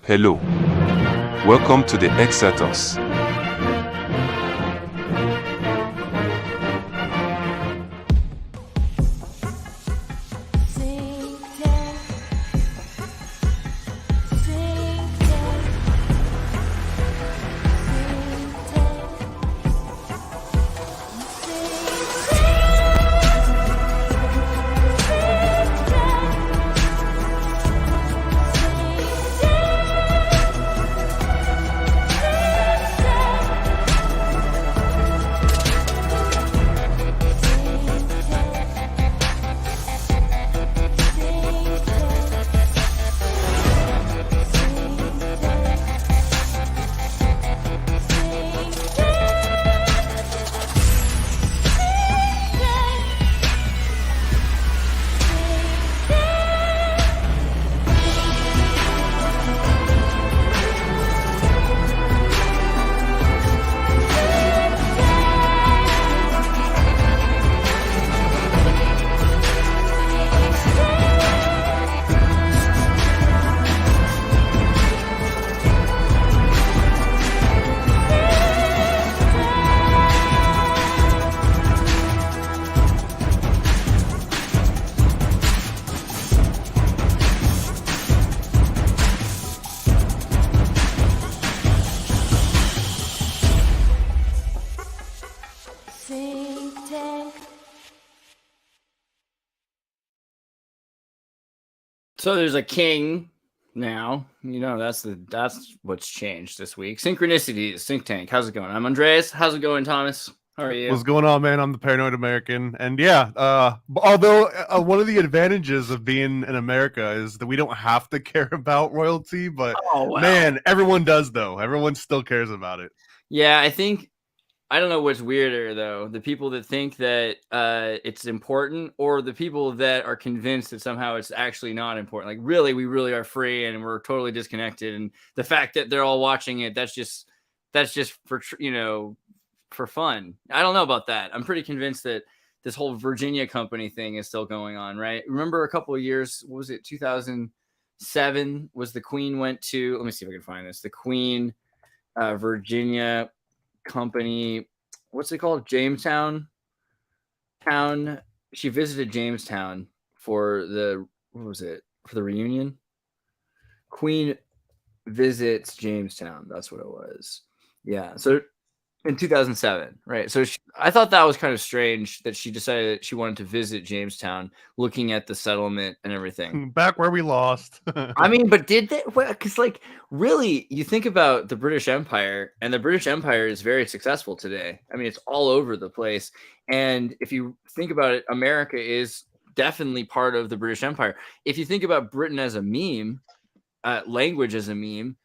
Hello. Welcome to the Xirtus. So there's a king now. You know, that's what's changed this week. Synchronicities, SyncTank. How's it going? I'm Andreas. How's it going, Thomas? How are you? What's going on, man? I'm the Paranoid American. And yeah, although one of the advantages of being in America is that we don't have to care about royalty, but man, everyone does, though. Everyone still cares about it. Yeah, I don't know what's weirder, though. The people that think that it's important, or the people that are convinced that somehow it's actually not important. Like, really, we really are free and we're totally disconnected. And the fact that they're all watching it, that's just for, for fun. I don't know about that. I'm pretty convinced that this whole Virginia company thing is still going on, right? Remember a couple of years, what was it, 2007 was the Queen went to, let me see if I can find this. The Queen, Virginia company, what's it called? Jamestown town. She visited Jamestown for the reunion. Queen visits Jamestown. That's what it was. Yeah. So in 2007, right? So I thought that was kind of strange that she decided that she wanted to visit Jamestown, looking at the settlement and everything. Back where we lost. I mean, but did they? Because, like, really, you think about the British Empire, and the British Empire is very successful today. I mean, it's all over the place. And if you think about it, America is definitely part of the British Empire. If you think about Britain as a meme, language as a meme,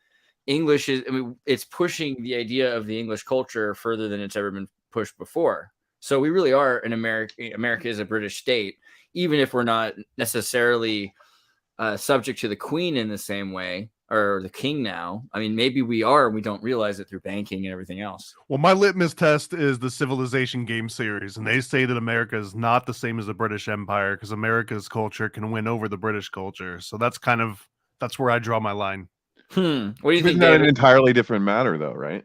English is, I mean, it's pushing the idea of the English culture further than it's ever been pushed before. So we really are an America is a British state, even if we're not necessarily subject to the Queen in the same way, or the king now. I mean, maybe we are, and we don't realize it through banking and everything else. Well, my litmus test is the Civilization game series, and they say that America is not the same as the British Empire because America's culture can win over the British culture. So that's where I draw my line. What do you think? Isn't that an entirely different matter, though, right?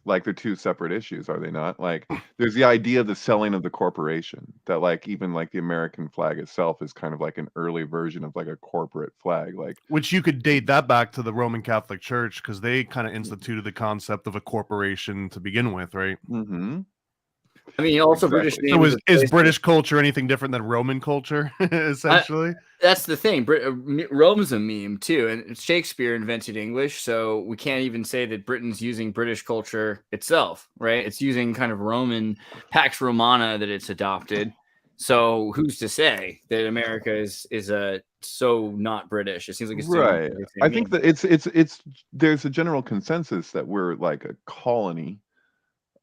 Like, they're two separate issues, are they not? Like, there's the idea of the selling of the corporation, that, like, even like the American flag itself is kind of like an early version of like a corporate flag, like, which you could date that back to the Roman Catholic Church because they kind of instituted the concept of a corporation to begin with, right? Mm-hmm. I mean, also Exactly. British. So is British culture anything different than Roman culture, essentially? That's the thing. Rome's a meme too, and Shakespeare invented English, so we can't even say that Britain's using British culture itself, right? It's using kind of Roman Pax Romana that it's adopted. So who's to say that America is so not British? It seems like it's right. I think that it's there's a general consensus that we're like a colony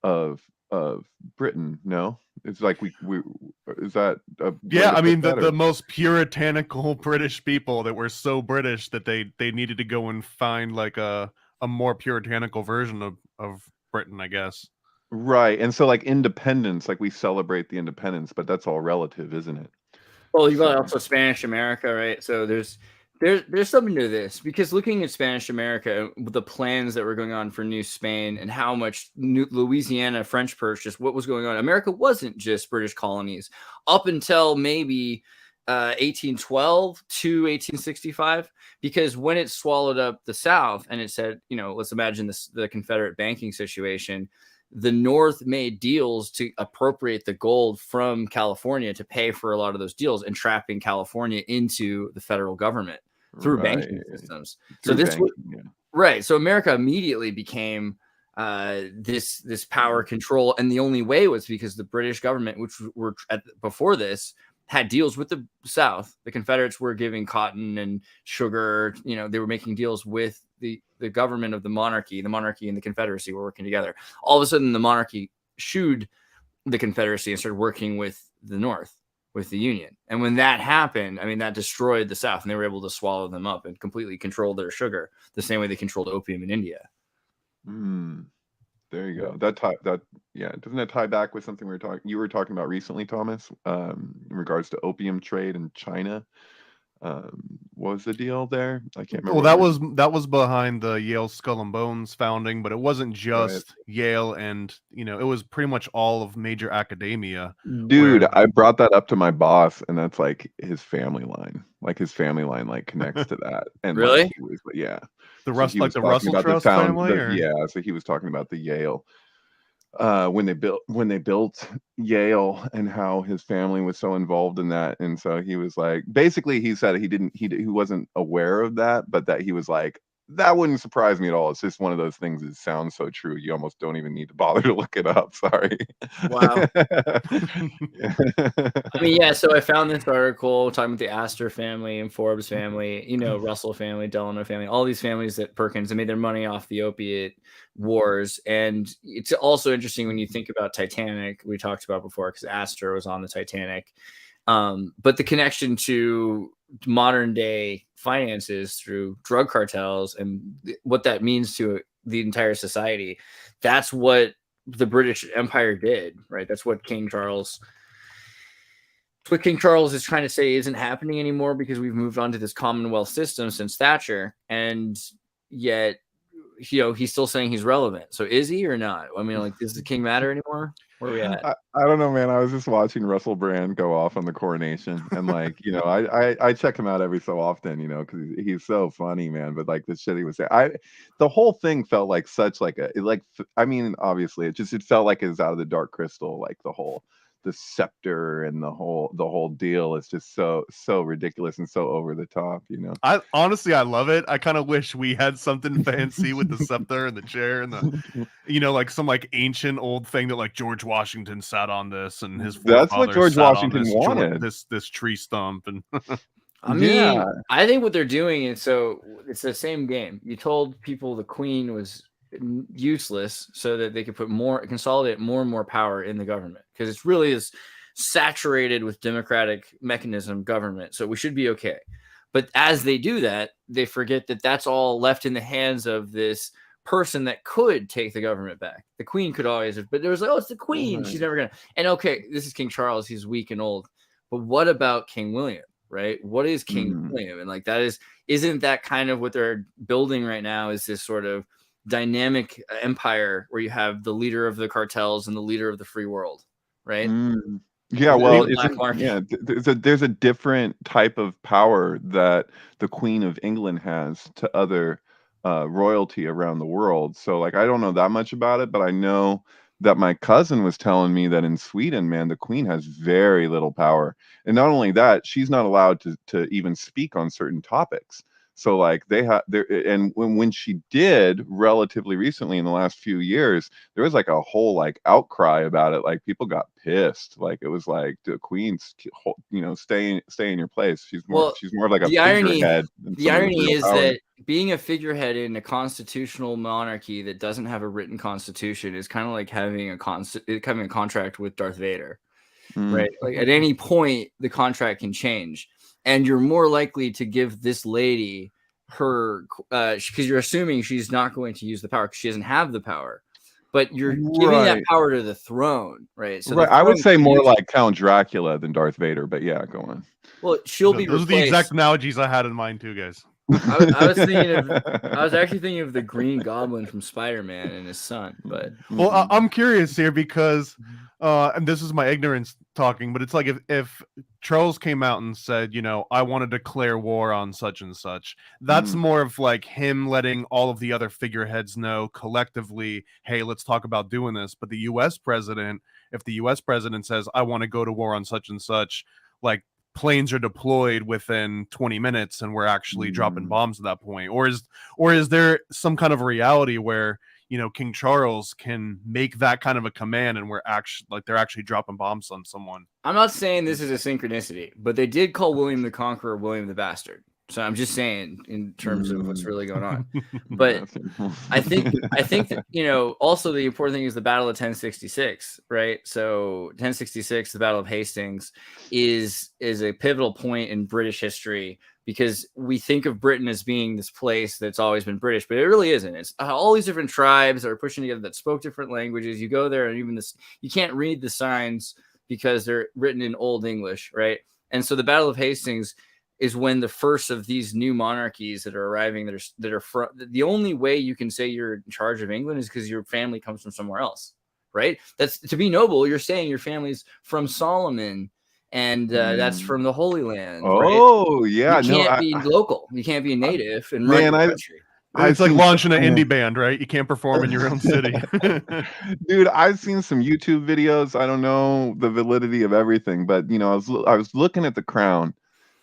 of Britain. No, it's like we is that yeah, I mean the most puritanical British people that were so British that they needed to go and find like a more puritanical version of Britain, I guess. Right. And so like independence, like we celebrate the independence, but that's all relative, isn't it? Well, you got also Spanish America, right? So there's There's something to this, because looking at Spanish America, the plans that were going on for New Spain and how much New Louisiana French purchase, what was going on. America wasn't just British colonies up until maybe 1812 to 1865, because when it swallowed up the South and it said, let's imagine the Confederate banking situation, the North made deals to appropriate the gold from California to pay for a lot of those deals, and trapping California into the federal government through banking systems. So right. So America immediately became this power control, and the only way was because the British government, which were before this, had deals with the South. The Confederates were giving cotton and sugar. They were making deals with the government of the monarchy. The monarchy and the Confederacy were working together. All of a sudden, the monarchy shooed the Confederacy and started working with the North, with the Union. And when that happened, that destroyed the South, and they were able to swallow them up and completely control their sugar, the same way they controlled opium in India. There you go. Doesn't that tie back with something you were talking about recently, Thomas, in regards to opium trade in China? What was the deal there? I can't remember. Well, that was behind the Yale Skull and Bones founding, but it wasn't just Yale, and it was pretty much all of major academia. Dude, I brought that up to my boss, and that's like his family line. Like his family line connects to that. And really? The Russell Trust family? So he was talking about the Yale. When they built Yale, and how his family was so involved in that. And so he was like, basically he said he wasn't aware of that, but that he was like, that wouldn't surprise me at all. It's just one of those things that sounds so true you almost don't even need to bother to look it up. Sorry. Wow. So I found this article talking about the Astor family and Forbes family, Russell family, Delano family, all these families that Perkins, they made their money off the opiate wars. And it's also interesting when you think about Titanic, we talked about before, because Astor was on the Titanic. But the connection to modern day finances through drug cartels and what that means to the entire society, that's what the British Empire did, right? That's what King Charles is trying to say isn't happening anymore, because we've moved on to this Commonwealth system since Thatcher, and yet he's still saying he's relevant. So is he or not? Does the king matter anymore? Where are we at? I don't know, man. I was just watching Russell Brand go off on the coronation, and I check him out every so often, because he's so funny, man. But the shit he was saying, the whole thing felt like such obviously it felt like it was out of the Dark Crystal, the scepter and the whole deal is just so ridiculous and so over the top, I honestly love it. I kind of wish we had something fancy with the scepter and the chair and the some ancient old thing that George Washington sat on this, and his that's what George Washington wanted, this tree stump. And I think what they're doing is, so it's the same game. You told people the queen was useless so that they could consolidate more and more power in the government, because it's really this saturated with democratic mechanism government, so we should be okay. But as they do that, they forget that that's all left in the hands of this person that could take the government back. The queen could always have, but there was it's the queen, she's never gonna. And okay, this is King Charles, he's weak and old, but what about King William, right? What is King William? And isn't that kind of what they're building right now, is this sort of dynamic empire where you have the leader of the cartels and the leader of the free world, right? There's a different type of power that the Queen of England has to other royalty around the world. So I don't know that much about it, but I know that my cousin was telling me that in Sweden, man, the queen has very little power, and not only that, she's not allowed to even speak on certain topics. So they have there, and when she did relatively recently in the last few years, there was a whole outcry about it. People got pissed. It was the queen's, stay in your place. She's more like a figurehead. The irony is that being a figurehead in a constitutional monarchy that doesn't have a written constitution is kind of like having a contract with Darth Vader, right? At any point, the contract can change. And you're more likely to give this lady her, because you're assuming she's not going to use the power, because she doesn't have the power. but you're giving that power to the throne, right? So I would say more like Count Dracula than Darth Vader, but yeah, go on. Well, she'll be those replaced. are the exact analogies I had in mind too, guys. I was actually thinking of the Green Goblin from Spider-Man and his son, but well, I'm curious here because, and this is my ignorance talking, but it's like if Charles came out and said, you know, I want to declare war on such and such, that's more of like him letting all of the other figureheads know collectively, hey, let's talk about doing this. But the U.S. president, if the U.S. president says, I want to go to war on such and such, like, planes are deployed within 20 minutes and we're actually dropping bombs at that point, or is there some kind of reality where, you know, King Charles can make that kind of a command and we're actually like they're actually dropping bombs on someone? I'm not saying this is a synchronicity, but they did call William the Conqueror William the Bastard. So I'm just saying in terms of what's really going on. But I think that, you know, also the important thing is the Battle of 1066, right? So 1066, the Battle of Hastings, is a pivotal point in British history because we think of Britain as being this place that's always been British, but it really isn't. It's all these different tribes that are pushing together that spoke different languages. You go there and even this, you can't read the signs because they're written in Old English, right? And so the Battle of Hastings is when the first of these new monarchies that are arriving that are from the only way you can say you're in charge of England is because your family comes from somewhere else, right? That's to be noble. You're saying your family's from Solomon and that's from the Holy Land. Oh, right? Yeah. You can't be local. You can't be a native and run the country. It's like launching an indie band, right? You can't perform in your own city. Dude, I've seen some YouTube videos. I don't know the validity of everything, but you know, I was looking at the crown.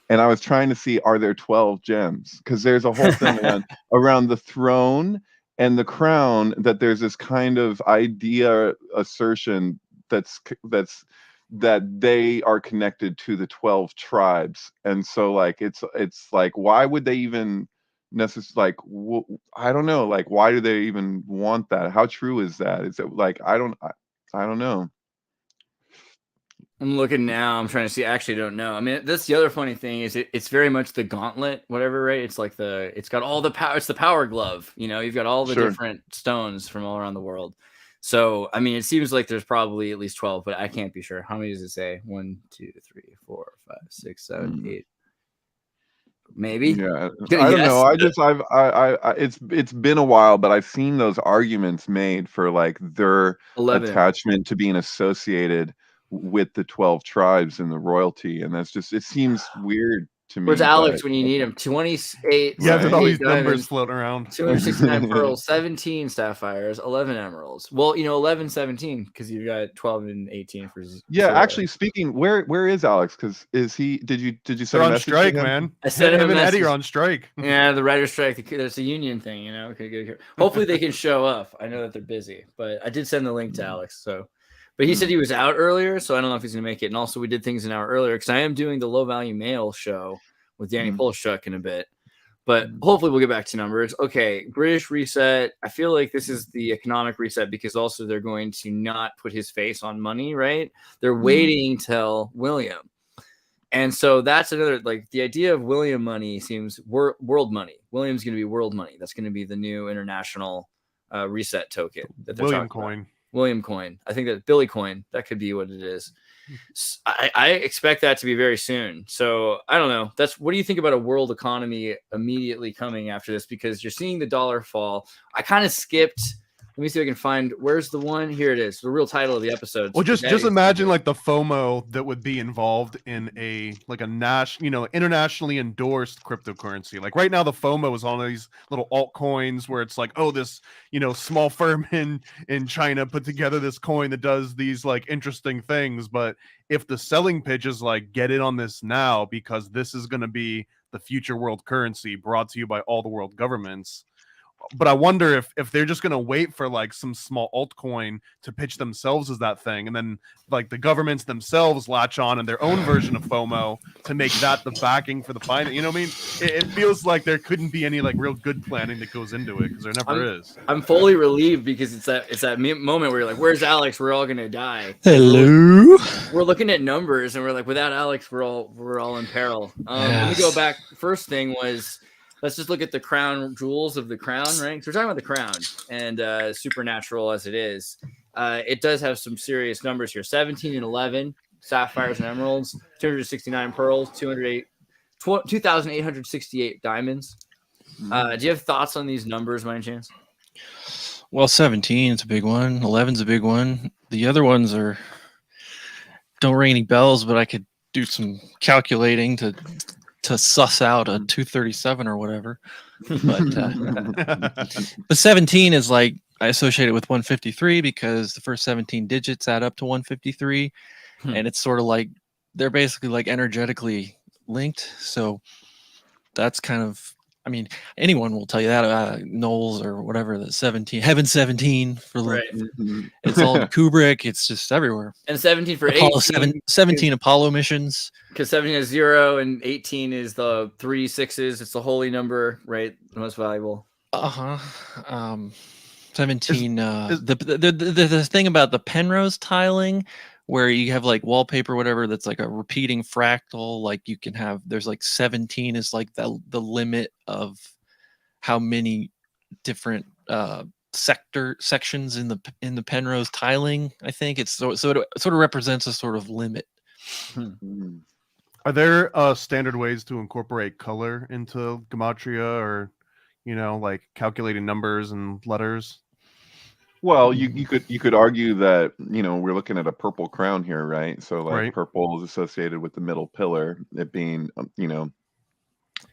And I was trying to see, are there 12 gems? Because there's a whole thing around the throne and the crown that there's this kind of idea assertion that they are connected to the 12 tribes. And so like it's like, why would they even necessarily, like, I don't know, like, why do they even want that? How true is that? Is it like, I don't know. I'm looking now. I'm trying to see. I actually don't know. I mean, that's the other funny thing is it's very much the gauntlet, whatever, right? It's like it's got all the power. It's the power glove. You know, you've got all the different stones from all around the world. So, I mean, it seems like there's probably at least 12, but I can't be sure. How many does it say? 1, 2, 3, 4, 5, 6, 7, 8. Maybe. Yeah, I don't know. It's been a while, but I've seen those arguments made for like their 11. attachment to being associated with the 12 tribes and the royalty, and that's just, it seems weird to me. Where's Alex when you need him? 28. Yeah, there's all these numbers floating around. 269 pearls, 17 sapphires, 11 emeralds. Well, you know, 11, 17 because you've got 12 and 18 for. Yeah, actually, speaking, where is Alex? Because is he? Did you send a message strike, to him? man? I sent him a message. Eddie are on strike. Yeah, the writer's strike. There's a union thing, you know. Okay, good. Hopefully they can show up. I know that they're busy, but I did send the link to Alex. So. But he said he was out earlier, so I don't know if he's going to make it. And also, we did things an hour earlier because I am doing the Low Value Mail show with Danny Polshchuk in a bit. But hopefully, we'll get back to numbers. Okay, British reset. I feel like this is the economic reset because also they're going to not put his face on money, right? They're waiting till William. And so that's another, like, the idea of William money seems world money. William's going to be world money. That's going to be the new international reset token that they're William talking coin. about. William coin. I think that Billy coin, that could be what it is. I expect that to be very soon. So I don't know. What do you think about a world economy immediately coming after this? Because you're seeing the dollar fall. I kind of skipped. Let me see if I can find. Where's the one? Here it is. The real title of the episode. Well, just imagine like the FOMO that would be involved in internationally endorsed cryptocurrency. Like right now, the FOMO is on these little altcoins where it's like, oh, this small firm in China put together this coin that does these like interesting things. But if the selling pitch is like, get in on this now because this is going to be the future world currency brought to you by all the world governments. But I wonder if they're just going to wait for like some small altcoin to pitch themselves as that thing. And then like the governments themselves latch on in their own version of FOMO to make that the backing for the finance. You know what I mean? It feels like there couldn't be any like real good planning that goes into it because there never is. I'm fully relieved because it's that moment where you're like, where's Alex? We're all going to die. Hello. We're looking at numbers and we're like, without Alex, we're all in peril. Let me go back. First thing was, let's just look at the crown jewels of the crown, right? So we're talking about the crown and supernatural as it is. It does have some serious numbers here: 17 and 11 sapphires and emeralds, 269 pearls, 2,868 diamonds. Do you have thoughts on these numbers, by any chance? Well, 17 is a big one. 11's a big one. The other ones don't ring any bells, but I could do some calculating to suss out a 237 or whatever. But 17 is like, I associate it with 153 because the first 17 digits add up to 153. And it's sort of like they're basically like energetically linked. So that's kind of, I mean, anyone will tell you that, Knowles or whatever, the 17, Heaven 17 for the, Right. It's all Kubrick. It's just everywhere. And 17 for Apollo 18. 17 Apollo missions. Because 17 is 0 and 18 is the 3 6s. It's the holy number, right? The most valuable. 17. The thing about the Penrose tiling, where you have like wallpaper, whatever, that's like a repeating fractal, like you can have, there's like 17 is like the limit of how many different sections in the Penrose tiling. I think it's so it sort of represents a sort of limit. Are there standard ways to incorporate color into gematria, or like calculating numbers and letters? Well, you could argue that we're looking at a purple crown here, right? So like Right. purple is associated with the middle pillar, it being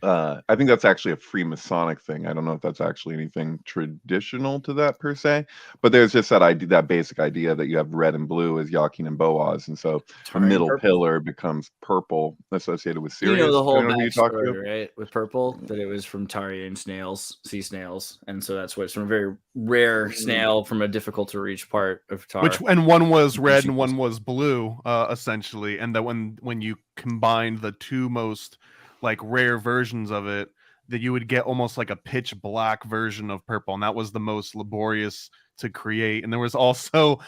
I think that's actually a Freemasonic thing. I don't know if that's actually anything traditional to that per se, but there's just that idea, that basic idea that you have red and blue as Joachim and Boaz, and so the Tarian middle purple. pillar becomes purple, associated with Sirius. You know the whole I don't know who you talked backstory, to. right? With purple, that it was from Tarian snails, sea snails, and so that's why it's from a very rare snail from a difficult to reach part of Tar. And one was red and one was blue, essentially, and that when you combine the two most like rare versions of it, that you would get almost like a pitch black version of purple, and that was the most laborious to create. And there was also,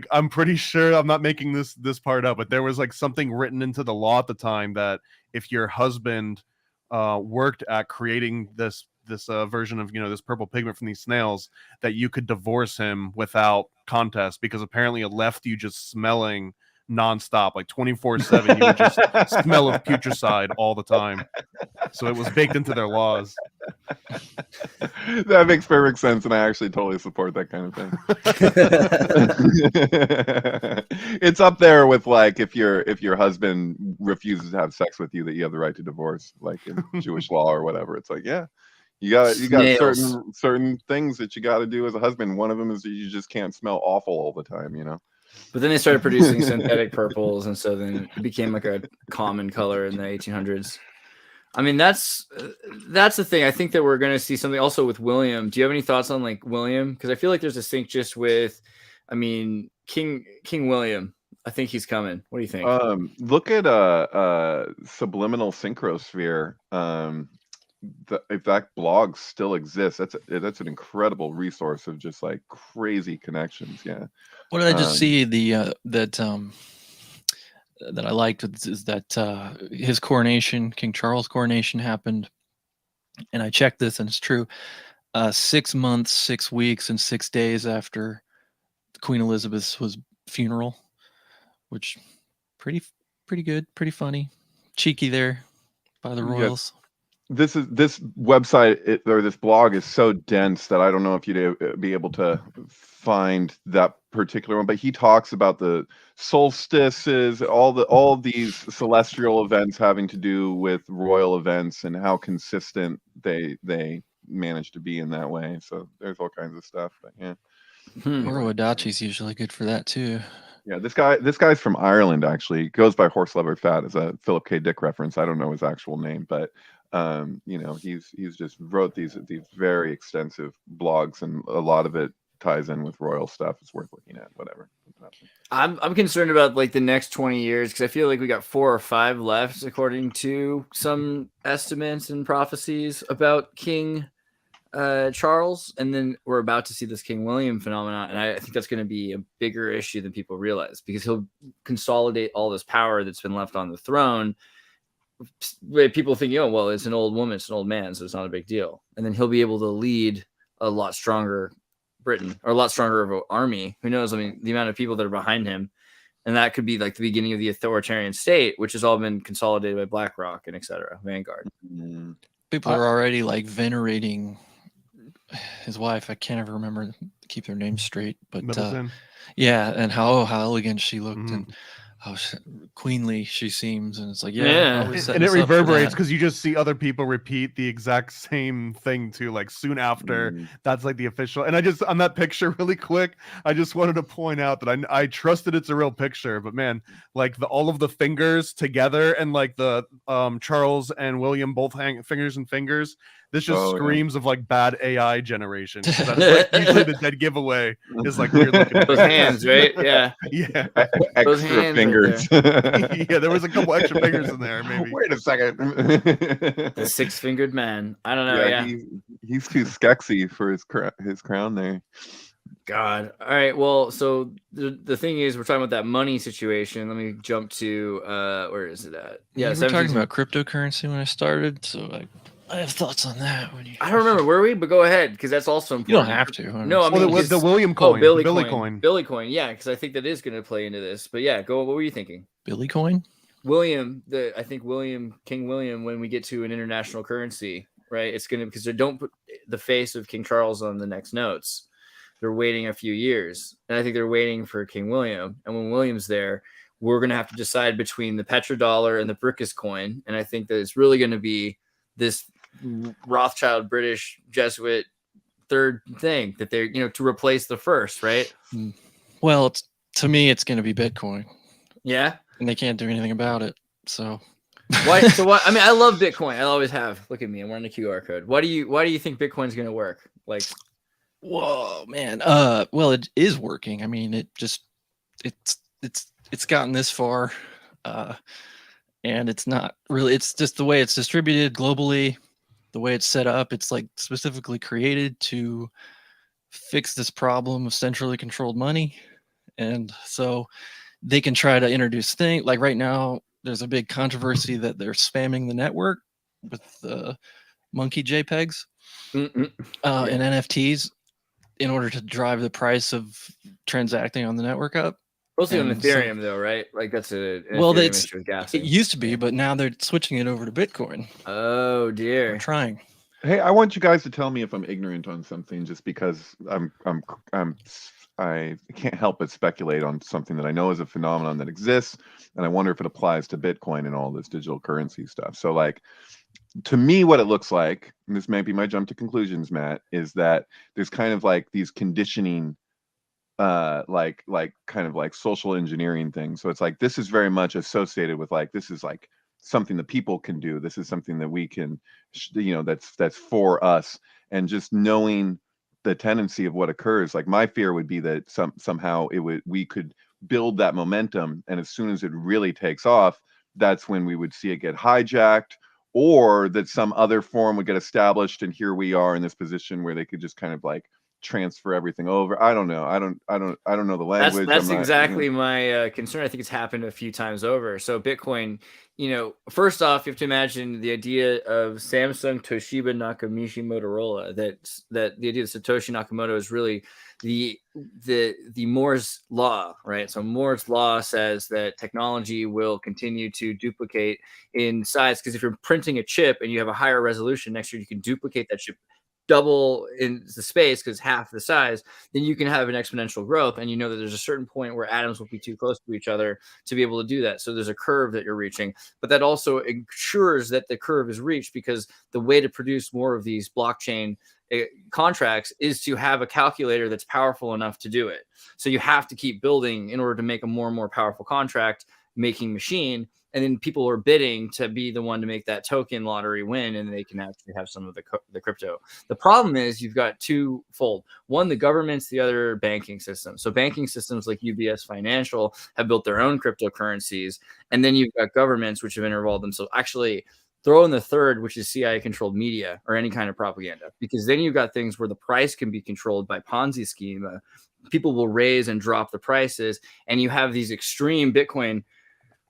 I'm pretty sure, I'm not making this part up, but there was like something written into the law at the time that if your husband worked at creating this version of this purple pigment from these snails, that you could divorce him without contest, because apparently it left you just smelling nonstop, like 24/7. You would just smell of putricide all the time. So it was baked into their laws. That makes perfect sense, and I actually totally support that kind of thing. It's up there with like if your husband refuses to have sex with you, that you have the right to divorce, like in Jewish law or whatever. It's like, yeah, you got certain things that you got to do as a husband. One of them is that you just can't smell awful all the time, But then they started producing synthetic purples, and so then it became like a common color in the 1800s. I mean, that's the thing. I think that we're going to see something also with William. Do you have any thoughts on like William? Because I feel like there's a sync just with, I mean, King William. I think he's coming. What do you think? Look at subliminal synchrosphere. If that blog still exists, that's an incredible resource of just like crazy connections. Yeah. What did I just see? That I liked is that his coronation, King Charles' coronation, happened, and I checked this, and it's true. 6 months, 6 weeks, and 6 days after Queen Elizabeth's funeral, which pretty good, pretty funny, cheeky there by the royals. This website or this blog is so dense that I don't know if you'd be able to find that particular one, but he talks about the solstices, all these celestial events having to do with royal events and how consistent they manage to be in that way. So there's all kinds of stuff, but yeah. Oroadachi's usually good for that too. Yeah, this guy's from Ireland, actually. He goes by Horse Leather Fat as a Philip K. Dick reference. I don't know his actual name, but he's just wrote these very extensive blogs, and a lot of it ties in with royal stuff. It's worth looking at. Whatever. I'm concerned about like the next 20 years, because I feel like we got 4 or 5 left, according to some estimates and prophecies about King Charles, and then we're about to see this King William phenomenon, and I think that's going to be a bigger issue than people realize, because he'll consolidate all this power that's been left on the throne, people thinking, oh, well, it's an old woman, it's an old man, so it's not a big deal. And then he'll be able to lead a lot stronger Britain, or a lot stronger of an army. Who knows? I mean, the amount of people that are behind him. And that could be like the beginning of the authoritarian state, which has all been consolidated by BlackRock and etc. Vanguard. People are already like venerating his wife. I can't ever remember, keep their names straight, but yeah, and how elegant she looked and how queenly she seems, and it's like and it reverberates because you just see other people repeat the exact same thing too, like soon after. That's like the official. And I just, on that picture really quick, I just wanted to point out that I trusted it's a real picture, but man, like all of the fingers together, and like the Charles and William both hang fingers and fingers. This just screams of like bad AI generation. That's like usually the dead giveaway is like weird looking. Those hands, right? Yeah. Yeah. Extra fingers. Right yeah, there was a couple extra fingers in there, maybe. Wait a second. The 6-fingered man. I don't know. Yeah. He's too skexy for his crown there. God. All right. Well, so the thing is, we're talking about that money situation. Let me jump to where is it at? Yeah, we were talking about cryptocurrency when I started, so I have thoughts on that. I don't remember, were we? But go ahead, because that's also important. You don't have to. No, I mean the William coin, Billy coin. Billy coin. Yeah, because I think that is going to play into this. But yeah, go. What were you thinking? Billy coin. William, I think King William. When we get to an international currency, right? It's going to, because they don't put the face of King Charles on the next notes. They're waiting a few years, and I think they're waiting for King William. And when William's there, we're going to have to decide between the petrodollar and the Brickus coin. And I think that it's really going to be this Rothschild British Jesuit third thing that they're, to replace the first, right? Well, to me, it's going to be Bitcoin. Yeah. And they can't do anything about it. So why? So what? I mean, I love Bitcoin. I always have. Look at me. I'm wearing a QR code. Why do you think Bitcoin's going to work? Like, whoa, man. Well, it is working. I mean, it's gotten this far, and it's not really. It's just the way it's distributed globally. The way it's set up, it's like specifically created to fix this problem of centrally controlled money. And so they can try to introduce things like right now, there's a big controversy that they're spamming the network with monkey JPEGs and NFTs in order to drive the price of transacting on the network up. Mostly on Ethereum, though, right? Like that's it used to be, but now they're switching it over to Bitcoin. Oh dear, they're trying. Hey, I want you guys to tell me if I'm ignorant on something, just because I can't help but speculate on something that I know is a phenomenon that exists, and I wonder if it applies to Bitcoin and all this digital currency stuff. So, like, to me, what it looks like, and this might be my jump to conclusions, Matt, is that there's kind of like these conditioning. Like kind of like social engineering things. So it's like this is very much associated with like this is like something that people can do. This is something that we can, that's for us. And just knowing the tendency of what occurs, like my fear would be that somehow we could build that momentum, and as soon as it really takes off, that's when we would see it get hijacked, or that some other form would get established, and here we are in this position where they could just kind of like transfer everything over. I don't know. I don't know the language. That's exactly my concern. I think it's happened a few times over. So Bitcoin, first off, you have to imagine the idea of Samsung, Toshiba, Nakamichi, Motorola. That the idea of Satoshi Nakamoto is really the Moore's law, right? So Moore's law says that technology will continue to duplicate in size, because if you're printing a chip and you have a higher resolution, next year you can duplicate that chip double in the space because half the size, then you can have an exponential growth. And that there's a certain point where atoms will be too close to each other to be able to do that. So there's a curve that you're reaching, but that also ensures that the curve is reached, because the way to produce more of these blockchain contracts is to have a calculator that's powerful enough to do it. So you have to keep building in order to make a more and more powerful contract making machine. And then people are bidding to be the one to make that token lottery win, and they can actually have some of the crypto. The problem is you've got twofold. One, the governments, the other banking system. So banking systems like UBS Financial have built their own cryptocurrencies. And then you've got governments which have involved themselves. Actually, throw in the third, which is CIA-controlled media or any kind of propaganda, because then you've got things where the price can be controlled by Ponzi scheme. People will raise and drop the prices, and you have these extreme Bitcoin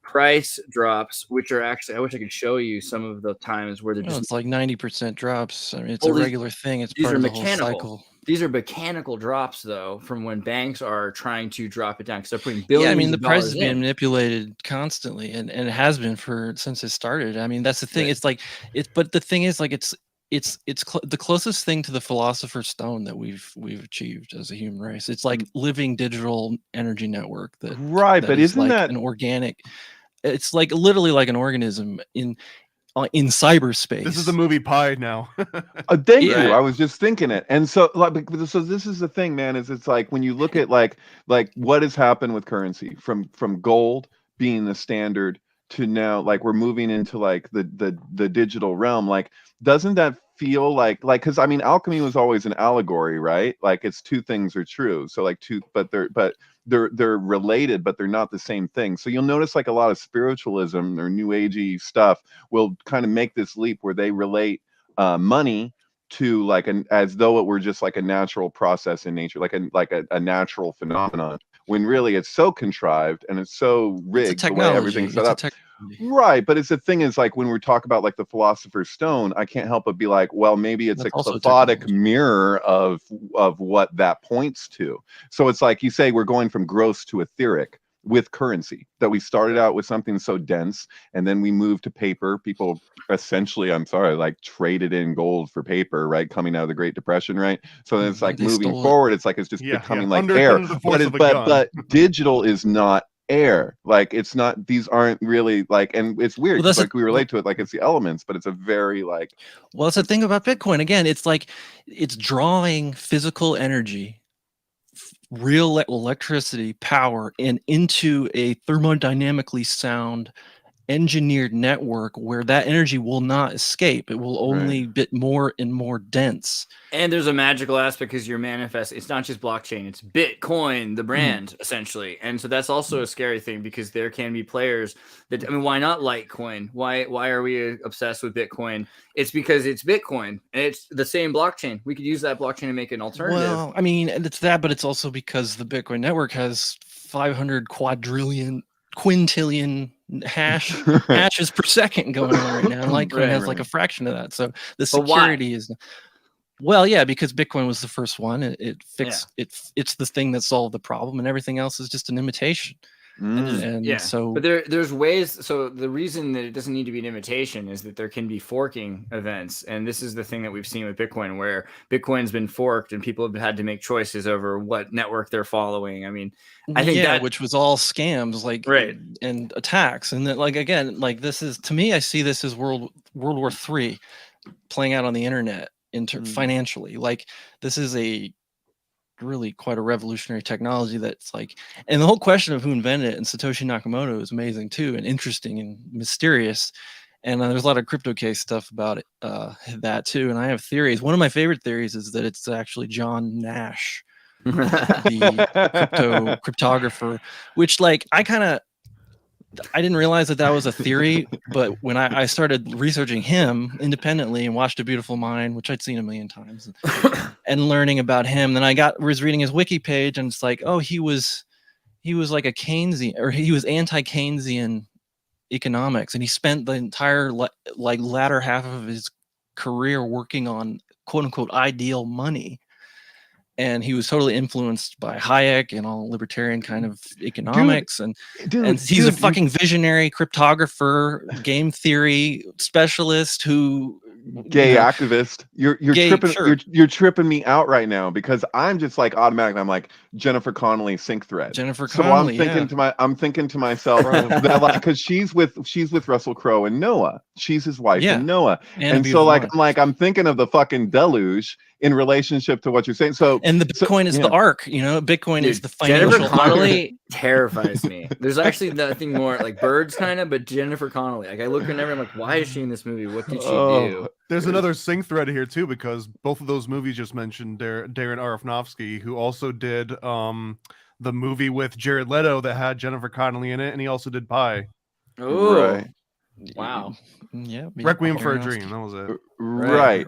price drops, which are actually, I wish I could show you some of the times where they're just. It's like 90% drops. I mean, it's a regular thing. It's part of the whole cycle. These are mechanical drops, though, from when banks are trying to drop it down because they're putting billions. Yeah, I mean, the price is being manipulated constantly, and it has been since it started. I mean, that's the thing. Right. It's like but the thing is, like, it's the closest thing to the Philosopher's Stone that we've achieved as a human race. It's like living digital energy network that but isn't like that an organic? It's like literally like an organism in cyberspace. This is the movie Pi now. Thank you. I was just thinking it. And so this is the thing, man, is it's like when you look at like what has happened with currency from gold being the standard to now, like we're moving into like the digital realm. Like, doesn't that feel like because I mean alchemy was always an allegory, right? Like it's two things are true. So like they're related, but they're not the same thing. So you'll notice like a lot of spiritualism or new agey stuff will kind of make this leap where they relate money to like as though it were just like a natural process in nature, like a natural phenomenon, when really it's so contrived and it's so rigged the way everything's set up. Right, but it's the thing is like when we talk about like the Philosopher's Stone, I can't help but be like, well, maybe it's a cathodic mirror of what that points to. So it's like you say we're going from gross to etheric with currency, that we started out with something so dense and then we moved to paper. People essentially, like traded in gold for paper, right? Coming out of the Great Depression, right? So then it's like moving forward, it's like it's just becoming like air. But digital is not air. Like it's not, these aren't really like, and it's weird because like we relate to it like it's the elements, but it's a very like, well, it's the thing about Bitcoin. Again, it's like it's drawing physical energy, real electricity power, and into a thermodynamically sound engineered network where that energy will not escape. It will only get more and more dense. And there's a magical aspect because you're it's not just blockchain, it's Bitcoin, the brand, essentially. And so that's also a scary thing because there can be players that, I mean, why not Litecoin? Why are we obsessed with Bitcoin? It's because it's Bitcoin and it's the same blockchain. We could use that blockchain to make an alternative. Well, I mean, it's that, but it's also because the Bitcoin network has 500 quintillion hashes per second going on right now. And Litecoin has like a fraction of that. So the security is, well, yeah, because Bitcoin was the first one. It fixed it's the thing that solved the problem, and everything else is just an imitation. So, but there's ways. So the reason that it doesn't need to be an imitation is that there can be forking events, and this is the thing that we've seen with Bitcoin, where Bitcoin's been forked and people have had to make choices over what network they're following. I mean, I think that, which was all scams, like and attacks, and that, like, again, like this is, to me, I see this as World War III playing out on the internet financially. Like this is really quite a revolutionary technology that's like, and the whole question of who invented it and Satoshi Nakamoto is amazing too, and interesting and mysterious. And there's a lot of crypto case stuff about it, that too. And I have theories. One of my favorite theories is that it's actually John Nash, the cryptographer, which like I didn't realize that was a theory, but when I started researching him independently and watched A Beautiful Mind, which I'd seen a million times, and learning about him, then I was reading his wiki page, and it's like, oh, he was like a Keynesian, or he was anti-Keynesian economics, and he spent the entire like latter half of his career working on quote unquote ideal money. And he was totally influenced by Hayek and all libertarian kind of economics. And he's a fucking visionary cryptographer, game theory specialist who activist. You're tripping me out right now, because I'm just like automatically, I'm like Jennifer Connelly sync thread. So I'm thinking to myself that like, because she's with Russell Crowe and Noah. She's his wife and Noah. And so like I'm thinking of the fucking deluge in relationship to what you're saying. So and the Bitcoin is the arc, Bitcoin is the financial. Jennifer Connelly terrifies me. There's actually nothing more like Birds kind of, but Jennifer Connelly. Like I look at her and I'm like, why is she in this movie? What did she do? There's another sync thread here too, because both of those movies just mentioned Darren Aronofsky, who also did the movie with Jared Leto that had Jennifer Connelly in it, and he also did Pi. Oh, right. Wow. Yeah. Requiem for a Curiosity. Dream. That was it. Right.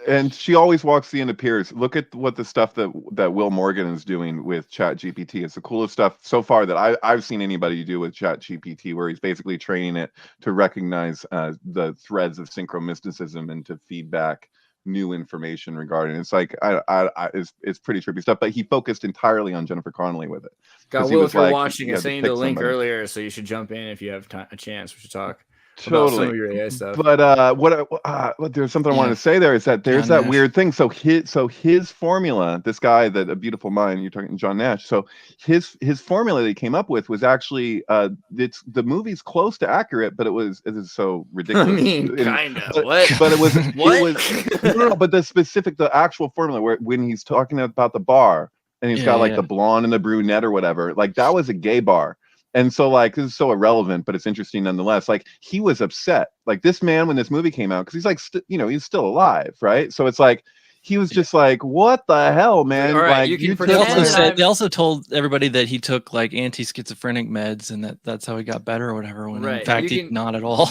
And she always walks the end of peers. Look at what the stuff that Will Morgan is doing with Chat GPT. It's the coolest stuff so far that I've seen anybody do with Chat GPT, where he's basically training it to recognize the threads of synchromysticism and to feedback new information regarding it. It's like it's pretty trippy stuff, but he focused entirely on Jennifer Connelly with it. God, He Will, was if you're like, watching, he I had to sent you the pick link somebody. earlier, so you should jump in if you have a chance. We should talk about some Totally. of your AI stuff. But what there's something I wanted to say there is that there's John that Nash. weird thing. So his formula, this guy that A Beautiful Mind, you're talking John Nash. So his formula that he came up with was actually it's the movie's close to accurate, but it is so I ridiculous. mean, kind of. What? But it was What? it was no, but the actual formula where when he's talking about the bar and he's got like the blonde and the brunette or whatever, like that was a gay bar. And so, like, this is so irrelevant, but it's interesting nonetheless. Like, he was upset. Like, this man, when this movie came out, because he's like, he's still alive, right? So it's like, he was just like, what the hell, man? All right, like, you can took pretend They also told everybody that he took like anti-schizophrenic meds and that's how he got better or whatever. When in fact, not at all.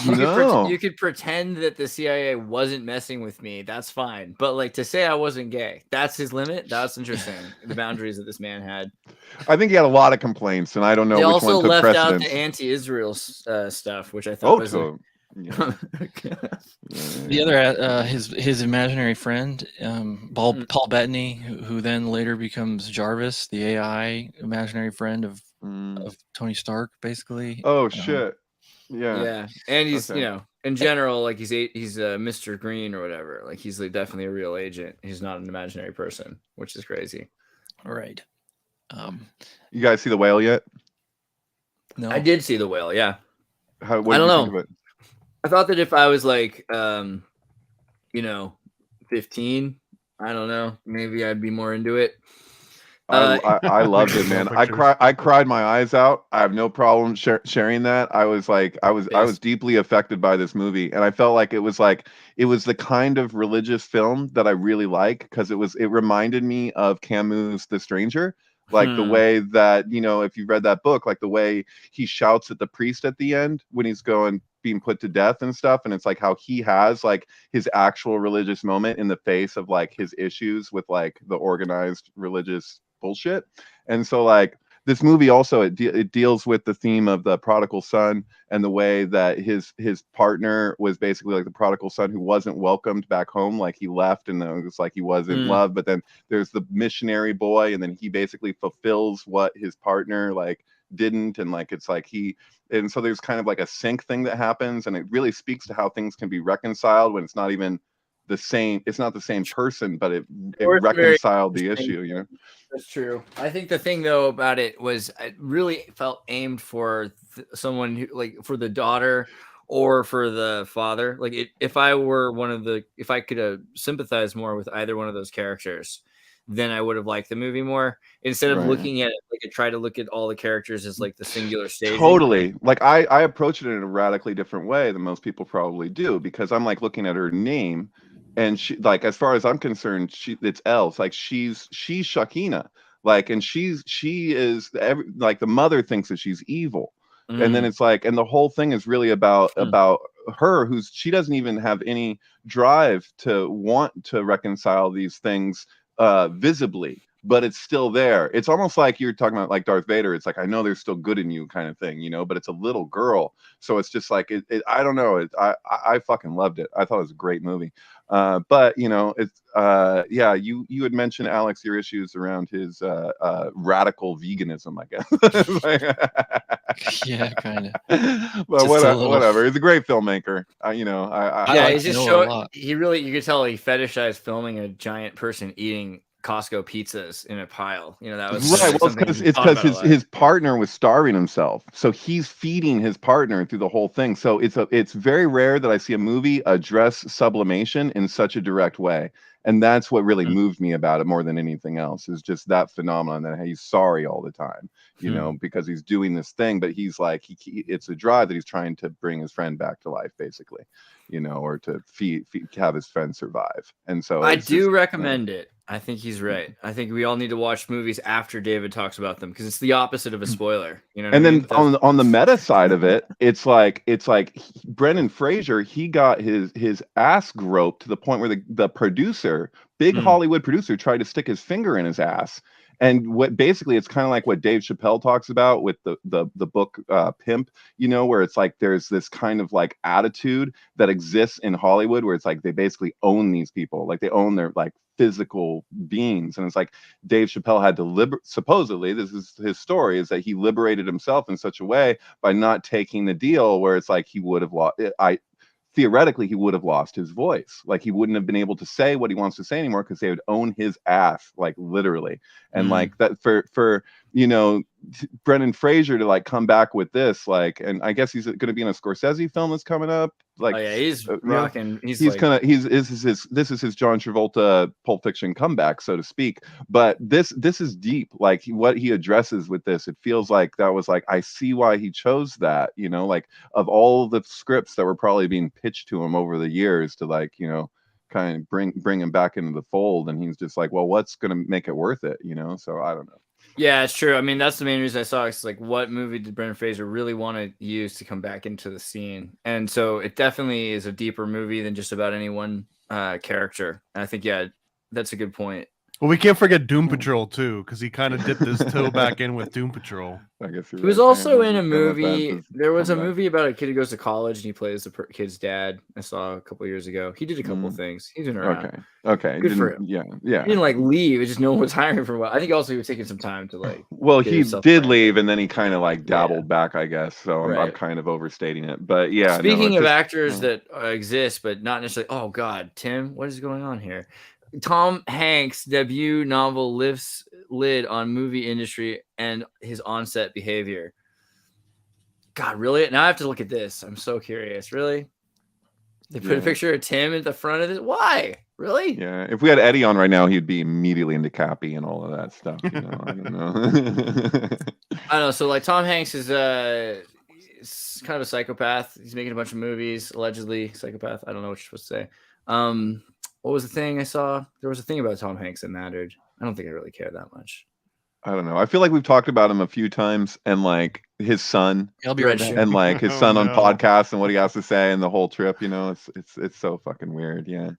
You could pretend that the CIA wasn't messing with me. That's fine. But like to say I wasn't gay, that's his limit. That's interesting. The boundaries that this man had. I think he had a lot of complaints, and I don't know They which also one took left precedence. out the anti-Israel stuff, which I thought was. The other his imaginary friend, Paul Bettany, who then later becomes Jarvis, the AI imaginary friend of Tony Stark, basically. Oh shit! Yeah, and he's in general like he's Mr. Green or whatever. Like he's like definitely a real agent. He's not an imaginary person, which is crazy. All right. You guys see The Whale yet? No, I did see The Whale. Yeah. What did you think of it? I thought that if I was like, 15, I don't know, maybe I'd be more into it. I loved it, man. I cried my eyes out. I have no problem sharing that. I was deeply affected by this movie, and I felt like it was the kind of religious film that I really like because it reminded me of Camus' The Stranger. Like the way that, if you've read that book, like the way he shouts at the priest at the end when he's being put to death and stuff. And it's like how he has like his actual religious moment in the face of like his issues with like the organized religious bullshit. And so like this movie also, it deals with the theme of the prodigal son and the way that his partner was basically like the prodigal son who wasn't welcomed back home. Like he left and it was like he wasn't loved, but then there's the missionary boy and then he basically fulfills what his partner like didn't. And like, it's like and so there's kind of like a sync thing that happens. And it really speaks to how things can be reconciled when it's not even the same. It's not the same person, but it reconciled the issue, That's true. I think the thing though about it was it really felt aimed for someone who like for the daughter or for the father. Like if I could sympathize more with either one of those characters, then I would have liked the movie more instead of looking at it like I try to look at all the characters as like the singular stage. Totally. Like I approach it in a radically different way than most people probably do because I'm like looking at her name. And she, like, as far as I'm concerned, it's Els. Like she's Shakina. Like, and she is like the mother thinks that she's evil, and then it's like, and the whole thing is really about her, she doesn't even have any drive to want to reconcile these things visibly, but it's still there. It's almost like you're talking about like Darth Vader. It's like I know there's still good in you, kind of thing, but it's a little girl, so it's just like I don't know. I fucking loved it. I thought it was a great movie. But it's you had mentioned, Alex, your issues around his radical veganism, I guess. Yeah, kind of. But whatever. He's a great filmmaker. He's just you could tell he fetishized filming a giant person eating Costco pizzas in a pile. That was right. Well, it's because his partner was starving himself, so he's feeding his partner through the whole thing. So it's very rare that I see a movie address sublimation in such a direct way, and that's what really moved me about it more than anything else. Is just that phenomenon that he's sorry all the time, because he's doing this thing, but he's like it's a drive that he's trying to bring his friend back to life, basically, or to have his friend survive. And so I do recommend it. I think he's right. I think we all need to watch movies after David talks about them because it's the opposite of a spoiler. You know what And I then mean? on the meta side of it, it's like Brendan Fraser, he got his ass groped to the point where the producer, big Hollywood producer, tried to stick his finger in his ass. And what basically it's kind of like what Dave Chappelle talks about with the book Pimp, you know, where it's like there's this kind of like attitude that exists in Hollywood where it's like they basically own these people, like they own their like physical beings. And it's like Dave Chappelle had to supposedly, this is his story, is that he liberated himself in such a way by not taking the deal where it's like he would have lost theoretically he would have lost his voice. Like he wouldn't have been able to say what he wants to say anymore because they would own his ass, like literally. And like that for you know, Brendan Fraser to like come back with this, like, and I guess he's going to be in a Scorsese film that's coming up. Like, oh yeah, he's rocking. He's like, this is his John Travolta Pulp Fiction comeback, so to speak. But this is deep. Like what he addresses with this, it feels like that was like, I see why he chose that. You know, like of all the scripts that were probably being pitched to him over the years to like, you know, kind of bring him back into the fold, and he's just like, well, what's going to make it worth it? You know, so I don't know. Yeah, it's true. I mean, that's the main reason I saw it. It's like, what movie did Brendan Fraser really want to use to come back into the scene? And so it definitely is a deeper movie than just about any one character. And I think, yeah, that's a good point. Well, we can't forget Doom Patrol too, because he kind of dipped his toe back in with Doom Patrol. I guess he was also in a movie. There was a movie about a kid who goes to college and he plays the kid's dad. I saw a couple years ago. He did a couple things. He's been around. Okay. Good for him. Yeah. He didn't like leave. It's just no one was hiring for a while. I think also he was taking some time to like. Well, he did leave, and then he kind of like dabbled back, I guess. So I'm kind of overstating it, but yeah. Speaking of actors that exist, but not necessarily. Oh God, Tim, what is going on here? Tom Hanks' debut novel lifts lid on movie industry and his on-set behavior. God, really? Now I have to look at this. I'm so curious. Really? They put a picture of Tim at the front of this? Why? Really? Yeah. If we had Eddie on right now, he'd be immediately into Cappy and all of that stuff. You know, I don't know. I don't know. So like Tom Hanks is kind of a psychopath. He's making a bunch of movies, allegedly psychopath. I don't know what you're supposed to say. What was the thing I saw? There was a thing about Tom Hanks that mattered. I don't think I really care that much. I don't know. I feel like we've talked about him a few times, and like his son, and like his son on podcasts and what he has to say and the whole trip. You know, it's so fucking weird. Yeah.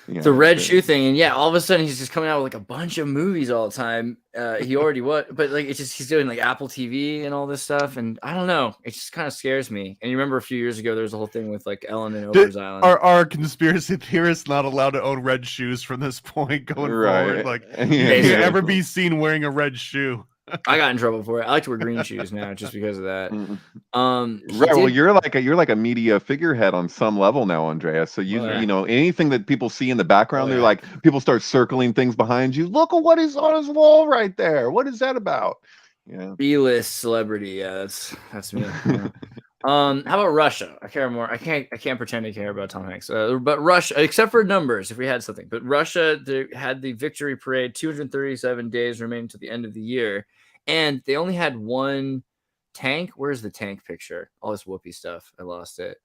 The red shoe thing, and all of a sudden he's just coming out with like a bunch of movies all the time. He already but like it's just he's doing like Apple TV and all this stuff, and I don't know, it just kind of scares me. And you remember a few years ago there was a whole thing with like Ellen and Oprah's Island. Are conspiracy theorists not allowed to own red shoes from this point going forward? Like, you can't ever be seen wearing a red shoe. I got in trouble for it. I like to wear green shoes now just because of that. Right. Well, you're like a media figurehead on some level now, Andreas. So you know, anything that people see in the background, they're like, people start circling things behind you. Look at what is on his wall right there. What is that about? Yeah. B-list celebrity. Yeah, that's me. How about Russia? I care more. I can't pretend to care about Tom Hanks. But Russia, except for numbers, if we had something. But Russia, they had the victory parade. 237 days remaining to the end of the year, and they only had one tank. Where's the tank picture? All this Whoopi stuff. I lost it.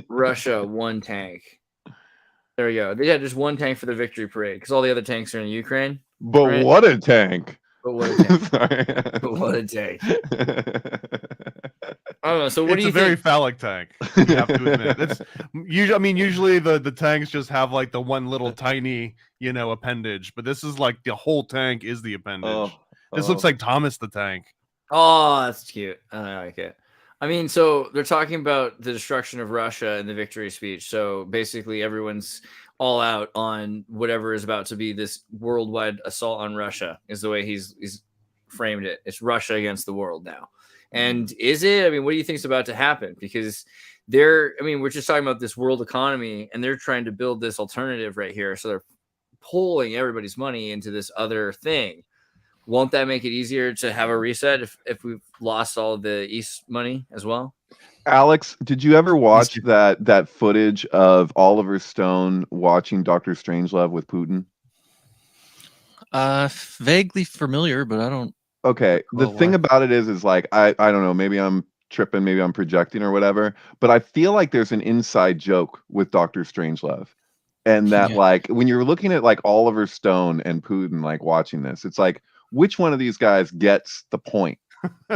Russia, one tank. There we go. They had just one tank for the victory parade because all the other tanks are in Ukraine. But right? What a tank! But what a tank! But what a tank! I don't know. So what do you think? It's a very phallic tank. You have to admit. It's usually. I mean, usually the tanks just have like the one little tiny, appendage. But this is like the whole tank is the appendage. This looks like Thomas the Tank. Oh, that's cute. I like it. I mean, so they're talking about the destruction of Russia in the victory speech. So basically, everyone's all out on whatever is about to be this worldwide assault on Russia. Is the way he's framed it. It's Russia against the world now. And is it? I mean, what do you think is about to happen? Because we're just talking about this world economy, and they're trying to build this alternative right here. So they're pulling everybody's money into this other thing. Won't that make it easier to have a reset if we've lost all of the East money as well? Alex, did you ever watch that footage of Oliver Stone watching Dr. Strangelove with Putin? Vaguely familiar, but I don't. Okay. The thing about it is like, I don't know, maybe I'm tripping, maybe I'm projecting or whatever, but I feel like there's an inside joke with Dr. Strangelove. And that Yeah. like when you're looking at like Oliver Stone and Putin like watching this, it's like which one of these guys gets the point?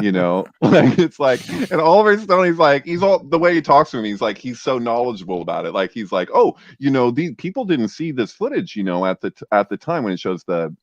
You know, like it's like, and Oliver Stone, he's all the way he talks to him, he's so knowledgeable about it. Like he's like, oh, you know, these people didn't see this footage, you know, at the time when it shows the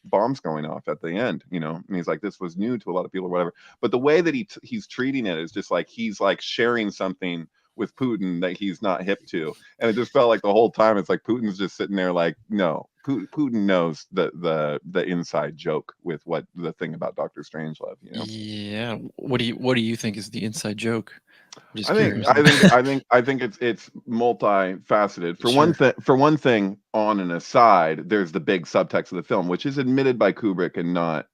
bombs going off at the end, you know, and he's like, this was new to a lot of people or whatever. But the way that he's treating it is just like he's like sharing something with Putin that he's not hip to, and it just felt like the whole time it's like Putin's just sitting there like, no, Putin knows the inside joke with what the thing about Dr. Strangelove, you know. Yeah. What do you think is the inside joke? I'm just I curious. think it's multifaceted. Sure. For one thing, on an aside, there's the big subtext of the film, which is admitted by Kubrick and not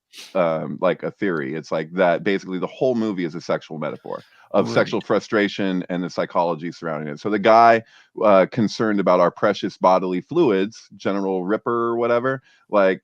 like a theory. It's like that basically the whole movie is a sexual metaphor of Right. sexual frustration and the psychology surrounding it. So the guy concerned about our precious bodily fluids, General Ripper or whatever, like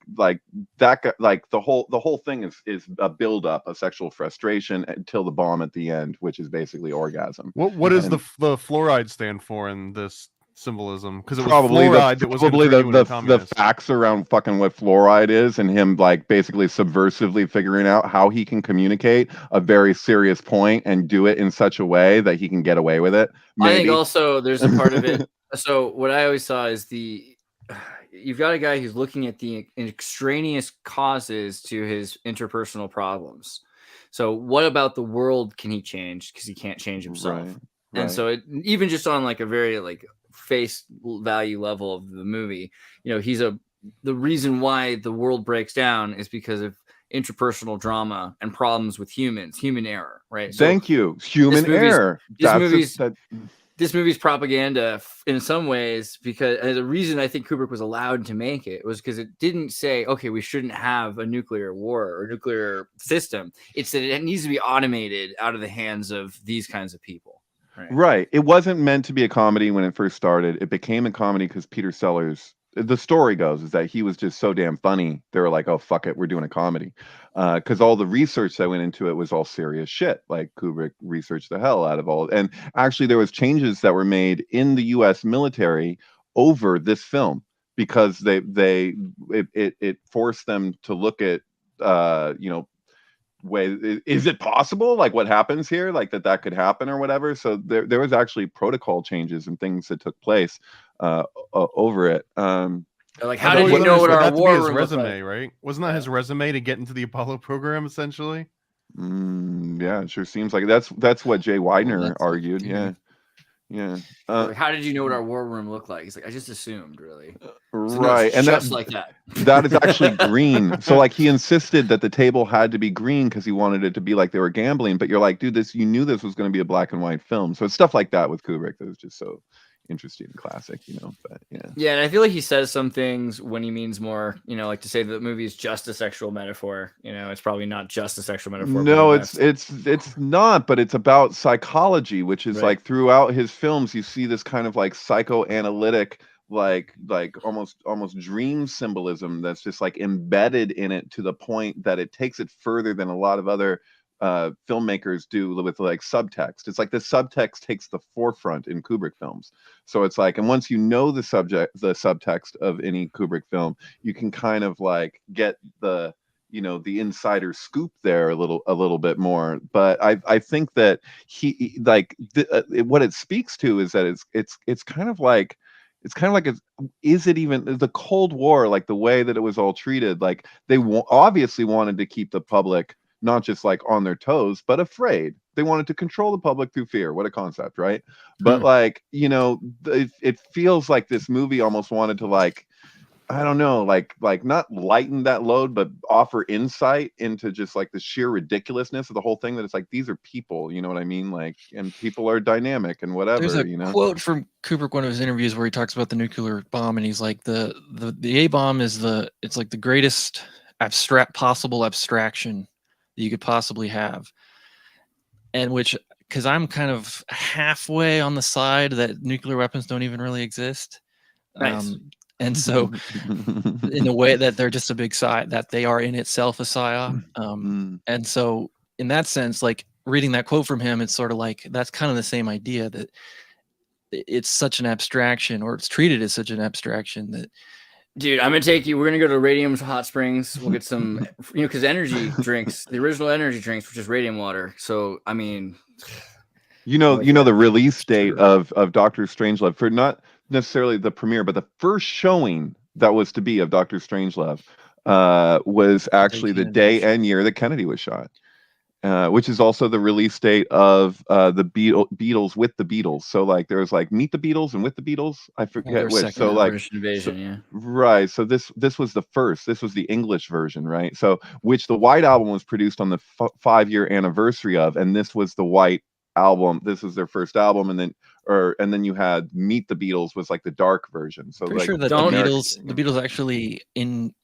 that guy, like the whole thing is a buildup of sexual frustration until the bomb at the end, which is basically orgasm. What does And the fluoride stand for in this symbolism? Because it was probably fluoride that was going to probably turn you into a the communist. facts around fucking what fluoride is, and him like basically subversively figuring out how he can communicate a very serious point and do it in such a way that he can get away with it. I think Maybe. also there's a part of it. So what I always saw is you've got a guy who's looking at the extraneous causes to his interpersonal problems. So what about the world can he change? Because he can't change himself. Right, And right. so even just on like a very like face value level of the movie, you know, the reason why the world breaks down is because of interpersonal drama and problems with human error, right? So Thank you. Human error. this movie's propaganda in some ways, because the reason I think Kubrick was allowed to make it was because it didn't say, okay, we shouldn't have a nuclear war or nuclear system. It's that it needs to be automated out of the hands of these kinds of people. Right. It wasn't meant to be a comedy when it first started. It became a comedy because Peter Sellers, the story goes, is that he was just so damn funny. They were like, oh, fuck it, we're doing a comedy. Because all the research that went into it was all serious shit. Like Kubrick researched the hell out of all. And actually, there was changes that were made in the U.S. military over this film because it forced them to look at, you know, way is it possible, like what happens here, like that could happen or whatever. So there was actually protocol changes and things that took place over it. Like, how did you know what our war room resume, right? Wasn't that his resume to get into the Apollo program essentially? Yeah, it sure seems like that's what Jay Widener argued. Yeah. How did you know what our war room looked like? He's like, I just assumed, really. So right, no, and just like that. That is actually green. So like he insisted that the table had to be green because he wanted it to be like they were gambling. But you're like, dude, you knew this was going to be a black and white film. So it's stuff like that with Kubrick that was just so interesting and classic, you know. But yeah, and I feel like he says some things when he means more, you know, like to say that the movie is just a sexual metaphor. You know, it's probably not just a sexual metaphor. No, it's not, but it's about psychology, which is like throughout his films you see this kind of like psychoanalytic, like almost dream symbolism that's just like embedded in it to the point that it takes it further than a lot of other filmmakers do with like subtext. It's like the subtext takes the forefront in Kubrick films. So it's like, and once you know the subtext of any Kubrick film, you can kind of like get the, you know, the insider scoop there a little bit more. But I think that he like what it speaks to is that it's kind of like is it even the Cold War, like the way that it was all treated, like they obviously wanted to keep the public not just like on their toes, but afraid. They wanted to control the public through fear. What a concept, right? But like, you know, it feels like this movie almost wanted to like, I don't know, like not lighten that load, but offer insight into just like the sheer ridiculousness of the whole thing. That it's like, these are people, you know what I mean? Like, and people are dynamic and whatever. There's a you know? quote from Kubrick, one of his interviews, where he talks about the nuclear bomb, and he's like, the A bomb is it's like the greatest possible abstraction that you could possibly have. And which, because I'm kind of halfway on the side that nuclear weapons don't even really exist. Nice. And so in a way that they're just a big psyop, that they are in itself a psyop. And so in that sense, like reading that quote from him, it's sort of like, that's kind of the same idea, that it's such an abstraction, or it's treated as such an abstraction that. Dude, I'm gonna take you. We're gonna go to Radium's Hot Springs. We'll get some, because energy drinks, the original energy drinks, which is radium water. So I mean, the release date of Doctor Strangelove, for not necessarily the premiere, but the first showing that was to be of Doctor Strangelove, was actually the day and year that Kennedy was shot. Which is also the release date of the Beatles with the Beatles. So like there was like Meet the Beatles and With the Beatles. I forget which. So like British Invasion, right. So this was the first. This was the English version, right? So which the White Album was produced on the 5-year anniversary of, and this was the White Album. This was their first album, and then you had Meet the Beatles was like the dark version. So pretty like sure that the Beatles actually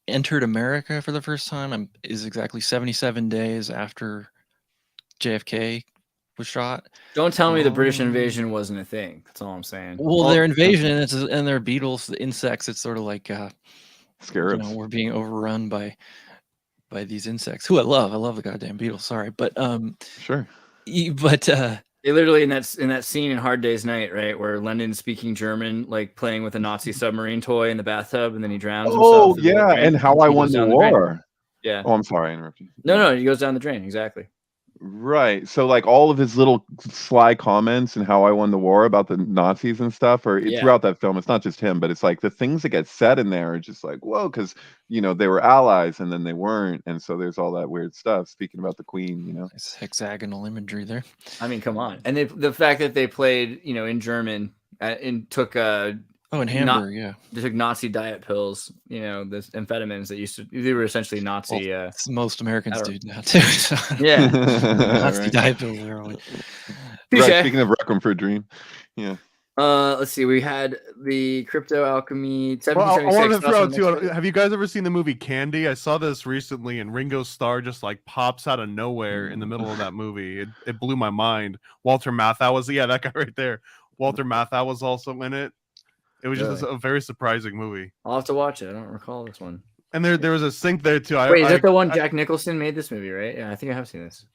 entered America for the first time is exactly 77 days after JFK was shot. Don't tell me the British invasion wasn't a thing. That's all I'm saying. Well, their invasion and their Beatles, the insects. It's sort of like scarabs. We're being overrun by these insects, who I love. I love the goddamn Beatles. Sorry, but sure. But they literally in that scene in Hard Day's Night, right, where London's speaking German, like playing with a Nazi submarine toy in the bathtub, and then he drowns himself. Oh yeah, and How I Won the War. Yeah. Oh, I'm sorry, I interrupted you. No, he goes down the drain. Exactly. Right. So like all of his little sly comments and How I Won the War about the Nazis and stuff are throughout that film. It's not just him, but it's like the things that get said in there are just like, whoa, because they were allies and then they weren't. And so there's all that weird stuff. Speaking about the Queen, It's hexagonal imagery there. I mean, come on. And the fact that they played, in German and took in Hamburg, they took Nazi diet pills, the amphetamines they were essentially Nazi. Most Americans do now too. So. Yeah, Nazi diet pills are always. Right. Speaking of Requiem for a Dream, yeah. Let's see. We had the Crypto Alchemy. 1776. Well, I wanted to throw out too. Have you guys ever seen the movie Candy? I saw this recently, and Ringo Starr just like pops out of nowhere in the middle of that movie. It blew my mind. Walter Matthau was that guy right there. Walter Matthau was also in it. It was just a very surprising movie. I'll have to watch it. I don't recall this one. And there was a sync there too. Wait, is that the one Jack Nicholson made this movie, right? Yeah, I think I have seen this.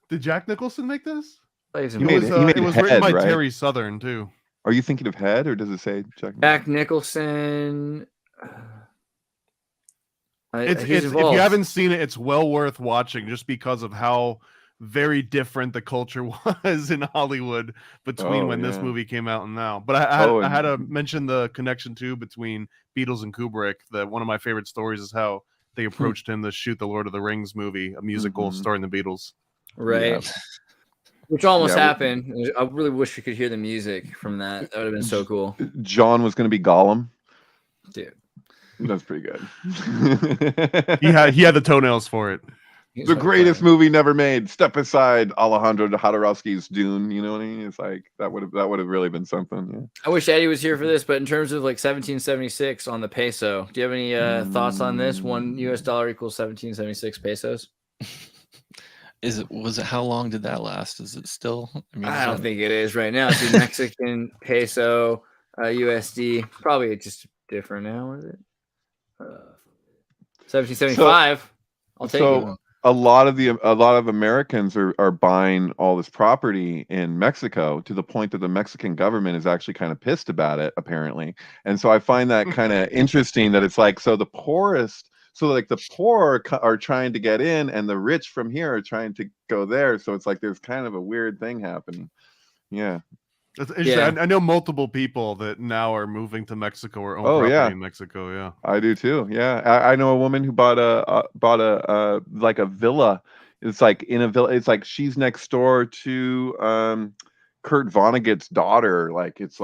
Did Jack Nicholson make this? It was written by Terry Southern too. Are you thinking of Head, or does it say Jack Nicholson? If you haven't seen it, it's well worth watching just because of how very different the culture was in Hollywood between when this movie came out and now. But I had to mention the connection too between Beatles and Kubrick. That one of my favorite stories is how they approached him to shoot the Lord of the Rings movie, a musical starring the Beatles. Right. Yeah. Which almost happened. I really wish we could hear the music from that. That would have been so cool. John was going to be Gollum. Dude. That's pretty good. he had the toenails for it. The greatest movie never made. Step aside Alejandro Jodorowsky's Dune. You know what I mean? It's like that would have really been something. Yeah. I wish Eddie was here for this, but in terms of like 1776 on the peso, do you have any thoughts on this? $1 equals 1776 pesos. Was it how long did that last? Is it still? I don't think it is right now. It's Mexican peso, USD. Probably just different now. Is it? 1775. I'll take it. A lot of Americans are buying all this property in Mexico to the point that the Mexican government is actually kind of pissed about it, apparently. And so I find that kind of interesting that it's like, the poor are trying to get in and the rich from here are trying to go there. So it's like there's kind of a weird thing happening. Yeah. I know multiple people that now are moving to Mexico or own property in Mexico. Yeah, I do too. Yeah, I know a woman who bought a like a villa. It's like in a villa. It's like she's next door to Kurt Vonnegut's daughter. Like it's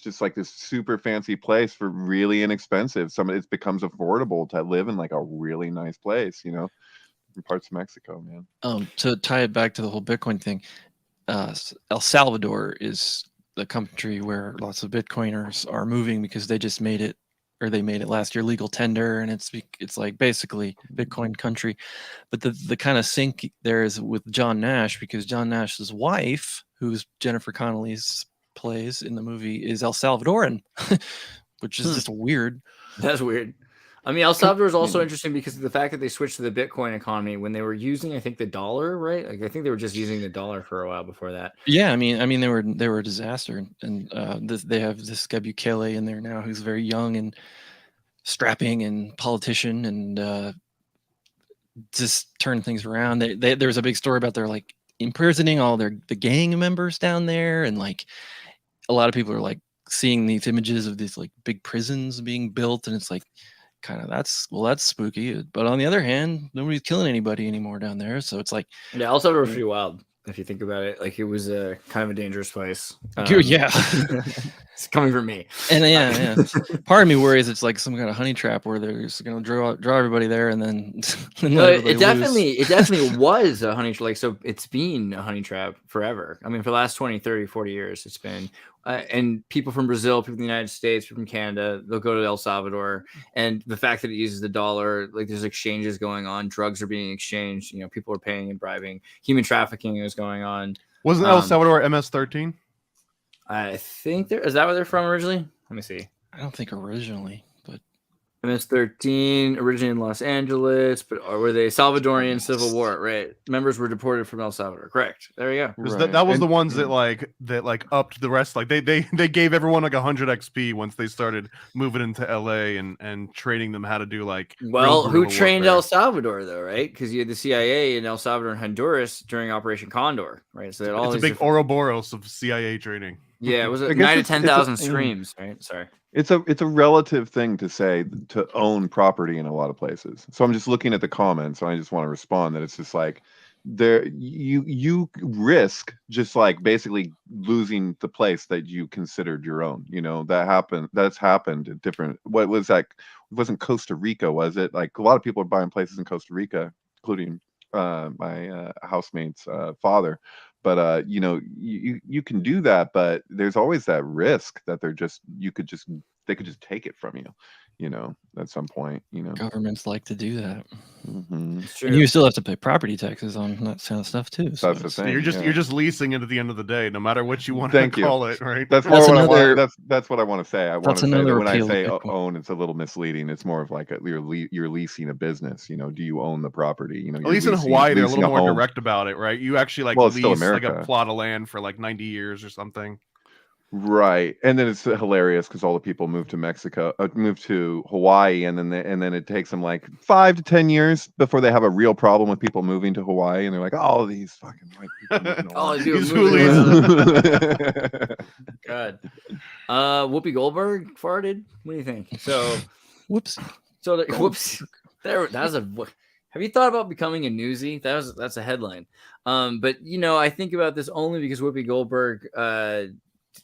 just like this super fancy place for really inexpensive. It becomes affordable to live in like a really nice place. In parts of Mexico, man. To tie it back to the whole Bitcoin thing. El Salvador is the country where lots of Bitcoiners are moving because they just made it last year legal tender, and it's like basically Bitcoin country. But the kind of sync there is with John Nash, because John Nash's wife, who's Jennifer Connelly's plays in the movie, is El Salvadoran, which is just weird. That's weird. I mean, El Salvador is also interesting because of the fact that they switched to the Bitcoin economy when they were using, I think, the dollar, right? Like, I think they were just using the dollar for a while before that. Yeah, I mean, they were a disaster, and they have this guy Bukele in there now who's very young and strapping and politician, and just turn things around. There was a big story about their like imprisoning all the gang members down there, and like a lot of people are like seeing these images of these like big prisons being built, and it's like kind of that's spooky. But on the other hand, nobody's killing anybody anymore down there, so it's like yeah, El Salvador was pretty wild if you think about it. Like, it was a kind of a dangerous place. Yeah. It's coming from me. And yeah. Part of me worries it's like some kind of honey trap where they're just gonna draw everybody there and then it definitely was a honey trap. Like, so it's been a honey trap forever. I mean, for the last 20, 30, 40 years, it's been and people from Brazil, people from the United States, people from Canada, they'll go to El Salvador, and the fact that it uses the dollar, like, there's exchanges going on, drugs are being exchanged, you know, people are paying and bribing, human trafficking is going on. Wasn't El Salvador MS-13? I think is that where they're from originally? Let me see. I don't think originally, but MS-13 originated in Los Angeles, but were they Salvadorian Civil War? Right, members were deported from El Salvador. Correct. There you go. Right. That was the ones that upped the rest. Like they gave everyone like 100 XP once they started moving into LA and training them how to do like. Well, who trained El Salvador though? Right, because you had the CIA in El Salvador and Honduras during Operation Condor. Right, so all it's a big Ouroboros of CIA training. Yeah, it was 9 to 10,000 screams. Right, sorry. It's a relative thing to say to own property in a lot of places. So I'm just looking at the comments and I just want to respond that it's just like there you risk just like basically losing the place that you considered your own. You know, that's happened at different, what was that? It wasn't Costa Rica, was it? Like a lot of people are buying places in Costa Rica, including my housemate's father. But you know, you can do that, but there's always that risk that they could just take it from you, you know, at some point, you know. Governments like to do that. Mm-hmm. And you still have to pay property taxes on that kind of stuff too. So that's the thing. You're just leasing it at the end of the day, no matter what you want to call it, right? That's what I want to say. I want to say that when I say own, it's a little misleading. It's more of like you're leasing a business. You know, do you own the property? You know, at least in Hawaii, they're a little more direct about it, right? You actually lease like a plot of land for like 90 years or something. Right, and then it's hilarious because all the people move to Hawaii, and then it takes them like 5 to 10 years before they have a real problem with people moving to Hawaii, and they're like, "Oh, these fucking white people." Oh, these God. Whoopi Goldberg farted. What do you think? So, whoops. So, whoops. Have you thought about becoming a newsie? That's a headline. But you know, I think about this only because Whoopi Goldberg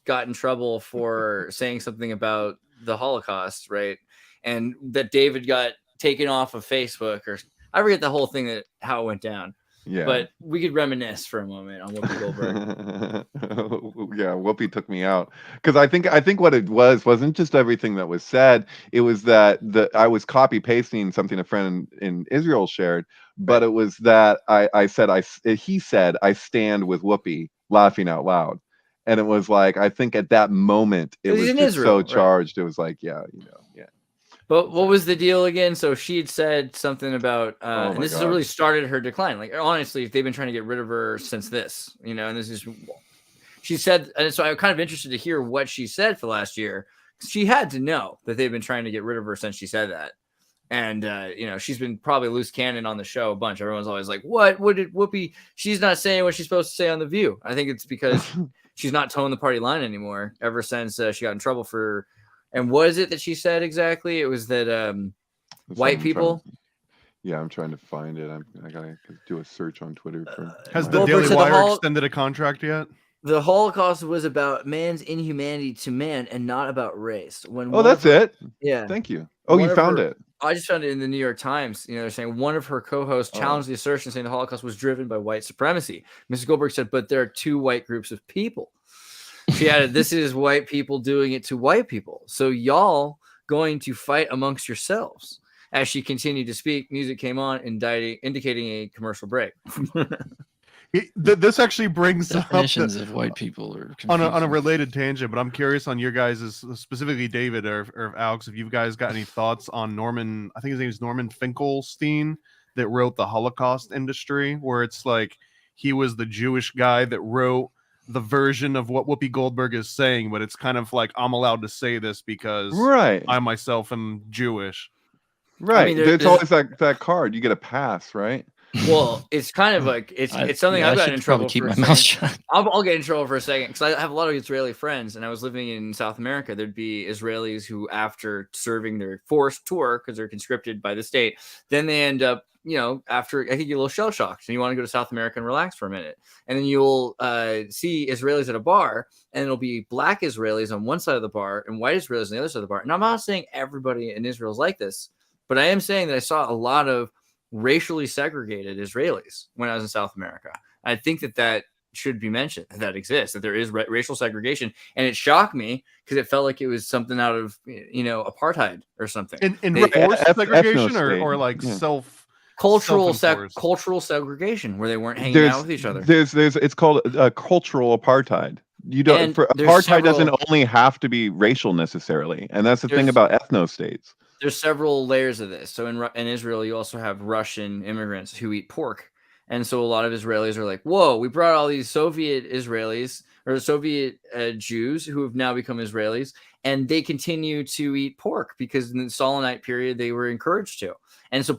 got in trouble for saying something about the Holocaust, right? And that David got taken off of Facebook, or I forget the whole thing how it went down. Yeah. But we could reminisce for a moment on Whoopi Goldberg. Yeah, Whoopi took me out because I think what it wasn't just everything that was said. It was that I was copy pasting something a friend in Israel shared, but it was that he said I stand with Whoopi, laughing out loud. And it was like, I think at that moment, it was just Israel, so charged. Right? It was like, yeah, you know, yeah. But what was the deal again? So she had said something about, and this has really started her decline. Like, honestly, they've been trying to get rid of her since this, you know, and this is, she said, and so I'm kind of interested to hear what she said for last year. She had to know that they've been trying to get rid of her since she said that. And, you know, she's been probably loose cannon on the show a bunch. Everyone's always like, what did Whoopi, she's not saying what she's supposed to say on The View. I think it's because she's not towing the party line anymore ever since she got in trouble for, and what is it that she said exactly? It was that white people. I'm trying to find it. I gotta do a search on Twitter. Has the Daily Wire extended a contract yet? The Holocaust was about man's inhumanity to man and not about race. That's it. Yeah. Thank you. Oh, you found it. I just found it in the New York Times. You know, they're saying one of her co-hosts challenged the assertion, saying the Holocaust was driven by white supremacy. Mrs. Goldberg said, but there are two white groups of people. She added, this is white people doing it to white people. So y'all going to fight amongst yourselves. As she continued to speak, music came on, indicating a commercial break. This actually brings definitions of white people are on a confusing. related tangent, but I'm curious on your guys', specifically David or Alex, if you guys got any thoughts on Norman. I think his name is Norman Finkelstein, that wrote The Holocaust Industry, where it's like he was the Jewish guy that wrote the version of what Whoopi Goldberg is saying, but it's kind of like, I'm allowed to say this because Right. I myself am Jewish. Right. I mean, there's always that card. You get a pass, right? Well, it's kind of like it's something I've gotten in trouble keep for. My mouth shut. I'll get in trouble for a second because I have a lot of Israeli friends, and I was living in South America. There'd be Israelis who, after serving their forced tour because they're conscripted by the state, then they end up, after I think you're a little shell shocked and you want to go to South America and relax for a minute, and then you'll see Israelis at a bar, and it'll be black Israelis on one side of the bar and white Israelis on the other side of the bar. And I'm not saying everybody in Israel is like this, but I am saying that I saw a lot of racially segregated Israelis when I was in South America. I think that should be mentioned, that exists, that there is racial segregation. And it shocked me because it felt like it was something out of, apartheid or something. In forced segregation or like cultural segregation where they weren't hanging out with each other. It's called a cultural apartheid. You don't, apartheid doesn't only have to be racial necessarily. And that's the thing about ethno-states. There's several layers of this. So in Israel, you also have Russian immigrants who eat pork. And so a lot of Israelis are like, whoa, we brought all these Soviet Israelis or Soviet Jews who have now become Israelis, and they continue to eat pork because in the Stalinite period, they were encouraged to. And so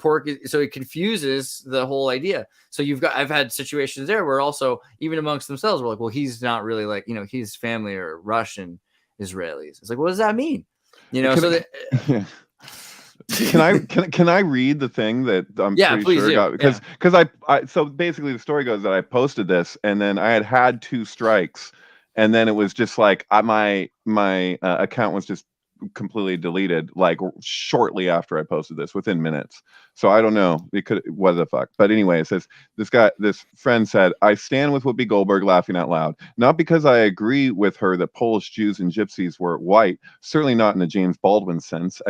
so it confuses the whole idea. So I've had situations there where also, even amongst themselves, we're like, well, he's not really like, his family are Russian Israelis. It's like, what does that mean? Can I read the thing that I'm pretty sure got, because I so basically the story goes that I posted this and then I had 2 strikes and then it was just like my account was just completely deleted like shortly after I posted this, within minutes. So I don't know, it could, what the fuck. But anyway, it says this friend said, I stand with Whoopi Goldberg, laughing out loud, not because I agree with her that Polish Jews and gypsies were white, certainly not in a James Baldwin sense, !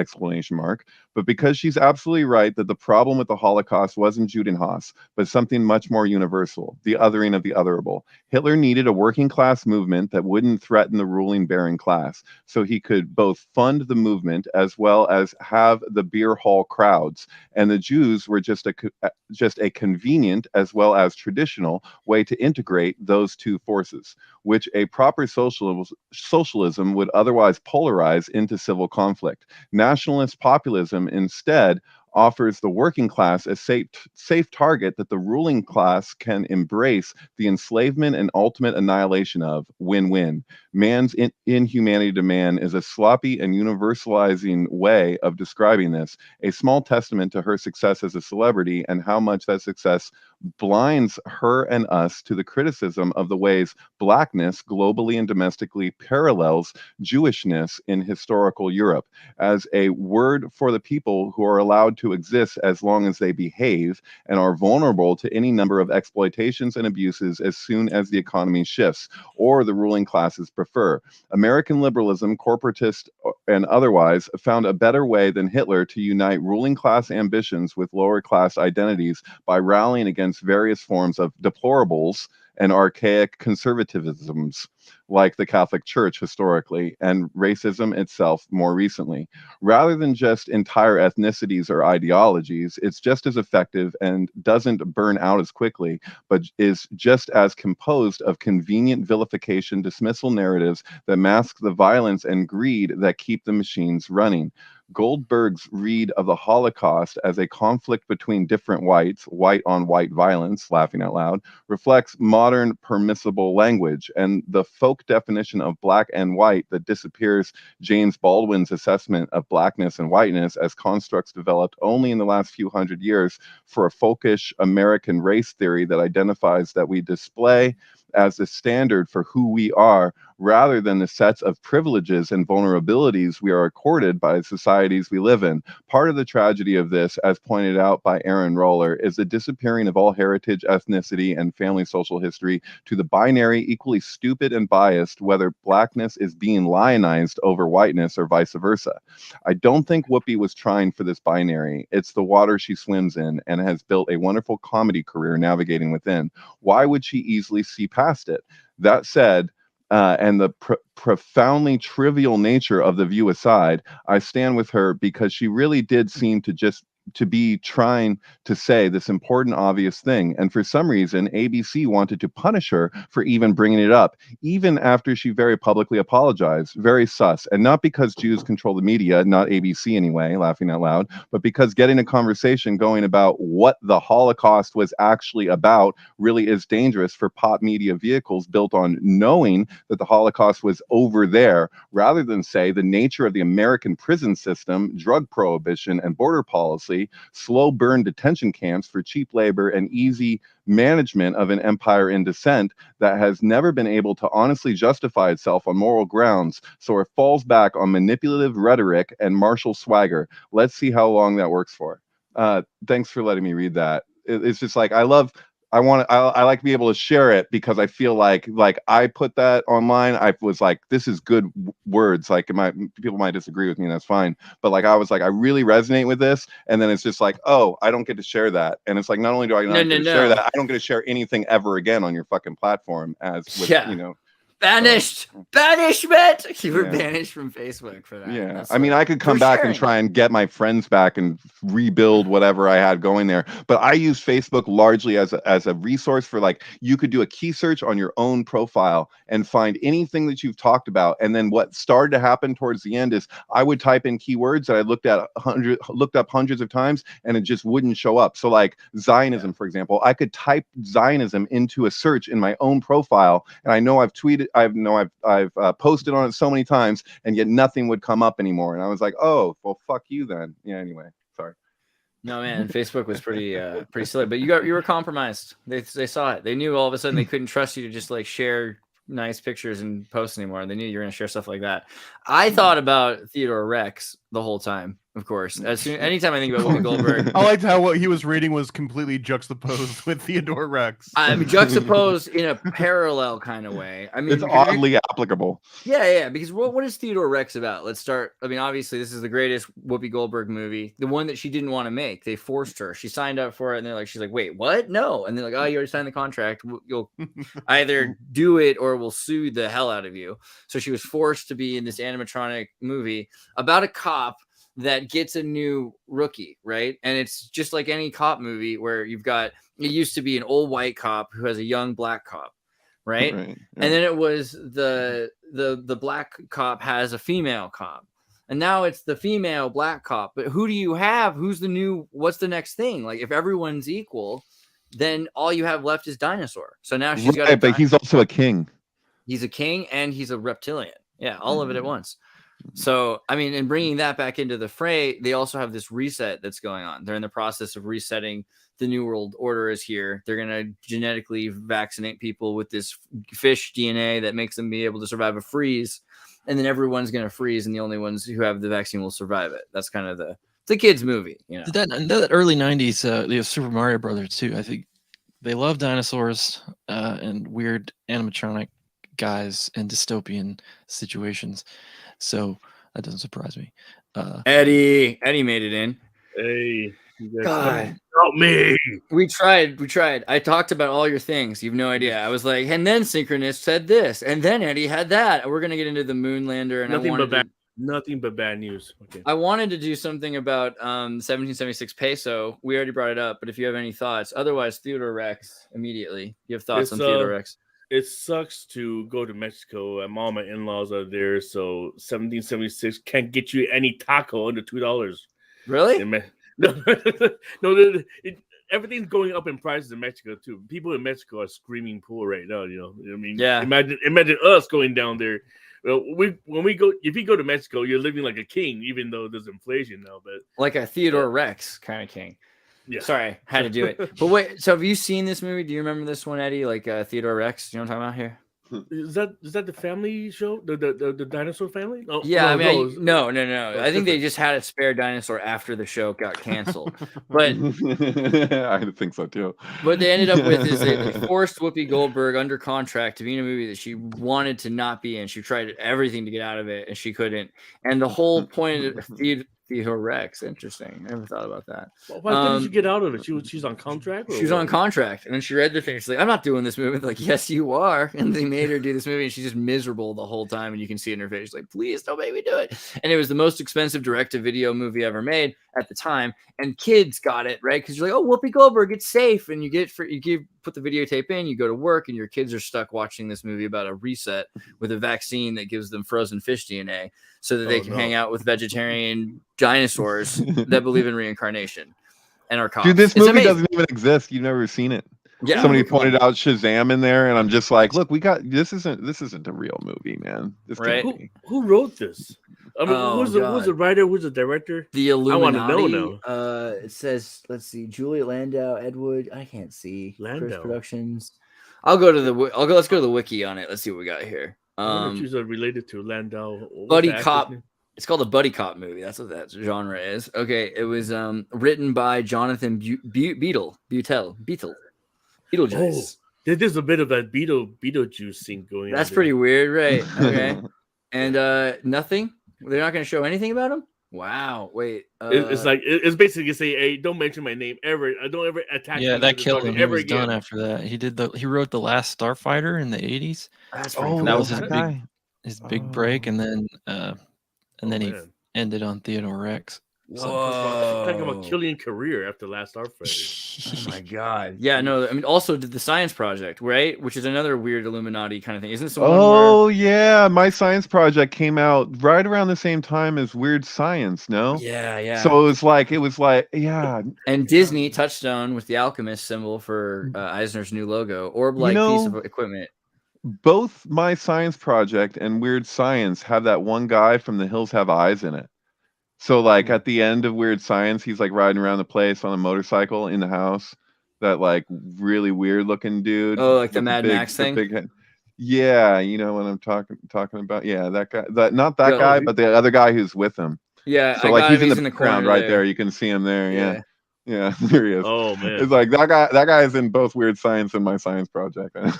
But because she's absolutely right that the problem with the Holocaust wasn't Judenhass, but something much more universal, the othering of the otherable. Hitler needed a working class movement that wouldn't threaten the ruling baron class, so he could both fund the movement as well as have the beer hall crowds. And the Jews were just a convenient as well as traditional way to integrate those two forces, which a proper socialism would otherwise polarize into civil conflict. Nationalist populism instead offers the working class a safe target that the ruling class can embrace the enslavement and ultimate annihilation of. Win-win. Man's inhumanity to man is a sloppy and universalizing way of describing this, a small testament to her success as a celebrity and how much that success blinds her and us to the criticism of the ways blackness globally and domestically parallels Jewishness in historical Europe, as a word for the people who are allowed to exist as long as they behave and are vulnerable to any number of exploitations and abuses as soon as the economy shifts or the ruling classes prefer. American liberalism, corporatist and otherwise, found a better way than Hitler to unite ruling class ambitions with lower class identities by rallying against various forms of deplorables and archaic conservatisms like the Catholic Church historically and racism itself more recently. Rather than just entire ethnicities or ideologies, it's just as effective and doesn't burn out as quickly, but is just as composed of convenient vilification dismissal narratives that mask the violence and greed that keep the machines running. Goldberg's read of the Holocaust as a conflict between different whites, white on white violence, laughing out loud, reflects modern permissible language and the folk definition of black and white that disappears James Baldwin's assessment of blackness and whiteness as constructs developed only in the last few hundred years for a folkish American race theory that identifies that we display as the standard for who we are rather than the sets of privileges and vulnerabilities we are accorded by the societies we live in. Part of the tragedy of this, as pointed out by Aaron Roller, is the disappearing of all heritage, ethnicity, and family social history to the binary, equally stupid and biased, whether blackness is being lionized over whiteness or vice versa. I don't think Whoopi was trying for this binary. It's the water she swims in and has built a wonderful comedy career navigating within. Why would she easily see past it? That said, and the profoundly trivial nature of the view aside, I stand with her because she really did seem to be trying to say this important, obvious thing. And for some reason, ABC wanted to punish her for even bringing it up, even after she very publicly apologized. Very sus. And not because Jews control the media, not ABC anyway, laughing out loud, but because getting a conversation going about what the Holocaust was actually about really is dangerous for pop media vehicles built on knowing that the Holocaust was over there, rather than say the nature of the American prison system, drug prohibition, and border policy, slow burn detention camps for cheap labor, and easy management of an empire in descent that has never been able to honestly justify itself on moral grounds, so it falls back on manipulative rhetoric and martial swagger. Let's see how long that works for. Thanks for letting me read that. It's just like, I like to be able to share it, because I feel like I put that online. I was like, this is good words. Like, people might disagree with me, and that's fine. But like, I was like, I really resonate with this. And then it's just like, oh, I don't get to share that. And it's like, not only do I not get to share that, I don't get to share anything ever again on your fucking platform, as with, you know. Banished! Banishment! You were banished from Facebook for that. Yeah. That's I mean, I could come back and try and get my friends back and rebuild whatever I had going there. But I use Facebook largely as a resource for, like, you could do a key search on your own profile and find anything that you've talked about. And then what started to happen towards the end is I would type in keywords that I looked up hundreds of times, and it just wouldn't show up. So like Zionism, for example, I could type Zionism into a search in my own profile, and I know I've tweeted, I've posted on it so many times, and yet nothing would come up anymore. And I was like, oh, well, fuck you then. Yeah. Anyway, sorry. No, man, Facebook was pretty silly, but you were compromised. They saw it. They knew all of a sudden they couldn't trust you to just like share nice pictures and post anymore. They knew you were going to share stuff like that. I thought about Theodore Rex the whole time. Of course, anytime I think about Whoopi Goldberg, I liked how what he was reading was completely juxtaposed with Theodore Rex. I mean, juxtaposed in a parallel kind of way. I mean, it's oddly applicable. Yeah. Because what is Theodore Rex about? Let's start. I mean, obviously, this is the greatest Whoopi Goldberg movie, the one that she didn't want to make. They forced her. She signed up for it, and they're like, she's like, wait, what? No. And they're like, oh, you already signed the contract. You'll either do it or we'll sue the hell out of you. So she was forced to be in this animatronic movie about a cop that gets a new rookie, right? And it's just like any cop movie where you've got, it used to be an old white cop who has a young black cop, right? Yeah. And then it was the black cop has a female cop, and now it's the female black cop. But who do you have? Who's the new? What's the next thing? Like, if everyone's equal, then all you have left is Dinosaur. So now she's got. But he's also a king. He's a king and he's a reptilian. Yeah, all of it at once. So, I mean, and bringing that back into the fray, they also have this reset that's going on. They're in the process of resetting. The New World Order is here. They're going to genetically vaccinate people with this fish DNA that makes them be able to survive a freeze. And then everyone's going to freeze, and the only ones who have the vaccine will survive it. That's kind of the kids' movie. You know? That early 90s, the Super Mario Brothers, too. I think they love dinosaurs and weird animatronic guys in dystopian situations. So that doesn't surprise me. Eddie made it in. Hey, God, help me. We tried. I talked about all your things. You have no idea. I was like, and then Synchronist said this, and then Eddie had that. We're gonna get into the Moonlander, and nothing but bad news. Okay. I wanted to do something about 1776 peso. We already brought it up, but if you have any thoughts, otherwise Theodore Rex immediately. You have thoughts on Theodore Rex? It sucks to go to Mexico, and all my in-laws are there, so 1776 can't get you any taco under $2. Really? No, everything's going up in prices in Mexico too. People in Mexico are screaming poor right now. You know, I mean, yeah. Imagine us going down there. Well, if you go to Mexico, you're living like a king, even though there's inflation now. But like a Theodore Rex kind of king. Yeah. Sorry, had to do it. But wait, so have you seen this movie? Do you remember this one, Eddie? Like Theodore Rex? You know what I'm talking about here? Is that the family show? The dinosaur family? Oh, Yeah, no, no. Oh, I think they different. just had a spare dinosaur after the show got canceled. But I think so too. what they ended up with is they forced Whoopi Goldberg under contract to be in a movie that she wanted to not be in. She tried everything to get out of it, and she couldn't. And the whole point of Theodore Rex, interesting. I never thought about that. Why couldn't she get out of it? She's on contract. She was on contract, and then she read the thing. She's like, "I'm not doing this movie." They're like, "Yes, you are." And they made her do this movie, and she's just miserable the whole time. And you can see it in her face. She's like, "Please don't make me do it." And it was the most expensive direct-to-video movie ever made at the time. And kids got it right because you're like, "Oh, Whoopi Goldberg, it's safe." And you put the videotape in, you go to work, and your kids are stuck watching this movie about a reset with a vaccine that gives them frozen fish DNA so that they can hang out with vegetarian dinosaurs that believe in reincarnation. And our cops. Dude, this movie doesn't even exist. You've never seen it. Yeah, somebody pointed out Shazam in there, and I'm just like, look, we got this. Isn't a real movie, man. This right? Who wrote this? I mean, who's the writer? Who's the director? The Illuminati. I want to know now. It says, let's see, Julia Landau, Ed Wood. I can't see. Chris Productions. Let's go to the wiki on it. Let's see what we got here. She's related to Landau. Buddy cop. It's called a buddy cop movie. That's what that genre is. Okay, it was written by Jonathan Beetlejuice. Oh, there's a bit of that Beetlejuice scene going on. That's pretty weird, right? Okay, and nothing. They're not going to show anything about him. Wow. Wait. It's basically say, hey, don't mention my name ever. Don't ever attack. Yeah, that killed him. He was done after that. He wrote The Last Starfighter in the 80s. That's pretty cool. That was his big break, and then he ended on Theodore Rex. Talking about killing career after Last Oh Starfighter. my god. Yeah, no, I mean also did the Science Project, right? Which is another weird Illuminati kind of thing. Isn't this one yeah, my Science Project came out right around the same time as Weird Science, no? Yeah. So it was like, yeah. And Disney Touchstone with the alchemist symbol for Eisner's new logo, orb-like piece of equipment. Both my Science Project and Weird Science have that one guy from The Hills Have Eyes in it. So like at the end of Weird Science, he's like riding around the place on a motorcycle in the house. That like really weird looking dude. Oh, like the Mad Max thing. Big head. Yeah, you know what I'm talking about. Yeah, that guy. Not that guy, but the other guy who's with him. Yeah. So like he's in the background right there. You can see him there. Yeah, there he is. Oh man, it's like that guy. That guy is in both Weird Science and my Science Project. that's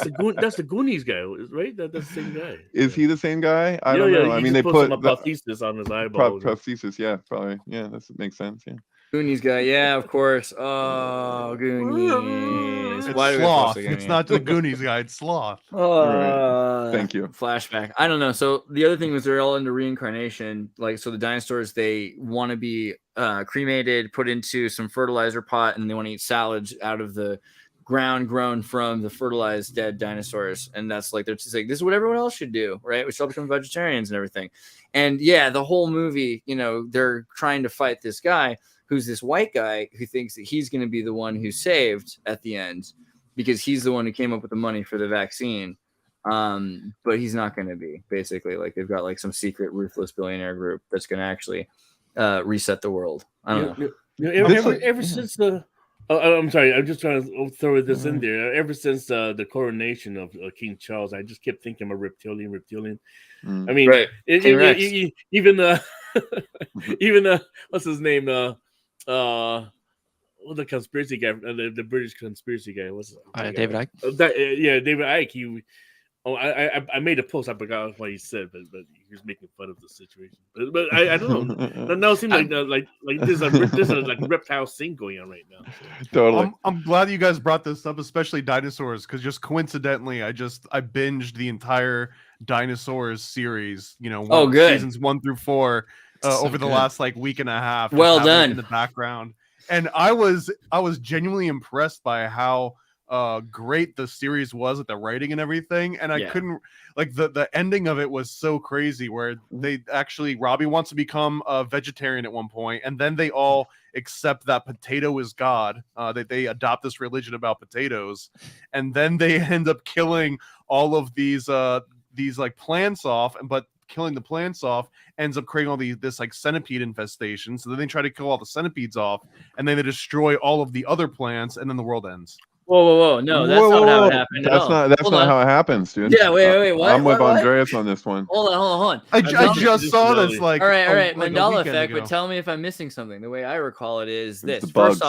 the Goonies guy, right? That's the same guy. Is he the same guy? I don't know. I mean, they put a prosthesis on his eyeball. Prosthesis, yeah, probably. Yeah, that makes sense. Yeah. Goonies guy, yeah, of course. Oh, Goonies. It's Sloth. It's not the Goonies guy. It's Sloth. Right. Thank you. Flashback. I don't know. So the other thing was they're all into reincarnation. Like, so the dinosaurs, they want to be cremated, put into some fertilizer pot, and they want to eat salads out of the ground grown from the fertilized dead dinosaurs. And that's like, they're just like, this is what everyone else should do, right? We should all become vegetarians and everything. And yeah, the whole movie, they're trying to fight this guy who's this white guy who thinks that he's going to be the one who's saved at the end because he's the one who came up with the money for the vaccine. But he's not going to be, basically. Like, they've got like some secret ruthless billionaire group that's going to actually reset the world. I don't know. Ever since the I'm sorry, I'm just trying to throw this in there. Ever since the coronation of King Charles, I just kept thinking I'm a reptilian. I mean, right. Even what's his name? The conspiracy guy, the British conspiracy guy. What's David Icke? David Icke. I made a post. I forgot what he said, but he was making fun of the situation. But I don't know. Now it seems like there's a like reptile thing going on right now. So. Totally. I'm glad you guys brought this up, especially dinosaurs, because just coincidentally, I binged the entire Dinosaurs series. Seasons 1 through 4 over the last like week and a half. Well done. In the background, and I was genuinely impressed by how great the series was at the writing and everything, and I couldn't like the ending of it was so crazy where they actually Robbie wants to become a vegetarian at one point, and then they all accept that potato is God, that they adopt this religion about potatoes, and then they end up killing all of these like plants off, but killing the plants off ends up creating all this like centipede infestation. So then they try to kill all the centipedes off, and then they destroy all of the other plants, and then the world ends. Whoa! No, that's not how it happened at all. That's not how it happens, dude. Yeah, wait. What? I'm with What? Andreas on this one. Hold on. I just saw this like all right, like Mandela a weekend effect. ago. But tell me if I'm missing something. The way I recall it is this. the bugs.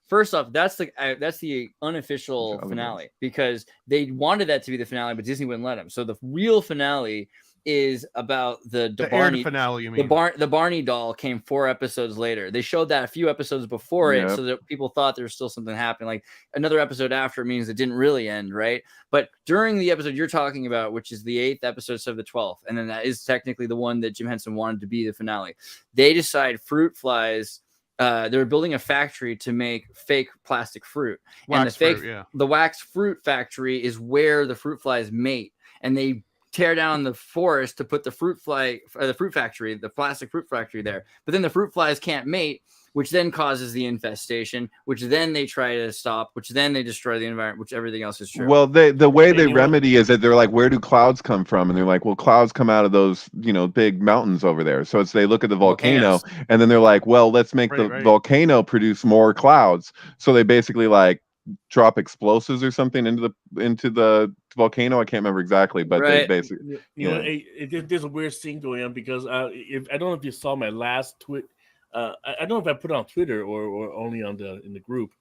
First off, that's the unofficial finale because they wanted that to be the finale, but Disney wouldn't let them. So the real finale is about the Barney finale. You mean the Barney doll came 4 episodes later. They showed that a few episodes before it, so that people thought there was still something happening. Like another episode after it means it didn't really end, right? But during the episode you're talking about, which is the 8th episode of the 12th, and then that is technically the one that Jim Henson wanted to be the finale. They decide fruit flies. They were building a factory to make fake plastic fruit, and the wax fruit factory is where the fruit flies mate, and they tear down the forest to put the fruit factory, the plastic fruit factory there. But then the fruit flies can't mate, which then causes the infestation, which then they try to stop, which then they destroy the environment, which everything else is true. Well, the way they remedy is that they're like, where do clouds come from? And they're like, well, clouds come out of those, big mountains over there. So they look at the volcano and then they're like, well, let's make the volcano produce more clouds. So they basically like drop explosives or something into the volcano. I can't remember exactly, but they basically there's a weird scene going on because if I don't know if you saw my last tweet. I don't know if I put it on Twitter or only in the group,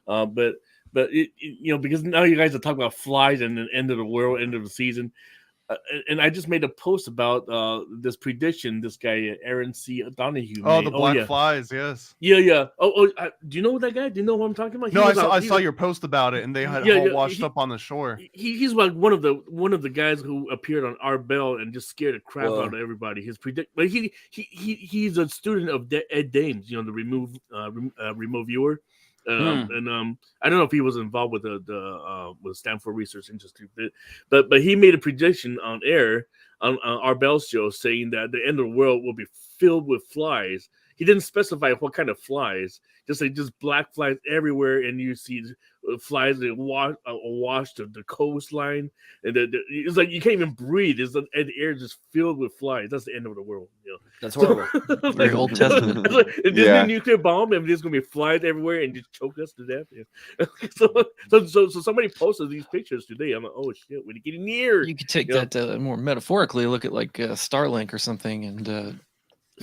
but because now you guys are talking about flies and the end of the world, end of the season. And I just made a post about this prediction. This guy, Aaron C. Donahue. The black flies, yes. Yeah. Do you know that guy? Do you know what I'm talking about? No, I saw your post about it, and they had all washed up on the shore. He's like one of the guys who appeared on Our Bell and just scared the crap out of everybody. But he's a student of Ed Dames, the remote viewer. And I don't know if he was involved with with Stanford Research Institute, but he made a prediction on air on our Bell show saying that the end of the world will be filled with flies. He didn't specify what kind of flies, just black flies everywhere, and you see flies that wash the coastline, and it's like you can't even breathe. It's the air just filled with flies. That's the end of the world. That's horrible. Very Old Testament. This nuclear bomb, and there's gonna be flies everywhere and just choke us to death. So somebody posted these pictures today. I'm like, oh shit, we're getting near. You could take that more metaphorically. Look at like Starlink or something, and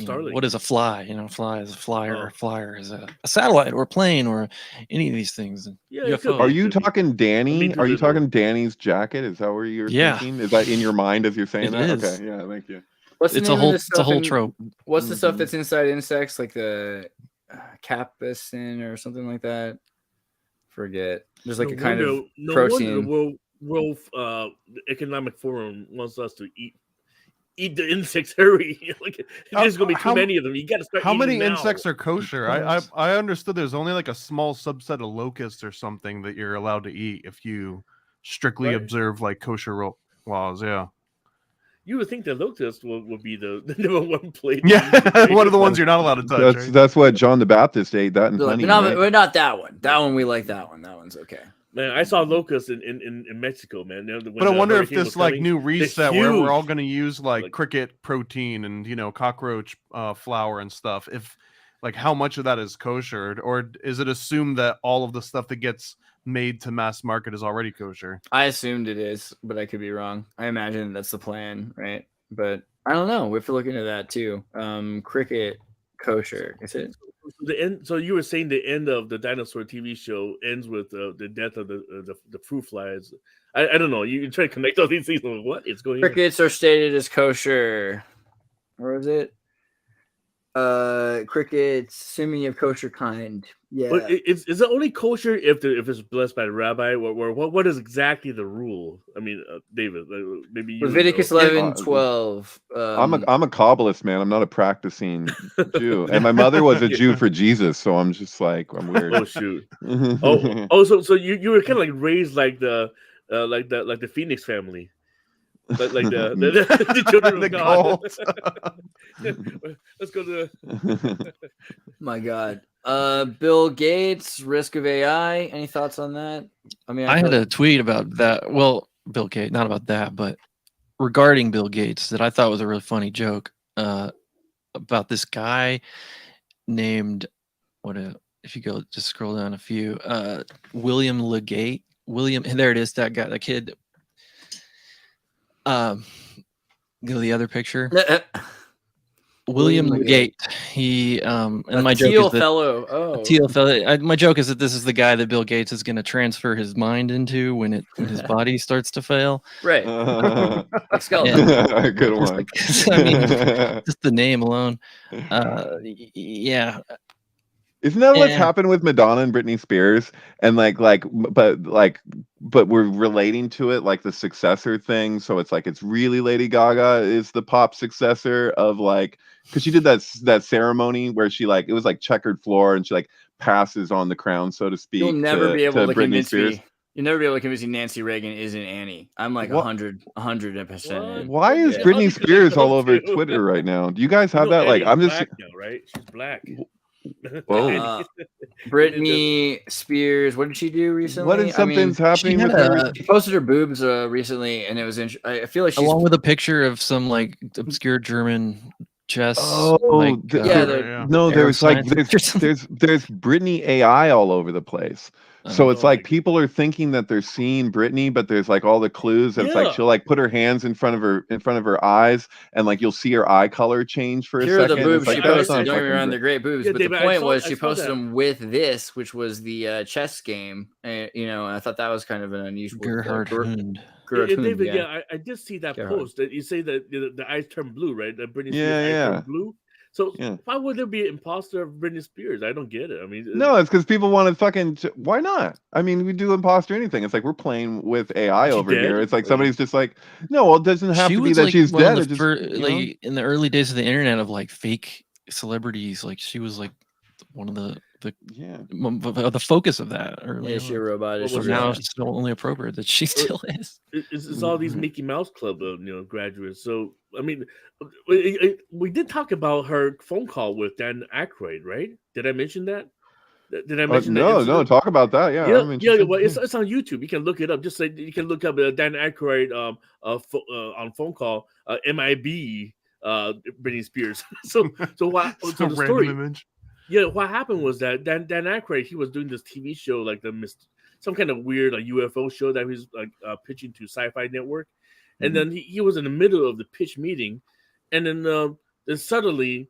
what is a fly? Fly is a flyer. A flyer is a satellite or a plane or any of these things. Are you talking Danny? Are you talking Danny's jacket? Is that where you're thinking? Is that in your mind as you're saying that? Is. Okay, yeah, thank you. It's a whole trope. What's the stuff that's inside insects, like the capsaicin or something like that? Forget. There's like a kind of protein. The World Economic Forum wants us to eat the insects. Hurry! There's gonna be too many of them. You gotta start. How many now. insects are kosher? I understood there's only like a small subset of locusts or something that you're allowed to eat if you strictly observe like kosher laws. Yeah. You would think the locust would be the number one plate. Yeah, one of the ones you're not allowed to touch. That's what John the Baptist ate. That and honey. We're not that one. That one we like. That one. That one's okay. Man, I saw locusts in Mexico, man. But I wonder if this like new reset where we're all going to use like cricket protein and cockroach flour and stuff. If like how much of that is kosher, or is it assumed that all of the stuff that gets made to mass market is already kosher? I assumed it is, but I could be wrong. I imagine that's the plan, right? But I don't know. We have to look into that too. Cricket kosher, is it? So you were saying the end of the Dinosaur TV show ends with the death of the fruit flies. I don't know. You try to connect all these things. Like, what is going on? Crickets are stated as kosher. Or is it? Crickets, assuming of kosher kind. Yeah. But is it only kosher if it's blessed by the rabbi? Or what is exactly the rule? I mean, David, maybe you Leviticus 11:12. I'm a Kabbalist, man. I'm not a practicing Jew, and my mother was a Jew for Jesus, so I'm just like, I'm weird. Oh shoot. So you were kind of like raised like the Phoenix family. Like the children of God. Let's go to my God. Bill Gates, risk of AI. Any thoughts on that? I mean, I had a tweet about that. Well, Bill Gates, not about that, but regarding Bill Gates that I thought was a really funny joke about this guy named if you go just scroll down a few, William Legate. William. There it is. That guy, the kid. Go to the other picture. William the Gate. He and my joke is that fellow. Oh, teal fellow. My joke is that this is the guy that Bill Gates is going to transfer his mind into when his body starts to fail. Right. Like skeleton. Good one. Like, I mean, just the name alone. Yeah. Isn't that what's happened with Madonna and Britney Spears? And but we're relating to it like the successor thing. So it's like it's really Lady Gaga is the pop successor of like, because she did that ceremony where she like it was like checkered floor and she like passes on the crown, so to speak. You'll never be able to Britney convince Spears. me. You'll never be able to convince me Nancy Reagan isn't Annie. I'm like 100%. Why is Britney Spears all over Twitter right now? Do you guys have that? Like, I'm just black now, right? She's black. Whoa. Brittany Spears, what did she do recently? What is something's happening with her? She posted her boobs recently, and it was. I feel like she's along with a picture of some like obscure German chess. Oh, like, no, there's like there's Britney AI all over the place. So it's like people are thinking that they're seeing Britney, but there's like all the clues. And it's like she'll like put her hands in front of her eyes, and like you'll see her eye color change for a second. Here are the boobs like, she posted. Don't get me wrong, they're great boobs. But the point was she posted them with this, which was the chess game. You know, I thought that was kind of an unusual. Gerhard Hund. David, I did see that post that you say that the eyes turn blue, right? That Britney Spears eyes turn blue. So why would there be an imposter of Britney Spears? I don't get it. I mean, no, it's because people want to fucking. Why not? I mean, we do imposter anything. It's like we're playing with AI over here. It's like somebody's just like, no, well, it doesn't have to be that she's dead. Like in the early days of the internet of like fake celebrities, like she was like one of the focus of that. Yeah, she's a robot. So now it's only appropriate that she still is. It's all these Mickey Mouse Club, graduates. So I mean, we did talk about her phone call with Dan Aykroyd, right? Did I mention that? Did I mention that? No. Talk about that. Yeah. Well, it's on YouTube. You can look it up. Just say you can look up Dan Aykroyd on phone call MIB Britney Spears. so the story. Image. Yeah, what happened was that Dan Aykroyd, he was doing this TV show, like some kind of weird like UFO show that he was like pitching to Sci-Fi Network, and then he was in the middle of the pitch meeting, and then suddenly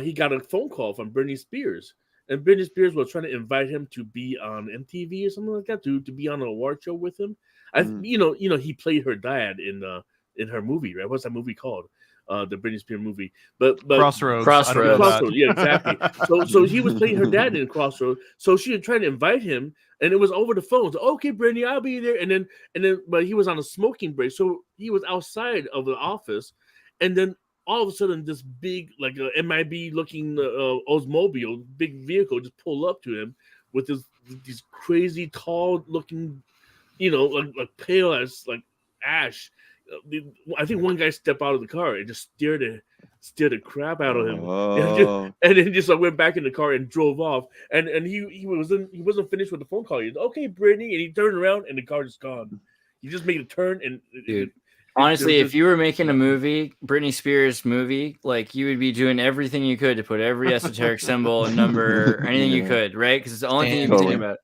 he got a phone call from Britney Spears, and Britney Spears was trying to invite him to be on MTV or something like that, to be on an award show with him. He played her dad in her movie, right? What's that movie called? The Britney Spears movie, but Crossroads. Yeah, exactly. So he was playing her dad in Crossroads. So she had tried to invite him, and it was over the phone. So, okay, Brittany, I'll be there. And then, but he was on a smoking break, so he was outside of the office, and then all of a sudden, this big like MIB looking Oldsmobile, big vehicle, just pulled up to him with these crazy tall looking, like pale as like ash. I think one guy stepped out of the car and just stared the crap out of him, and then just went back in the car and drove off. And he wasn't finished with the phone call. He was, okay, Brittany, and he turned around and the car just gone. He just made a turn and. Dude, honestly, if you were making a movie, Britney Spears movie, like you would be doing everything you could to put every esoteric symbol and number, anything you could, right? Because it's the only thing you can think about.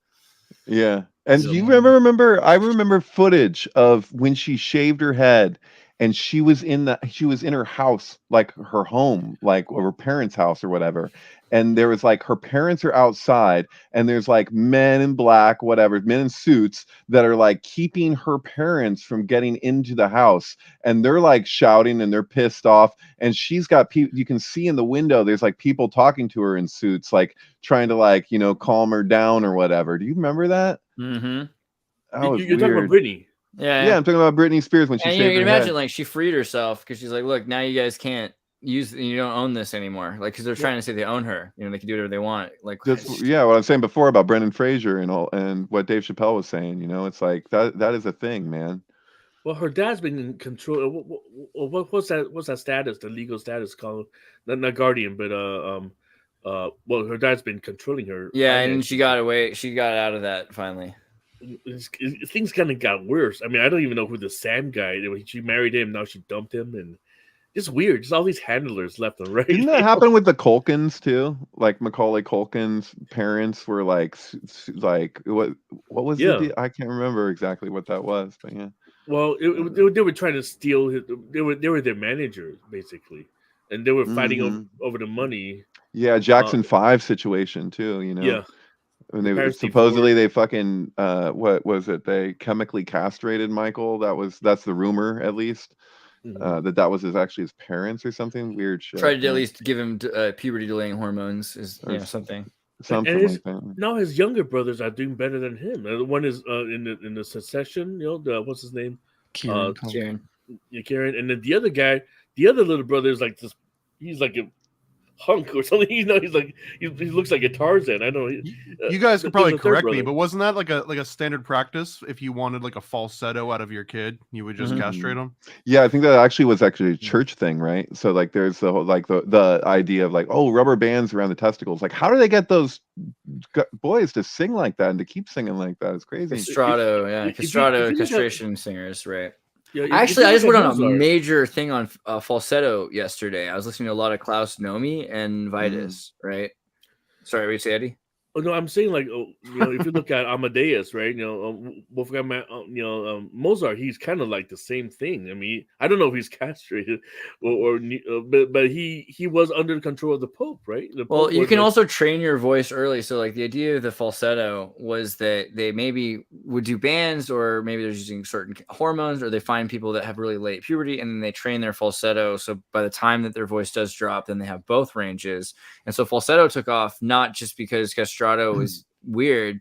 Yeah. And do you remember? I remember footage of when she shaved her head, and she was in her house, like her home, like her parents' house or whatever. And there was like her parents are outside, and there's like men in black, whatever, men in suits that are like keeping her parents from getting into the house, and they're like shouting and they're pissed off. And she's got people, you can see in the window, there's like people talking to her in suits, like trying to like calm her down or whatever. Do you remember that? Mm-hmm. You're talking about Britney. Yeah, I'm talking about Britney Spears when she shaved her head. You can imagine like she freed herself because she's like, look, now you guys can't use, you don't own this anymore, like because they're trying to say they own her, they can do whatever they want, like what I'm saying before about Brendan Fraser and what Dave Chappelle was saying, it's like that is a thing, man. Well, her dad's been in control. What's that status, the legal status called? Not guardian, but well, her dad's been controlling her. Yeah, and she got away. She got out of that finally. Things kind of got worse. I mean, I don't even know who the Sam guy. She married him, now she dumped him, and just weird. Just all these handlers left and right. Didn't that happen with the Culkins too? Like Macaulay Culkin's parents were like what was the deal? I can't remember exactly what that was, but yeah. Well, they were trying to steal his. They were their managers basically, and they were fighting over the money. Yeah, Jackson 5 situation too. Yeah. And they fucking what was it? They chemically castrated Michael. That's the rumor, at least. That was actually his parents or something weird shit. Tried to at least give him puberty delaying hormones something. Something like that. Now his younger brothers are doing better than him. The one is in the Succession. What's his name? Kieran. Yeah, Kieran. And then the other guy, the other little brother is like this. He's like a hunk or something. He looks like a Tarzan. I don't know. You guys could probably correct me, but wasn't that like a standard practice? If you wanted like a falsetto out of your kid, you would just castrate them. Yeah, I think that was actually a church thing, right? So like, there's the whole, like the idea of like, oh, rubber bands around the testicles. Like, how do they get those boys to sing like that and to keep singing like that? It's crazy. Castrato castration singers, right? Yeah, actually, I just went on a major thing on falsetto yesterday. I was listening to a lot of Klaus Nomi and Vitus, right? Sorry, what you say, Eddie? Oh no, I'm saying like, if you look at Amadeus, right? Wolfgang, Mozart, he's kind of like the same thing. I mean, I don't know if he's castrated but he was under the control of the Pope, right? Well, you can also train your voice early. So like the idea of the falsetto was that they maybe would do bands, or maybe they're using certain hormones, or they find people that have really late puberty and then they train their falsetto. So by the time that their voice does drop, then they have both ranges. And so falsetto took off, not just because castrato was weird,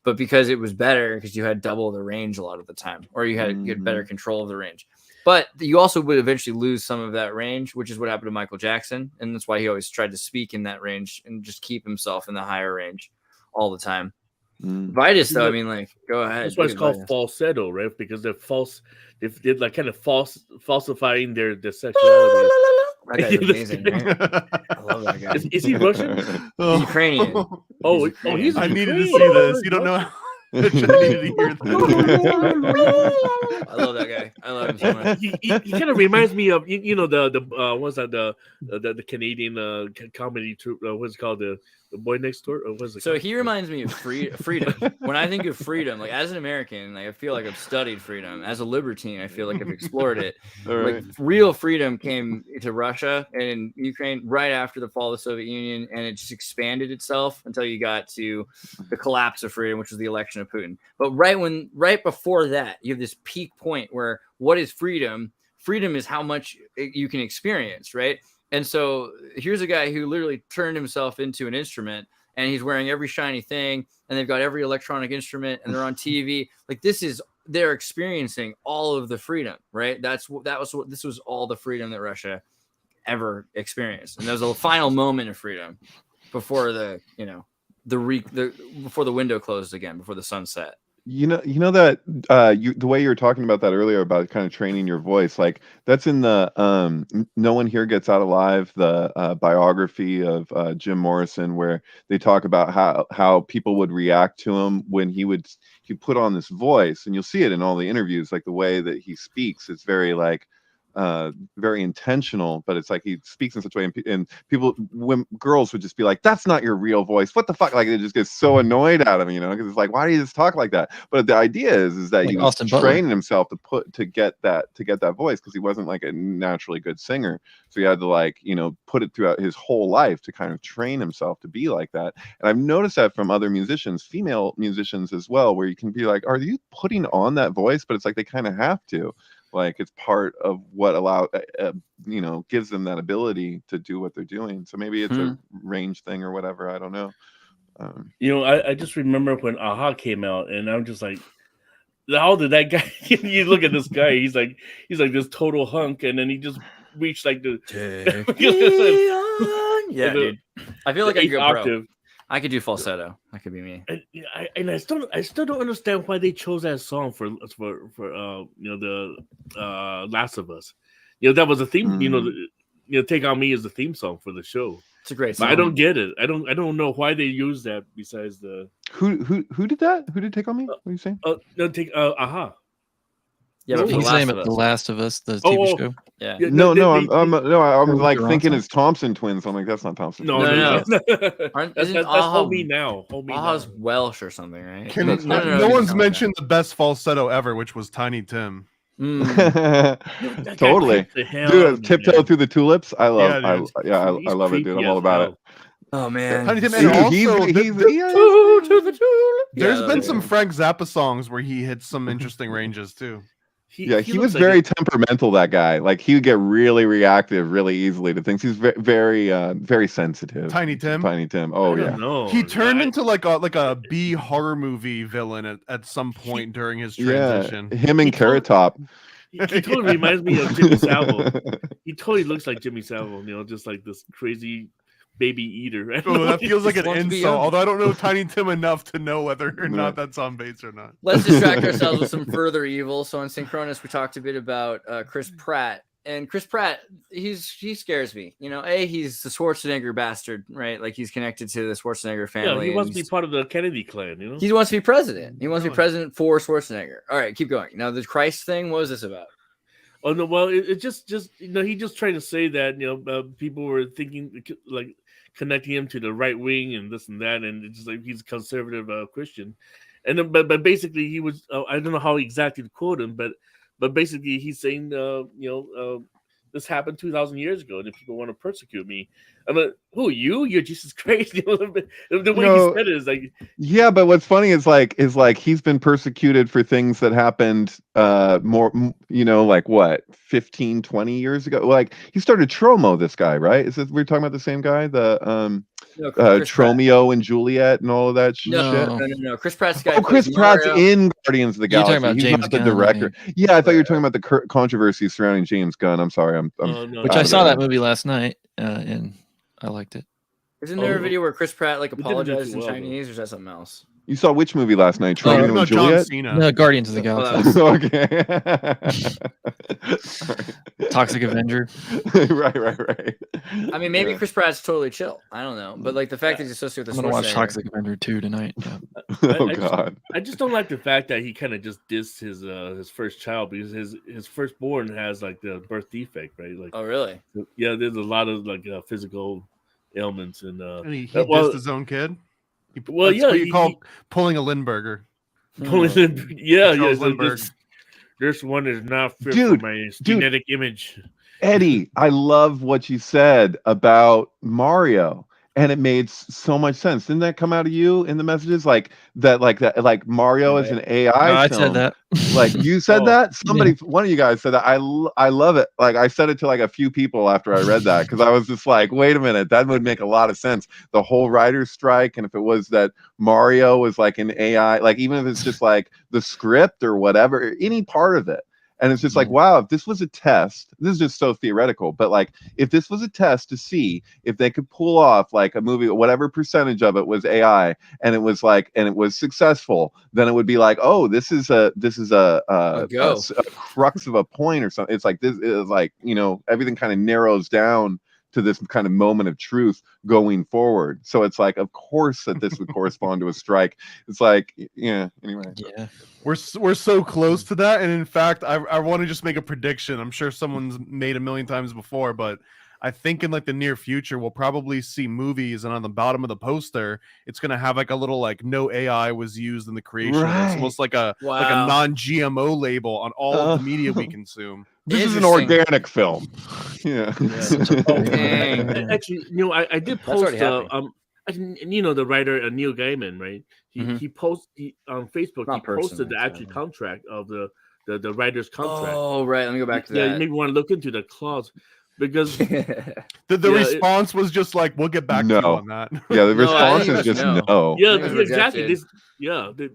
but because it was better because you had double the range a lot of the time, or you had better control of the range. But you also would eventually lose some of that range, which is what happened to Michael Jackson. And that's why he always tried to speak in that range and just keep himself in the higher range all the time. Vitus, though, I mean, like, go ahead. That's why it's called falsetto, right? Because they're they're like kind of falsifying their sexuality. That guy's amazing. Right? I love that guy. Is he Russian? He's Ukrainian. He's I needed to see this. You don't know. I needed to hear this. I love that guy. I love him so much. He kind of reminds me of what's that the Canadian comedy troupe? What's it called? The Boy Next Door? So he reminds me of freedom. When I think of freedom, like as an American, like I feel like I've studied freedom. As a libertine, I feel like I've explored it. Like real freedom came to Russia and Ukraine right after the fall of the Soviet Union, and it just expanded itself until you got to the collapse of freedom, which was the election of Putin. But right before that, you have this peak point where what is freedom? Freedom is how much you can experience, right? And so here's a guy who literally turned himself into an instrument, and he's wearing every shiny thing, and they've got every electronic instrument, and they're on TV. Like they're experiencing all of the freedom, right? This was all the freedom that Russia ever experienced. And there was a final moment of freedom before before the window closed again, before the sun set. You know that the way you were talking about that earlier about kind of training your voice, like that's in the No One Here Gets Out Alive, the biography of Jim Morrison, where they talk about how people would react to him when he put on this voice, and you'll see it in all the interviews, like the way that he speaks, it's very like very intentional, but it's like he speaks in such a way, and girls would just be like, "That's not your real voice. What the fuck?" Like they just get so annoyed at him, because it's like, why do you just talk like that? But the idea is that he was training himself to get that voice, because he wasn't like a naturally good singer, so he had to put it throughout his whole life to kind of train himself to be like that. And I've noticed that from other musicians, female musicians as well, where you can be like, are you putting on that voice? But it's like they kind of have to. Like it's part of what gives them that ability to do what they're doing. So maybe it's a range thing or whatever. I don't know. I just remember when Aha came out, and I'm just like, how did that guy? You look at this guy. He's like this total hunk, and then he just reached like the yeah, dude. I feel like I could octave. I could do falsetto. That could be me. And I still don't understand why they chose that song for the Last of Us. That was a theme. Take On Me is the theme song for the show. It's a great song. But I don't get it. I don't know why they used that. Besides the who did that? Who did Take On Me? What are you saying? Aha. Yeah, but for He's The saying Last about of The Us. Last of Us, the TV show. Yeah. Yeah, No, they- no, they- I'm like Toronto? thinking it's Thompson twins. I'm like, that's not Thompson. No, twins. No, no. Isn't That's Aha- Hold Me Now. Hold Me Aha's Now. Welsh or something, right? Can, That's no, not- one's no, mentioned the best falsetto ever, which was Tiny Tim. That guy Totally, creeps the hell out of dude. me, Tiptoe man. through the tulips. I love. Yeah, dude. He's I love it, dude. creepy I'm all as about hell. it. Oh man. Tiny Tim, Dude, and also to the tulip. there's Yeah, been that some was- Frank Zappa songs where he hits some interesting ranges too. He looks was like very temperamental. That guy, like, he would get really reactive really easily to things. He's very sensitive. Tiny Tim. Tiny Tim. I Oh don't yeah. know. He turned I- into like a B horror movie villain at some point during his Yeah, transition. him and He told- Carrot Top. He totally reminds me of Jimmy Savile. He totally looks like Jimmy Savile, just like this crazy baby eater. I don't Oh, know. that feels like just an wants to be insult. young. Although I don't know Tiny Tim enough to know whether or No. not that's on base or not. Let's distract ourselves with some further evil. So on Synchronous, we talked a bit about Chris Pratt. And Chris Pratt, he scares me. He's the Schwarzenegger bastard, right? Like, he's connected to the Schwarzenegger family. Yeah, he wants to be and part of the Kennedy clan, he wants to be president. He wants to be Really? president for Schwarzenegger. All right, keep going. Now, the Christ thing, what was this about? Oh no, well, it just he just trying to say that people were thinking like connecting him to the right wing and this and that, and it's just like he's a conservative Christian, and then, but basically he was I don't know how exactly to quote him, but basically he's saying this happened 2,000 years ago, and if people want to persecute me, I'm like, who you? You're Jesus Christ. The way he said it is like, Yeah, but what's funny is like he's been persecuted for things that happened like what, 15, 20 years ago. Like, he started Tromo, this guy, right? We're talking about the same guy? The No, Chris Pratt. Tromeo and Juliet and all of that shit. No. Chris Pratt's guy. Oh, Chris plays Pratt's Mario. in Guardians of the You're talking Galaxy. about He's James not the Gunn, I director. think. Yeah, I thought you were talking about the controversy surrounding James Gunn. I'm sorry. I'm no, Which out I of saw it. that movie last night, and I liked it. Isn't there a Oh. video where Chris Pratt like It didn't do apologized too in well, though. Chinese, or is that something else? You saw which movie last night? Oh, Tromeo no, and John Juliet? Cena. No, Guardians of the Oh, Galaxy. that Okay. Toxic Avenger. right. I mean, maybe Yeah. Chris Pratt's totally chill. I don't know, but like the fact that he's associated I'm with gonna the watch Schwarzenegger. Toxic Avenger 2 tonight. Yeah. Oh I just- God. I just don't like the fact that he kind of just dissed his first child, because his firstborn has like the birth defect, right? Like, Oh, really? yeah, there's a lot of like physical ailments and And he well- dissed his own kid. Well, That's yeah, what you he- call pulling a Lindbergher. yeah, Charles Lindbergh. this one is not fit Dude, for my genetic image. Eddie, I love what you said about Mario, and it made so much sense. Didn't that come out of you in the messages? Like Mario is an AI No, I film. said that. Like, you said Oh, that? Somebody, one of you guys said that. I love it. Like, I said it to like a few people after I read that, because I was just like, wait a minute, that would make a lot of sense. The whole writer's strike, and if it was that Mario was like an AI, like, even if it's just like the script or whatever, any part of it. And it's just like, wow, if this was a test, this is just so theoretical, but like, if this was a test to see if they could pull off like a movie, whatever percentage of it was AI, and it was like, and it was successful, then it would be like, oh, this is a crux of a point or something. It's like, this is like, everything kind of narrows down to this kind of moment of truth going forward. So it's like, of course that this would correspond to a strike. It's like, yeah, anyway. Yeah. We're so close to that, and in fact, I want to just make a prediction. I'm sure someone's made a million times before, but I think in like the near future, we'll probably see movies, and on the bottom of the poster, it's gonna have like a little like no AI was used in the creation. Right. It's almost like a Wow. non-GMO label on all of the media we consume. This is an Interesting. organic film. Yeah. Dang. Actually, I did That's already post. happening. The writer Neil Gaiman, right? Mhm. He posted on Facebook. Not He posted personally, the actual so- contract of the writer's contract. Oh, right. Let me go back to Yeah, you that. maybe want to look into the clause, because The Yeah, response was just like, we'll get back to you No. on that. Yeah, the No, I response think is it's just no. no. yeah, It was exactly. rejected.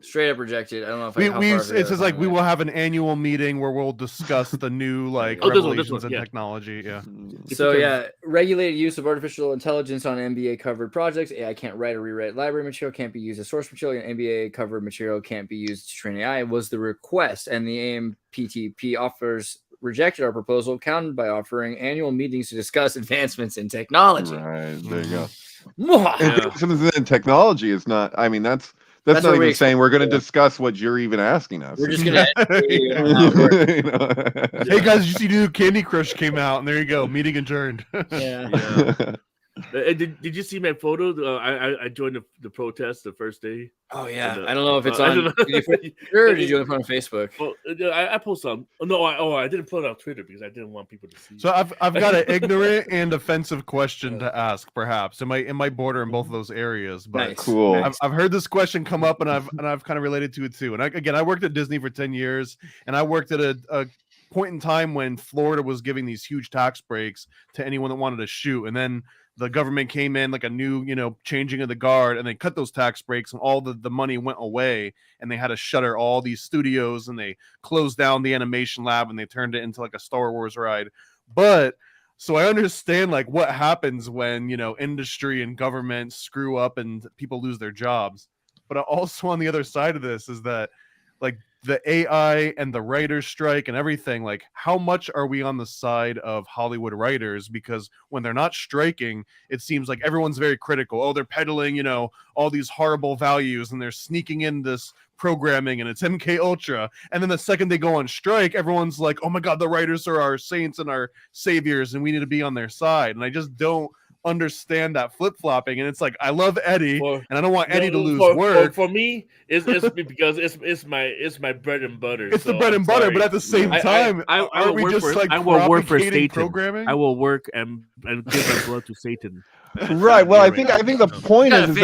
Straight up rejected. I don't know if It says like we will have an annual meeting where we'll discuss the new like Oh, this one, revelations in yeah. technology. Yeah. So yeah, regulated use of artificial intelligence on MBA covered projects. AI can't write or rewrite library material, can't be used as source material, and MBA covered material can't be used to train AI was the request, and the AMPTP offers rejected our proposal, countered by offering annual meetings to discuss advancements in technology. Right, there you go. Mwah! Yeah. Advancements in technology is not. I mean, that's That's not what we even saying we're going to expect. discuss what you're even asking us. We're just gonna. You know? Hey guys, you see new Candy Crush came out, and there you go. Meeting adjourned. Yeah. Did you see my photo? I joined the protest the first day. Oh yeah, And, I don't know if it's I on. don't know. Did you put it on Twitter or did you put it on Facebook? Well, I posted on. No, I didn't put it on Twitter because I didn't want people to see. So I've got an ignorant and offensive question to ask. Perhaps it might border in both of those areas. But Nice. Cool. I've heard this question come up, and I've kind of related to it too. And I worked at Disney for 10 years, and I worked at a point in time when Florida was giving these huge tax breaks to anyone that wanted to shoot, and then the government came in like a new, changing of the guard, and they cut those tax breaks, and all the money went away, and they had to shutter all these studios, and they closed down the animation lab, and they turned it into like a Star Wars ride. But so I understand like what happens when, industry and government screw up and people lose their jobs. But also on the other side of this is that like the AI and the writers' strike and everything, like how much are we on the side of Hollywood writers? Because when they're not striking, it seems like everyone's very critical. Oh, they're peddling, all these horrible values, and they're sneaking in this programming, and it's MK Ultra. And then the second they go on strike, everyone's like, oh my God, the writers are our saints and our saviors, and we need to be on their side. And I just don't understand that flip-flopping, and it's like I love Eddie, and I don't want Eddie to lose work. For me, it's because it's my bread and butter. It's the bread and butter, but at the same time, aren't we just like propagating programming? I will work and give my blood to Satan. Right. Well, I think the point is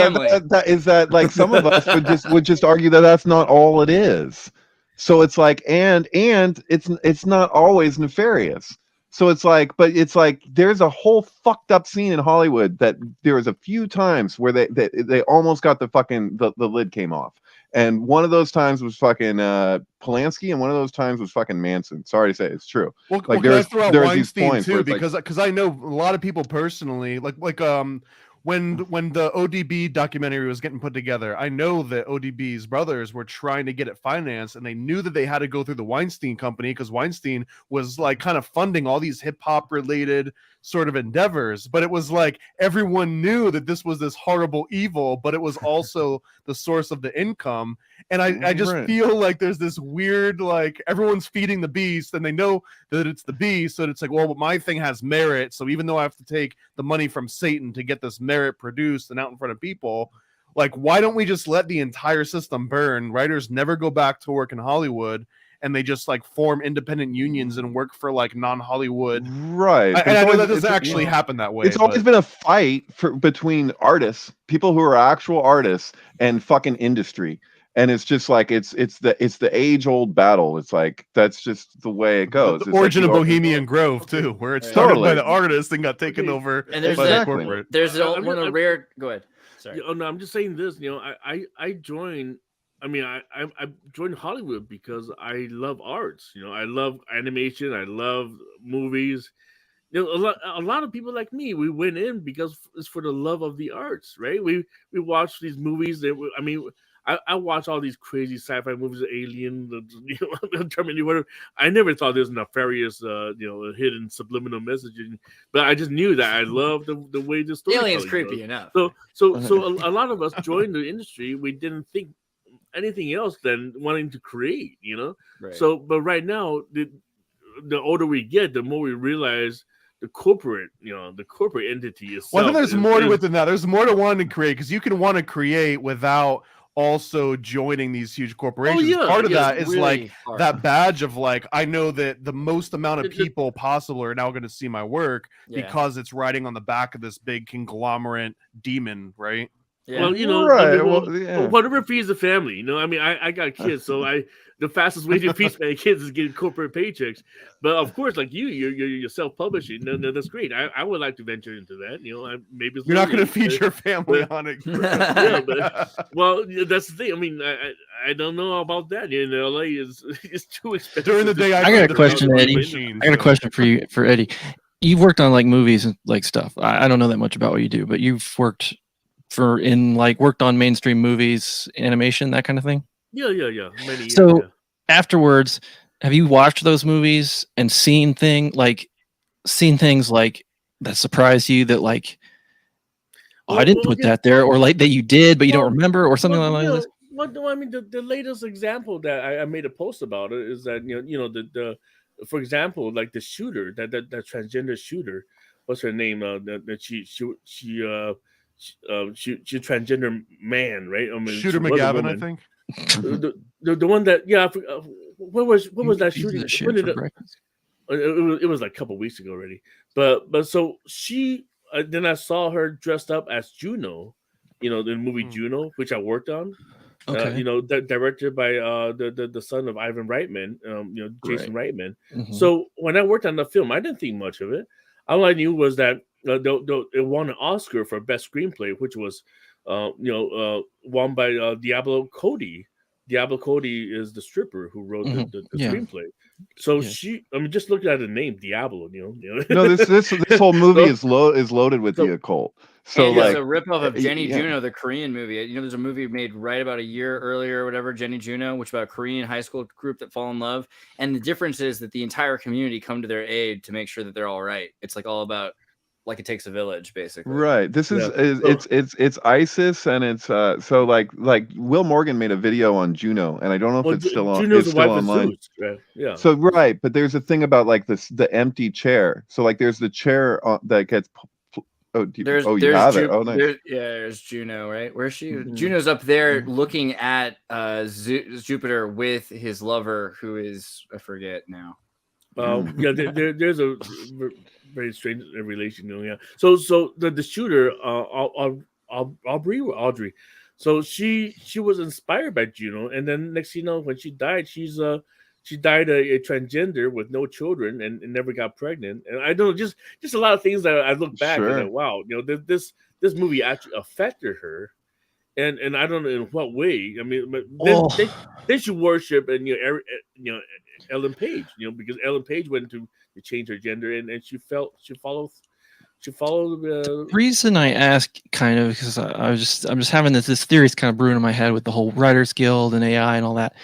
that like some of us would just argue that that's not all it is. So it's like and it's not always nefarious. So it's like, but it's like there's a whole fucked up scene in Hollywood that there was a few times where they almost got the lid came off. And one of those times was fucking Polanski, and one of those times was fucking Manson. Sorry to say, it's true. Well, can I throw out Weinstein too? Because I know a lot of people personally, like when the ODB documentary was getting put together, I know that ODB's brothers were trying to get it financed, and they knew that they had to go through the Weinstein company because Weinstein was like kind of funding all these hip hop related sort of endeavors. But it was like everyone knew that this was this horrible evil, but it was also the source of the income. And I just feel like there's this weird, like everyone's feeding the beast, and they know that it's the beast. So it's like, well, but my thing has merit. So even though I have to take the money from Satan to get this merit produced and out in front of people, like, why don't we just let the entire system burn? Writers never go back to work in Hollywood, and they just like form independent unions and work for like non-Hollywood. Right. And I know that doesn't actually happen that way. It's always been a fight between artists, people who are actual artists, and fucking industry. And it's just like it's the age-old battle. It's like that's just the way it goes. The origin of Bohemian Grove too, where it started by the artist and got taken over and there's by the corporate. There's one of the rare. Go ahead. Sorry. No, I'm just saying this. I joined. I mean, I joined Hollywood because I love arts. I love animation. I love movies. A lot of people like me, we went in because it's for the love of the arts, right? We watch these movies. I watch all these crazy sci-fi movies, Alien, Terminator, whatever. I never thought there was nefarious, hidden subliminal messaging, but I just knew that I loved the way the story. Alien's creepy enough. So a lot of us joined the industry. We didn't think anything else than wanting to create, Right. So, but right now, the older we get, the more we realize the corporate entity is. Well, I think there's more to it than that. There's more to wanting to create, because you can want to create without also joining these huge corporations. Part of that is really like hard. That badge of like, I know that the most amount of people possible are now going to see my work because it's riding on the back of this big conglomerate demon, right? Yeah. Well, whatever feeds the family, I got kids, so the fastest way to feed my kids is getting corporate paychecks. But of course, like you're self-publishing. No, that's great. I would like to venture into that. Maybe you're not going to feed your family on it. Yeah, but that's the thing. I mean, I don't know about that. LA is too expensive. During the day, I got a question, Eddie. I got a question for Eddie. You've worked on like movies and like stuff. I don't know that much about what you do, but you've worked on mainstream movies, animation, that kind of thing. Yeah. Many years, so afterwards, have you watched those movies and seen things like that surprised you, that like, I didn't put that there, or like that you did but you don't remember, or something like this? I mean, the latest example that I made a post about it is that the for example, like the shooter, that transgender shooter, what's her name? That she transgender man, right? I mean, Shooter she was a McGavin, I woman. think. The one that what was that shooting? When did it, breakfast. it was like a couple weeks ago already. But so she then I saw her dressed up as Juno, the movie Juno, which I worked on. Okay. Directed by the son of Ivan Reitman, Jason Reitman. Mhm. So when I worked on the film, I didn't think much of it. All I knew was that it won an Oscar for best screenplay, which was won by Diablo Cody. Diablo Cody is the stripper who wrote the screenplay. So just look at the name Diablo. No, this whole movie is loaded with the occult. So and like it's a ripoff of Jenny Juno, the Korean movie. There's a movie made right about a year earlier or whatever, Jenny Juno, which is about a Korean high school group that fall in love. And the difference is that the entire community come to their aid to make sure that they're all right. It's like all about like it takes a village, basically. Right. This is it's ISIS, and it's so like Will Morgan made a video on Juno, and I don't know if it's still on. Juno's It's the wife still of online. Zeus, right? Yeah. So right, but there's a thing about like the empty chair. So like there's the chair that gets. You have it. Oh, nice. There's Juno, right? Where's she? Juno's up there looking at Jupiter with his lover, who is I forget now. There's a very strange relation. Yeah. So the shooter, Audrey. So she was inspired by Juno, and then next thing you know, when she died, she died a transgender with no children and never got pregnant. And I don't know, just a lot of things that I look back and like, wow, this movie actually affected her, and I don't know in what way. I mean, but then she worship and Ellen Page, because Ellen Page went to change her gender, and she followed. The reason I ask, kind of, because I'm just having this theory is kind of brewing in my head with the whole Writers Guild and AI and all that.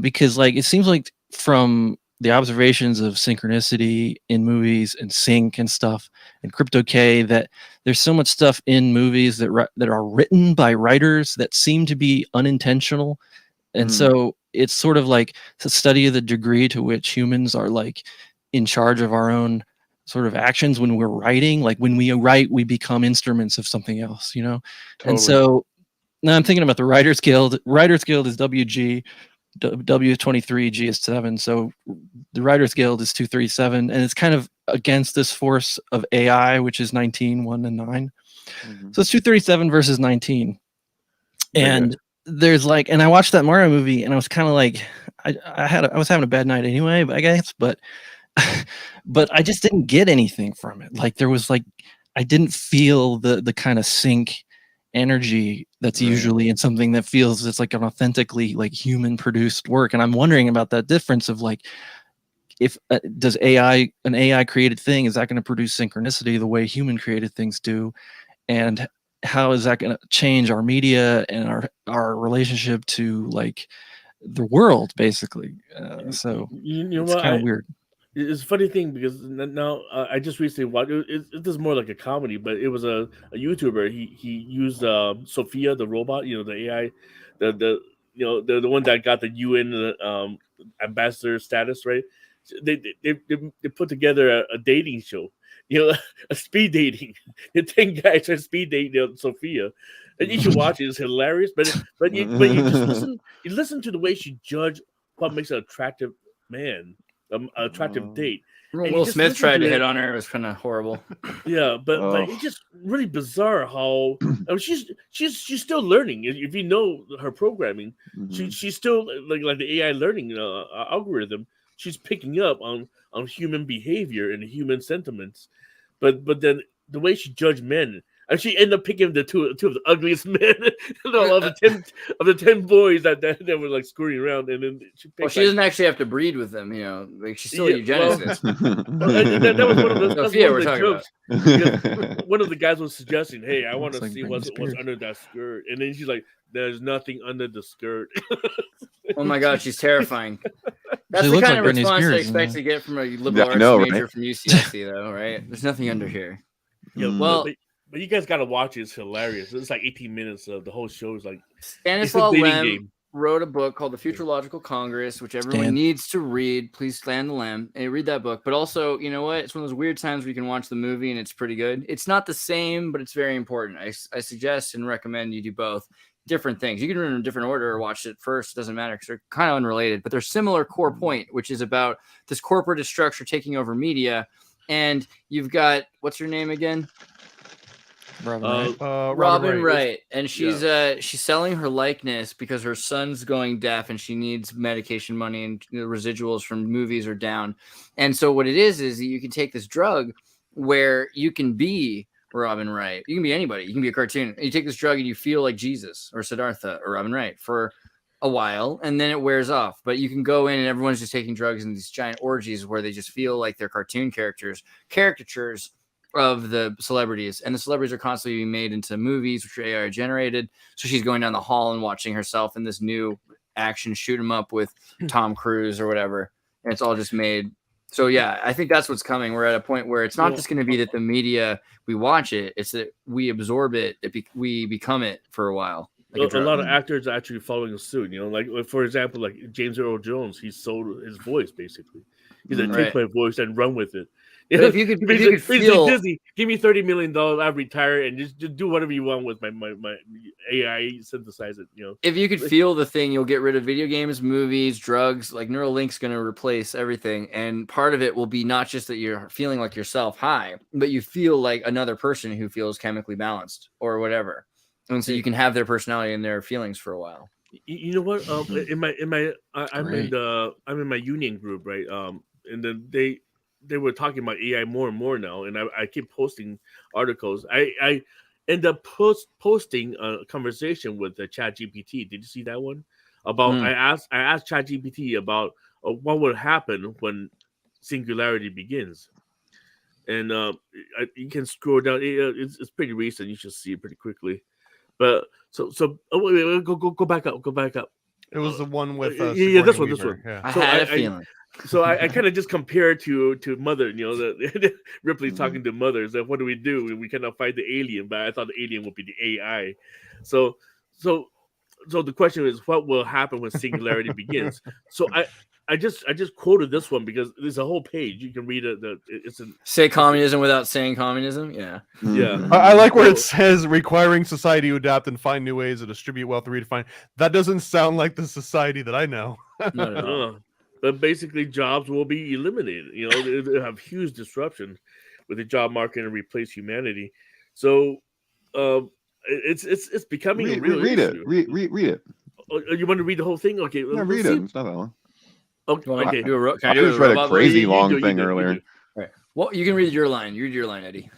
Because like it seems like from the observations of synchronicity in movies and sync and stuff and Crypto K that there's so much stuff in movies that are written by writers that seem to be unintentional, and so it's sort of like a study of the degree to which humans are like in charge of our own sort of actions when we're writing. Like when we write, we become instruments of something else, Totally. And so now I'm thinking about the Writers Guild. Writers Guild is WG. W23, G is 7, so the Writers Guild is 237, and it's kind of against this force of AI, which is 19, 1 and 9. So it's 237 versus 19, and there's like, and I watched that Mario movie, and I was kind of like, I was having a bad night anyway, I guess, but I just didn't get anything from it. Like there was like, I didn't feel the kind of sync energy that's usually in something that feels it's like an authentically like human produced work. And I'm wondering about that difference of like, if does an AI created thing, is that going to produce synchronicity the way human created things do? And how is that going to change our media and our relationship to like the world, basically? So it's kind of weird. It's a funny thing because now I just recently watched it is more like a comedy, but it was a YouTuber. He used Sophia the robot, the AI, the one that got the UN ambassador status, right? They put together a dating show, a speed dating. The 10 guys try to speed date Sophia, and you should watch it. It's hilarious, but you just listen to the way she judged what makes an attractive man. Attractive date. Will Smith tried to hit on her. It was kind of horrible. Yeah, but it's just really bizarre how she's still learning. If you know her programming, she's still like the AI learning algorithm. She's picking up on human behavior and human sentiments. But then the way she judged men. And she ended up picking the two of the ugliest men of the 10 boys that were like screwing around, and then she picked. She doesn't actually have to breed with them, like she's still a eugenicist. That was one of the Sophia we're talking about. One of the guys was suggesting, "Hey, I want to see what's under that skirt," and then she's like, "There's nothing under the skirt." Oh my God, she's terrifying. That's the kind of response I expect to get from a liberal arts major from UCSC, though, right? There's nothing under here. Yeah, well. But you guys gotta watch it. It's hilarious. It's like 18 minutes of the whole show. Is like Stanislaw dating Lem game. wrote a book called The Futurological Congress, which everyone Stan. needs to read. Please stand the Lem and read that book. But also, you know what? It's one of those weird times where you can watch the movie and it's pretty good. It's not the same, but it's very important. I suggest and recommend you do both. Different things. You can read in a different order or watch it first. It doesn't matter because they're kind of unrelated, but they're similar core point, which is about this corporate structure taking over media. And you've got, what's your name again? Robin Wright, and she's selling her likeness because her son's going deaf and she needs medication money, and the residuals from movies are down. And so what it is that you can take this drug where you can be Robin Wright. You can be anybody. You can be a cartoon. You take this drug and you feel like Jesus or Siddhartha or Robin Wright for a while, and then it wears off. But you can go in and everyone's just taking drugs in these giant orgies where they just feel like they're cartoon caricatures of the celebrities, and the celebrities are constantly being made into movies which are AI generated. So she's going down the hall and watching herself in this new action shoot 'em up with Tom Cruise or whatever, and it's all just made. So yeah, I think that's what's coming. We're at a point where it's not just going to be that the media we watch it; it's that we absorb it, we become it for a while. Like a lot of actors are actually following suit. Like for example, like James Earl Jones, he sold his voice basically. He's like, take my voice and run with it. But if you could feel Disney, give me $30 million, I'll retire and just do whatever you want with my AI, synthesize it. If you could feel the thing, you'll get rid of video games, movies, drugs. Like Neuralink's going to replace everything, and part of it will be not just that you're feeling like yourself high, but you feel like another person who feels chemically balanced or whatever, and so you can have their personality and their feelings for a while. You know what? I'm in my union group, right? And then they were talking about AI more and more now, and I keep posting articles. I end up posting a conversation with the ChatGPT. Did you see that one? About I asked ChatGPT about what would happen when singularity begins, and you can scroll down. It's pretty recent. You should see it pretty quickly. But wait, go back up. Go back up. It was the one with this one. Yeah. I had a feeling. So I kind of just compare to Mother, the Ripley talking to Mother. So what do? We cannot fight the alien, but I thought the alien would be the AI. So the question is, what will happen when singularity begins? So I just quoted this one because there's a whole page you can read it. Say communism without saying communism. Yeah. I like where it says requiring society to adapt and find new ways to distribute wealth to redefine. That doesn't sound like the society that I know. No. But basically, jobs will be eliminated. They have huge disruption with the job market and replace humanity. So, it's becoming a real issue. Read it. Oh, you want to read the whole thing? Okay, read it. It's not that long. Okay. I just read a crazy long thing earlier. Right. Well, you can read your line. You read your line, Eddie.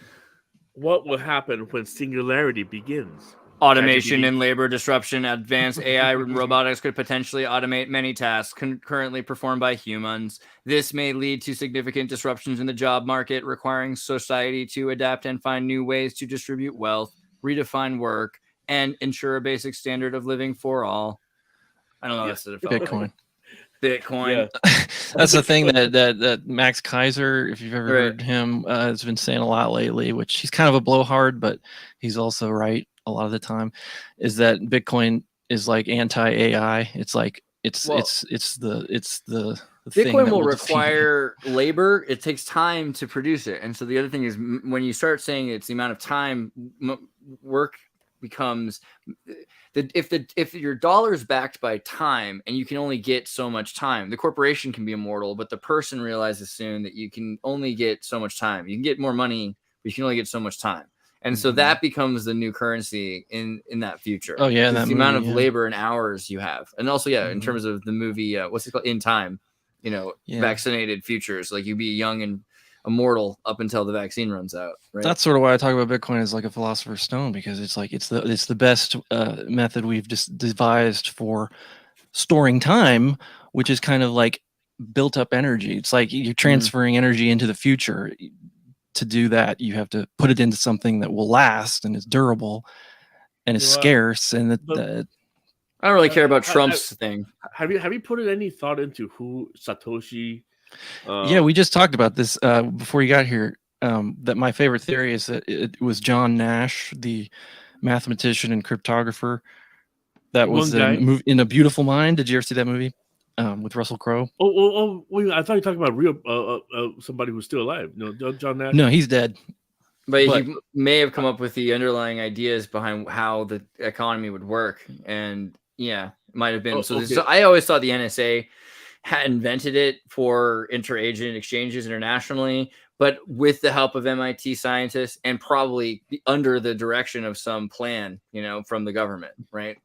What will happen when singularity begins? Automation and labor disruption. Advanced AI and robotics could potentially automate many tasks currently performed by humans. This may lead to significant disruptions in the job market, requiring society to adapt and find new ways to distribute wealth, redefine work, and ensure a basic standard of living for all. I don't know. That's the Bitcoin. Yeah. That's the thing that Max Kaiser, if you've ever heard him, has been saying a lot lately, which he's kind of a blowhard, but he's also right a lot of the time, is that Bitcoin is like anti-AI. It's like it's the Bitcoin will require labor. It takes time to produce it, and so the other thing is when you start saying it's the amount of time work becomes if your dollar is backed by time and you can only get so much time, the corporation can be immortal, but the person realizes soon that you can only get so much time. You can get more money, but you can only get so much time. And so that becomes the new currency in that future. Oh yeah, the amount of labor and hours you have, and also in terms of the movie, what's it called? In Time, vaccinated futures, like you be young and immortal up until the vaccine runs out. Right. That's sort of why I talk about Bitcoin as like a philosopher's stone, because it's like it's the best method we've just devised for storing time, which is kind of like built up energy. It's like you're transferring energy into the future. To do that, you have to put it into something that will last and is durable and is scarce. And I don't really care about Trump's thing. Have you put any thought into who Satoshi? Yeah, we just talked about this before you got here. that my favorite theory is that it was John Nash, the mathematician and cryptographer, that was in A Beautiful Mind. Did you ever see that movie with Russell Crowe? Wait, I thought you were talking about real somebody who's still alive. No, John Nash. No, he's dead. But he may have come up with the underlying ideas behind how the economy would work, and yeah, it might have been. So I always thought the NSA had invented it for interagent exchanges internationally, but with the help of MIT scientists and probably under the direction of some plan, from the government, right?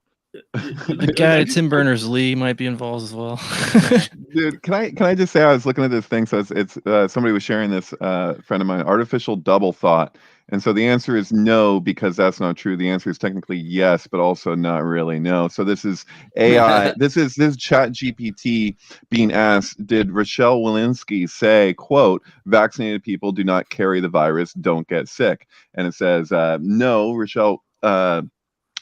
The guy Tim Berners-Lee might be involved as well. Dude, can I just say I was looking at this thing? So it's somebody was sharing this, friend of mine, artificial double thought. And so the answer is no, because that's not true. The answer is technically yes, but also not really no. So this is AI. this is Chat GPT being asked, did Rochelle Walensky say, quote, vaccinated people do not carry the virus, don't get sick? And it says, no,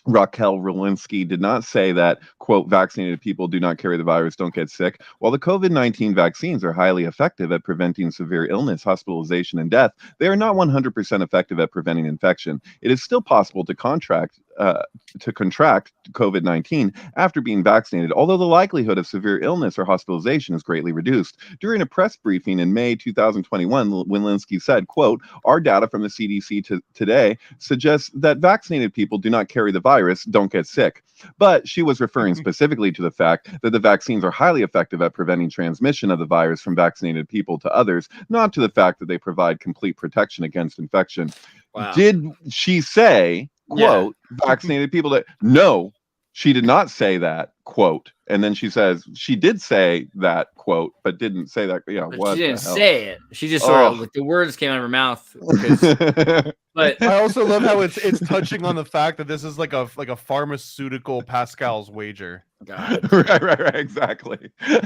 Raquel Walensky did not say that, quote, vaccinated people do not carry the virus, don't get sick. While the COVID-19 vaccines are highly effective at preventing severe illness, hospitalization, and death, they are not 100% effective at preventing infection. It is still possible to contract COVID-19 after being vaccinated, although the likelihood of severe illness or hospitalization is greatly reduced. During a press briefing in May 2021, Walensky said, quote, our data from the CDC today suggests that vaccinated people do not carry the virus, don't get sick. But she was referring specifically to the fact that the vaccines are highly effective at preventing transmission of the virus from vaccinated people to others, not to the fact that they provide complete protection against infection. Wow. Did she say, quote, vaccinated people that? No, she did not say that, quote. And then she says she did say that, quote, but didn't say that. Yeah, what? She didn't say it. She just sort of, like, the words came out of her mouth. But I also love how it's touching on the fact that this is like a pharmaceutical Pascal's wager. God. Right, exactly.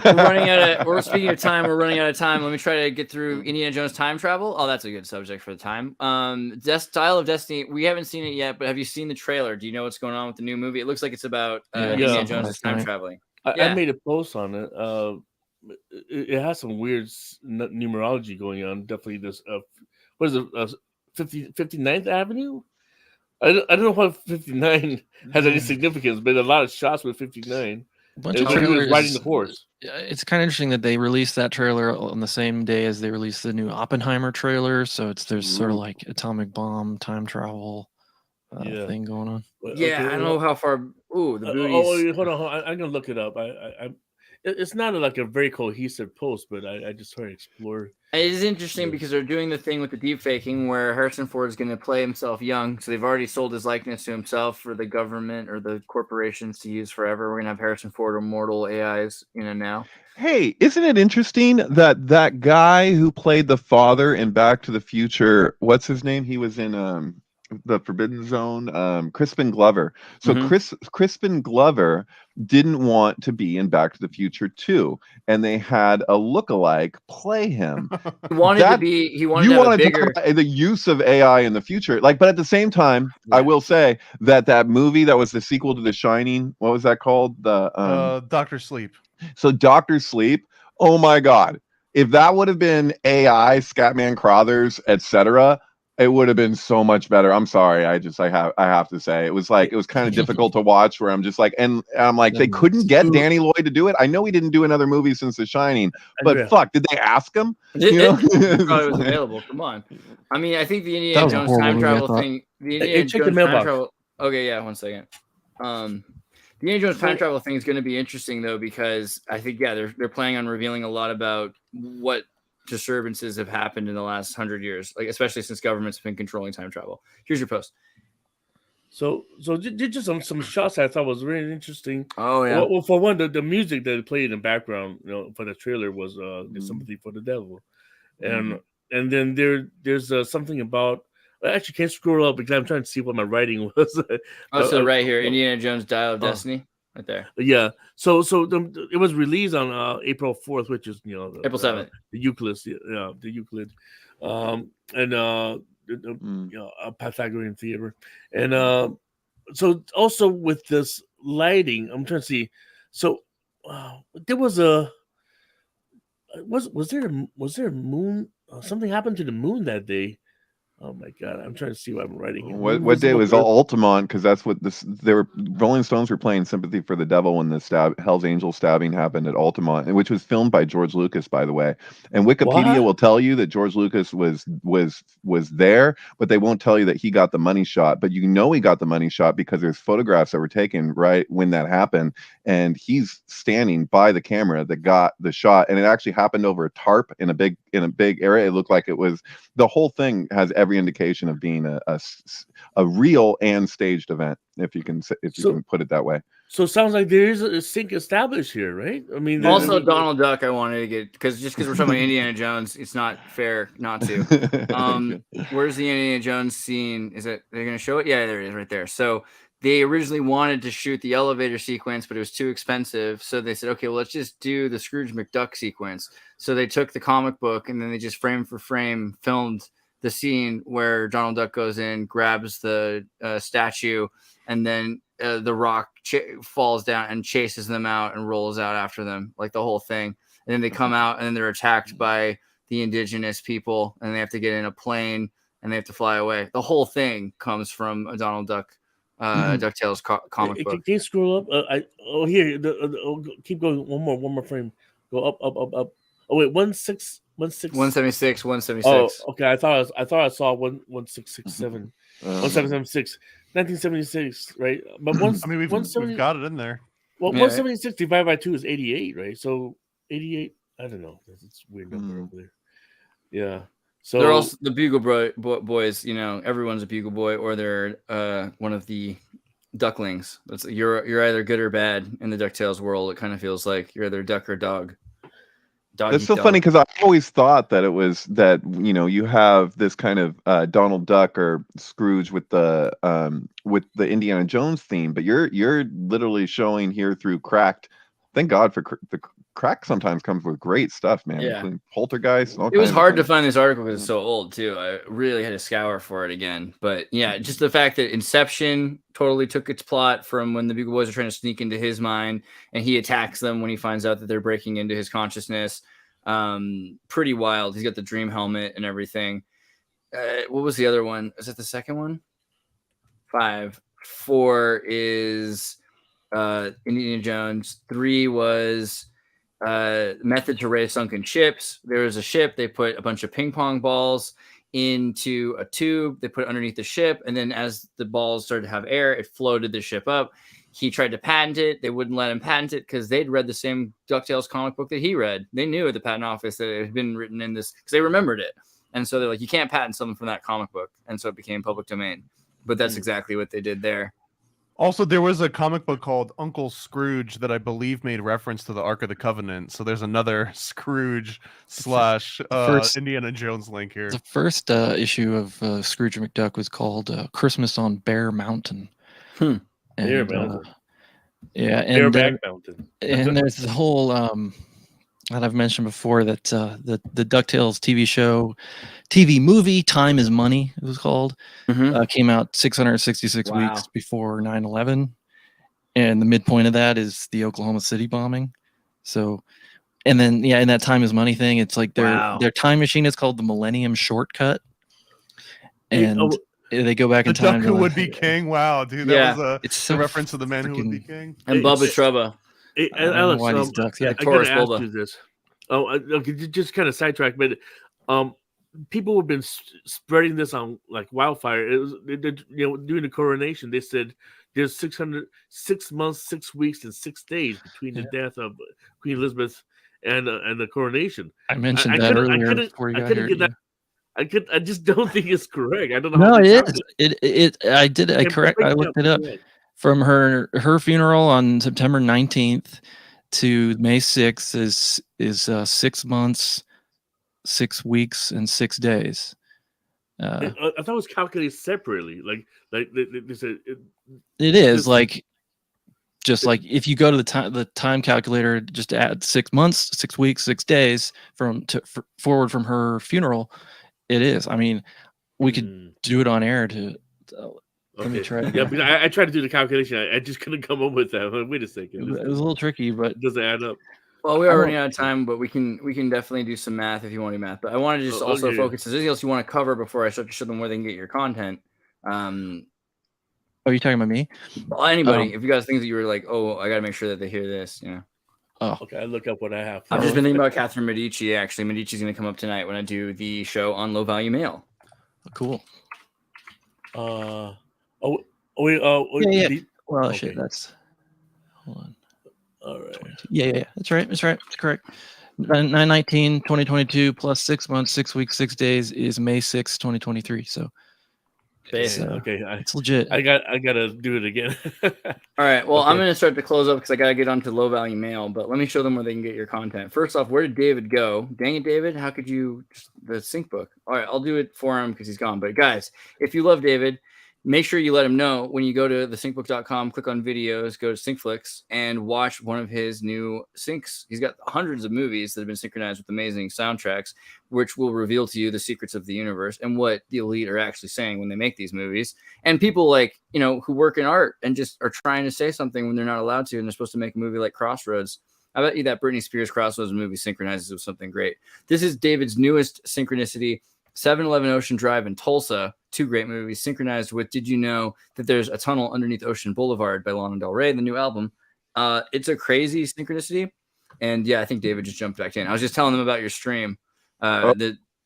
We're speaking of time. We're running out of time. Let me try to get through Indiana Jones time travel. Oh, that's a good subject for the time. Dial of Destiny. We haven't seen it yet, but have you seen the trailer? Do you know what's going on with the new movie? It looks like it's about Indiana Jones time traveling. I made a post on it. It has some weird numerology going on. Definitely this. What is it? 59th Avenue? I don't know what 59 has any significance, but a lot of shots with 59. A bunch of trailers riding the horse. It's kind of interesting that they released that trailer on the same day as they released the new Oppenheimer trailer. So there's sort of like atomic bomb, time travel thing going on. Yeah, I don't know how far. Ooh, the booties. Hold on. I'm gonna look it up. It's not like a very cohesive post, but I just try to explore. It is interesting because they're doing the thing with the deep faking where Harrison Ford is going to play himself young. So they've already sold his likeness to himself for the government or the corporations to use forever. We're going to have Harrison Ford immortal AIs, now. Hey, isn't it interesting that guy who played the father in Back to the Future, what's his name? He was in the Forbidden Zone, Crispin Glover. So Crispin Glover didn't want to be in Back to the Future 2, and they had a lookalike play him. He wanted to have a bigger the use of AI in the future. But at the same time, I will say that movie that was the sequel to The Shining, what was that called? The Dr. Sleep. So Dr. Sleep, oh my God. If that would have been AI, Scatman Crothers, etc., it would have been so much better. I'm sorry. I have to say it was kind of difficult to watch where I'm just like, and I'm like, they couldn't get Danny Lloyd to do it. I know he didn't do another movie since The Shining, but fuck, did they ask him? It probably was available. Come on. I mean, I think the Indiana Jones time travel thing, okay. Yeah. 1 second. The Indiana Jones time travel thing is going to be interesting though, because I think, they're planning on revealing a lot about what disturbances have happened in the last 100 years, especially since government's been controlling time travel. Here's your post. So just some shots I thought was really interesting. Oh yeah. Well, for one, the music that played in the background, for the trailer was Sympathy for the Devil, and then there's something about. I actually can't scroll up because I'm trying to see what my writing was. So right here, Indiana Jones Dial of Destiny. Right there. Yeah. So it was released on April 4th, which is April 7th. The Euclid, the Euclid, and Pythagorean theater, and so also with this lighting, I'm trying to see. So there was was there a moon? something happened to the moon that day. Oh my god, I'm trying to see what I'm writing here. What day was Altamont? Because that's what Rolling Stones were playing "Sympathy for the Devil" when the Hell's Angel stabbing happened at Altamont, which was filmed by George Lucas, by the way. And Wikipedia will tell you that George Lucas was there, but they won't tell you that he got the money shot. But he got the money shot because there's photographs that were taken right when that happened, and he's standing by the camera that got the shot, and it actually happened over a tarp in a big area. It looked like it was, the whole thing has every indication of being a real and staged event, if you can put it that way. So it sounds like there is a sync established here, right? I mean, also Donald Duck. I wanted to get because we're talking about Indiana Jones, it's not fair not to. Where's the Indiana Jones scene? Is it? They're going to show it? Yeah, there it is, right there. So they originally wanted to shoot the elevator sequence, but it was too expensive. So they said, okay, well, let's just do the Scrooge McDuck sequence. So they took the comic book and then they just frame for frame filmed the scene where Donald Duck goes in, grabs the statue, and then the rock falls down and chases them out and rolls out after them, like the whole thing. And then they come out and then they're attacked by the indigenous people and they have to get in a plane and they have to fly away. The whole thing comes from a Donald Duck DuckTales comic book. Can you scroll up? Here. Keep going. One more frame. Go up. Oh wait, 176. Oh, okay. I thought I saw 1667. 1776. 1976, right? But we've got it in there. Well, 176 divided by 2 is 88, right? So 88. I don't know. It's a weird number over there. Yeah. So they're also the Bugle boys. You know, everyone's a Bugle boy, or they're one of the ducklings. You're either good or bad in the DuckTales world. It kind of feels like you're either duck or dog. That's so funny because I always thought that it was that, you know, you have this kind of Donald Duck or Scrooge with the Indiana Jones theme, but you're literally showing here through Cracked. Thank God for the Crack. Sometimes comes with great stuff, man. Yeah. Including Poltergeist. It was hard to find this article because it's so old too. I really had to scour for it again. But yeah, just the fact that Inception totally took its plot from when the Bugle Boys are trying to sneak into his mind, and he attacks them when he finds out that they're breaking into his consciousness. Pretty wild. He's got the dream helmet and everything. What was the other one? Is that the second one? 5. 4 is Indiana Jones. 3 was method to raise sunken ships. There was a ship. They put a bunch of ping pong balls into a tube. They put it underneath the ship, and then as the balls started to have air, it floated the ship up. He tried to patent it. They wouldn't let him patent it because they'd read the same DuckTales comic book that he read. They knew at the patent office that it had been written in this because they remembered it. And so they're like, you can't patent something from that comic book. And so it became public domain. But that's exactly what they did there. Also, there was a comic book called Uncle Scrooge that I believe made reference to the Ark of the Covenant. So there's another Scrooge / Indiana Jones link here. The first issue of Scrooge McDuck was called Christmas on Bear Mountain. Bear Mountain. Yeah, and Bareback Mountain. And there's the whole that I've mentioned before that the DuckTales TV movie Time is Money, it was called, came out 666 weeks before 9/11, and the midpoint of that is the Oklahoma City bombing. So, and then in that Time is Money thing, it's like their time machine is called the Millennium Shortcut, and they go back in time. The Duck Who Would Be King. Wow, dude, that was a reference to the Man Who Would Be King. And Bubba Trubba. Hey, Alex, why these ducks? I gotta ask you this. Okay, just kind of sidetrack, but people have been spreading this on like wildfire. It was, during the coronation, they said there's 6 months, 6 weeks, and 6 days between the death of Queen Elizabeth and the coronation. I mentioned that earlier before you got here. Get that. I just don't think it's correct. I don't know. No, it is. I looked it up. From her funeral on September 19th to May 6th is 6 months, 6 weeks, and 6 days. I thought it was calculated separately. Like they said. It is like just like if you go to the time calculator, just add 6 months, 6 weeks, 6 days forward from her funeral. It is. I mean, we could do it on air to. Let me try. Yeah, because I tried to do the calculation. I just couldn't come up with that. Wait a second. It was a little tricky, but it doesn't add up. Well, we are running out of time, but we can definitely do some math if you want to do math. But I want to just also focus. Is there anything else you want to cover before I start to show them where they can get your content? Are you talking about me? Well, anybody. If you guys think that you were like, oh, I got to make sure that they hear this, you know. Oh, okay. I look up what I have. I've just been thinking about Catherine Medici. Actually, Medici's going to come up tonight when I do the show on low value mail. Cool. Yeah. Well, okay. shit. That's. Hold on. All right. 22. Yeah. That's right. That's correct. 9/19, 2022 plus 6 months, 6 weeks, 6 days is May 6, 2023. So. Okay, it's legit. I gotta do it again. All right. Well, okay. I'm going to start to close up because I got to get onto low value mail. But let me show them where they can get your content. First off, where did David go? Dang it, David! How could you? The sync book. All right, I'll do it for him because he's gone. But guys, if you love David, make sure you let him know when you go to thesyncbook.com, click on videos, go to SyncFlix, and watch one of his new syncs. He's got hundreds of movies that have been synchronized with amazing soundtracks, which will reveal to you the secrets of the universe and what the elite are actually saying when they make these movies. And people like, you know, who work in art and just are trying to say something when they're not allowed to, and they're supposed to make a movie like Crossroads. I bet you that Britney Spears Crossroads movie synchronizes with something great. This is David's newest synchronicity, 7-Eleven Ocean Drive in Tulsa. 2 great movies synchronized with Did You Know That There's a Tunnel Underneath Ocean Boulevard by Lana Del Rey, the new album. It's a crazy synchronicity. And yeah, I think David just jumped back in. I was just telling them about your stream.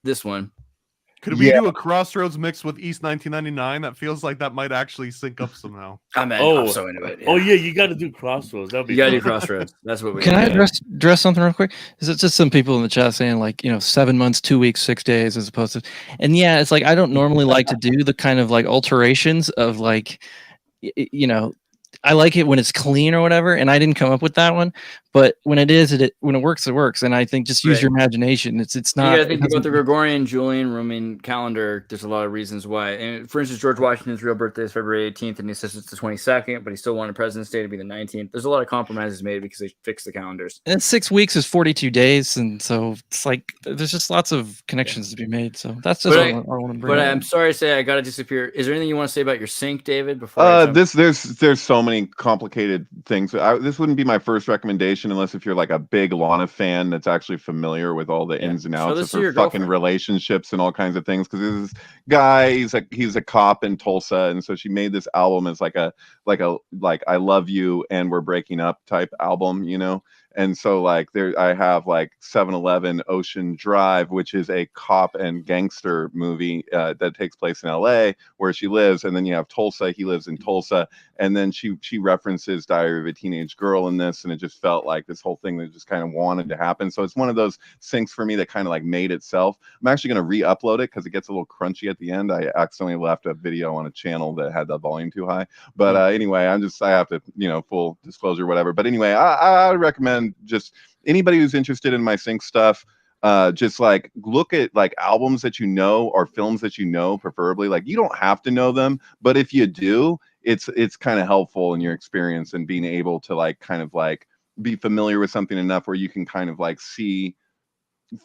This one. Could we do a Crossroads mix with East 1999? That feels like that might actually sync up somehow. I'm so into it. Yeah. Oh yeah, you got to do Crossroads. That'd be. You got to do Crossroads. That's what we. Can I address something real quick? Is it just some people in the chat saying like 7 months, 2 weeks, 6 days as opposed to, and yeah, it's like I don't normally like to do the kind of like alterations of like, I like it when it's clean or whatever, and I didn't come up with that one. But when it is, when it works, it works. And I think just use your imagination. It's not. You got to think about the Gregorian, Julian, Roman calendar. There's a lot of reasons why. And for instance, George Washington's real birthday is February 18th, and he says it's the 22nd, but he still wanted President's Day to be the 19th. There's a lot of compromises made because they fixed the calendars. And 6 weeks is 42 days, and so it's like there's just lots of connections to be made. So that's just what I want to bring. But I'm sorry to say I got to disappear. Is there anything you want to say about your sync, David? Before there's so many complicated things. This wouldn't be my first recommendation unless if you're like a big Lana fan that's actually familiar with all the ins and outs of her fucking relationships and all kinds of things. Because this guy, he's a cop in Tulsa, and so she made this album as like I love you and we're breaking up type album, And so like I have like 7-Eleven Ocean Drive, which is a cop and gangster movie that takes place in LA where she lives, and then you have Tulsa. He lives in Tulsa, and then she references Diary of a Teenage Girl in this, and it just felt like this whole thing that just kind of wanted to happen. So it's one of those syncs for me that kind of like made itself. I'm actually going to re-upload it because it gets a little crunchy at the end. I accidentally left a video on a channel that had the volume too high, but anyway, I have to full disclosure whatever. But anyway, I would recommend just anybody who's interested in my sync stuff, just like look at like albums that or films that preferably. Like you don't have to know them, but if you do, it's kind of helpful in your experience and being able to like kind of like be familiar with something enough where you can kind of like see,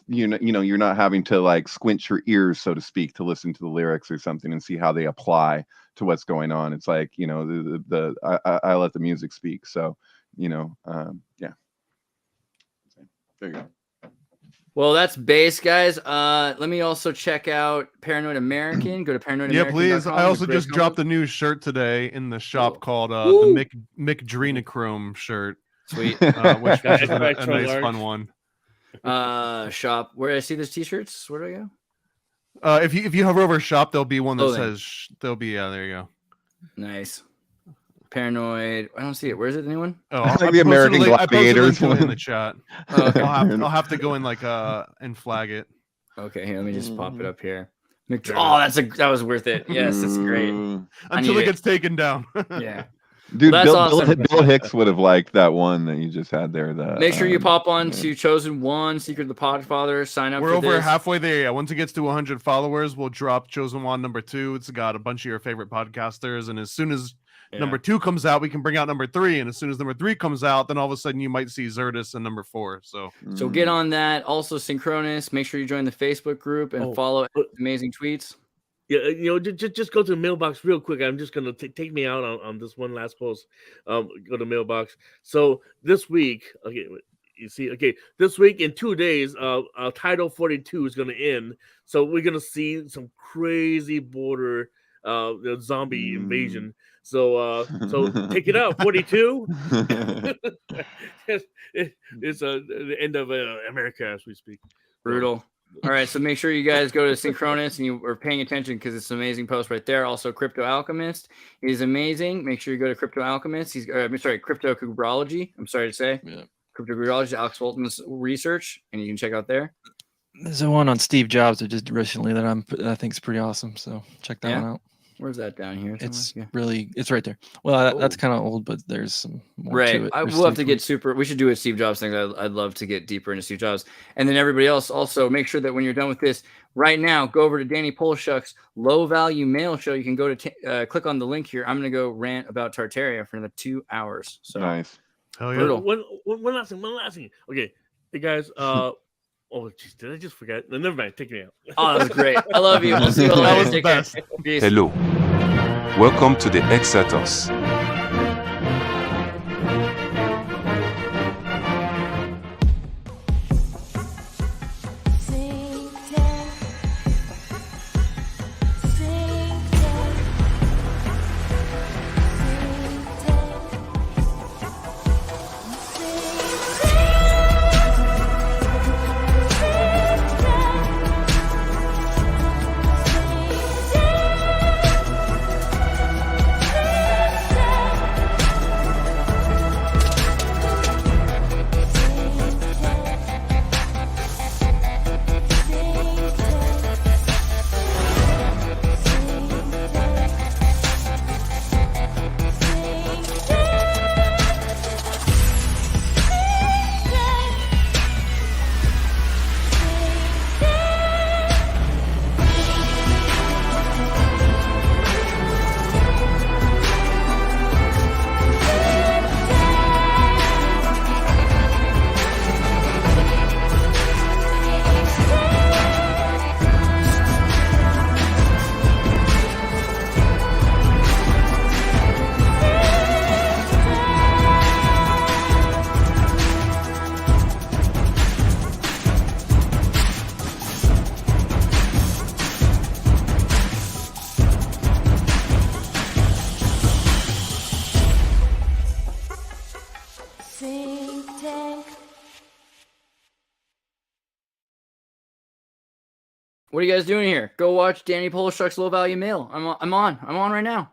you're not having to like squint your ears, so to speak, to listen to the lyrics or something and see how they apply to what's going on. It's like, I let the music speak. So, yeah. There you go. Well, that's bass, guys. Let me also check out Paranoid American. Go to Paranoid American. Yeah, please. I also just dropped a new shirt today in the shop called the Mick Drenochrome shirt. Sweet. Which is a nice fun one. Shop. Where I see those t-shirts? Where do I go? If you hover over shop, there'll be one that says there you go. Nice. Paranoid. I don't see it. Where is it? Anyone? Oh, like the American Gladiators in the chat. Oh, okay. I'll have to go in like and flag it. Okay, here, let me just pop it up here. That was worth it. Yes, that's great. Until it gets taken down. Yeah. Dude, Bill Hicks would have liked that one that you just had there. Make sure you pop on to Chosen One, Secret of the Podfather, sign up. We're over halfway there. Yeah. Once it gets to 100 followers, we'll drop Chosen One number 2. It's got a bunch of your favorite podcasters, and as soon as number 2 comes out, we can bring out number 3, and as soon as number 3 comes out, then all of a sudden you might see Xirtus and number 4. So get on that. Also, Synchronous. Make sure you join the Facebook group and follow amazing tweets. Yeah, just go to the mailbox real quick. I'm just gonna take me out on this one last post. Go to mailbox. So this week, okay, You see, okay, this week in 2 days, Title 42 is going to end, so we're going to see some crazy border zombie invasion. So take it out, 42. It's the end of America as we speak. Brutal. All right, so make sure you guys go to Synchronous and you are paying attention because it's an amazing post right there. Also, Crypto Alchemist is amazing. Make sure you go to Crypto Alchemist. Crypto Kubrology. I'm sorry to say. Yeah. Crypto Kubrology, Alex Walton's research, and you can check out there. There's a one on Steve Jobs that just recently that I think is pretty awesome. So check that one out. Where's that down here? It's right there. Well, that's kind of old, but there's some more to it. I will have to get we should do a Steve Jobs thing. I'd love to get deeper into Steve Jobs. And then everybody else also make sure that when you're done with this right now, go over to Danny Polshuck's Low Value Mail Show. You can go to click on the link here. I'm going to go rant about Tartaria for another 2 hours. So nice. Hell yeah. One last thing. Okay. Hey guys, oh, geez, did I just forget? No, never mind. Take me out. Oh, that was great. I love you. We'll see you later. That was the best. Peace. Hello. Welcome to the Exatos. What are you guys doing here? Go watch Danny Polshuck's Low Value Mail. I'm on right now.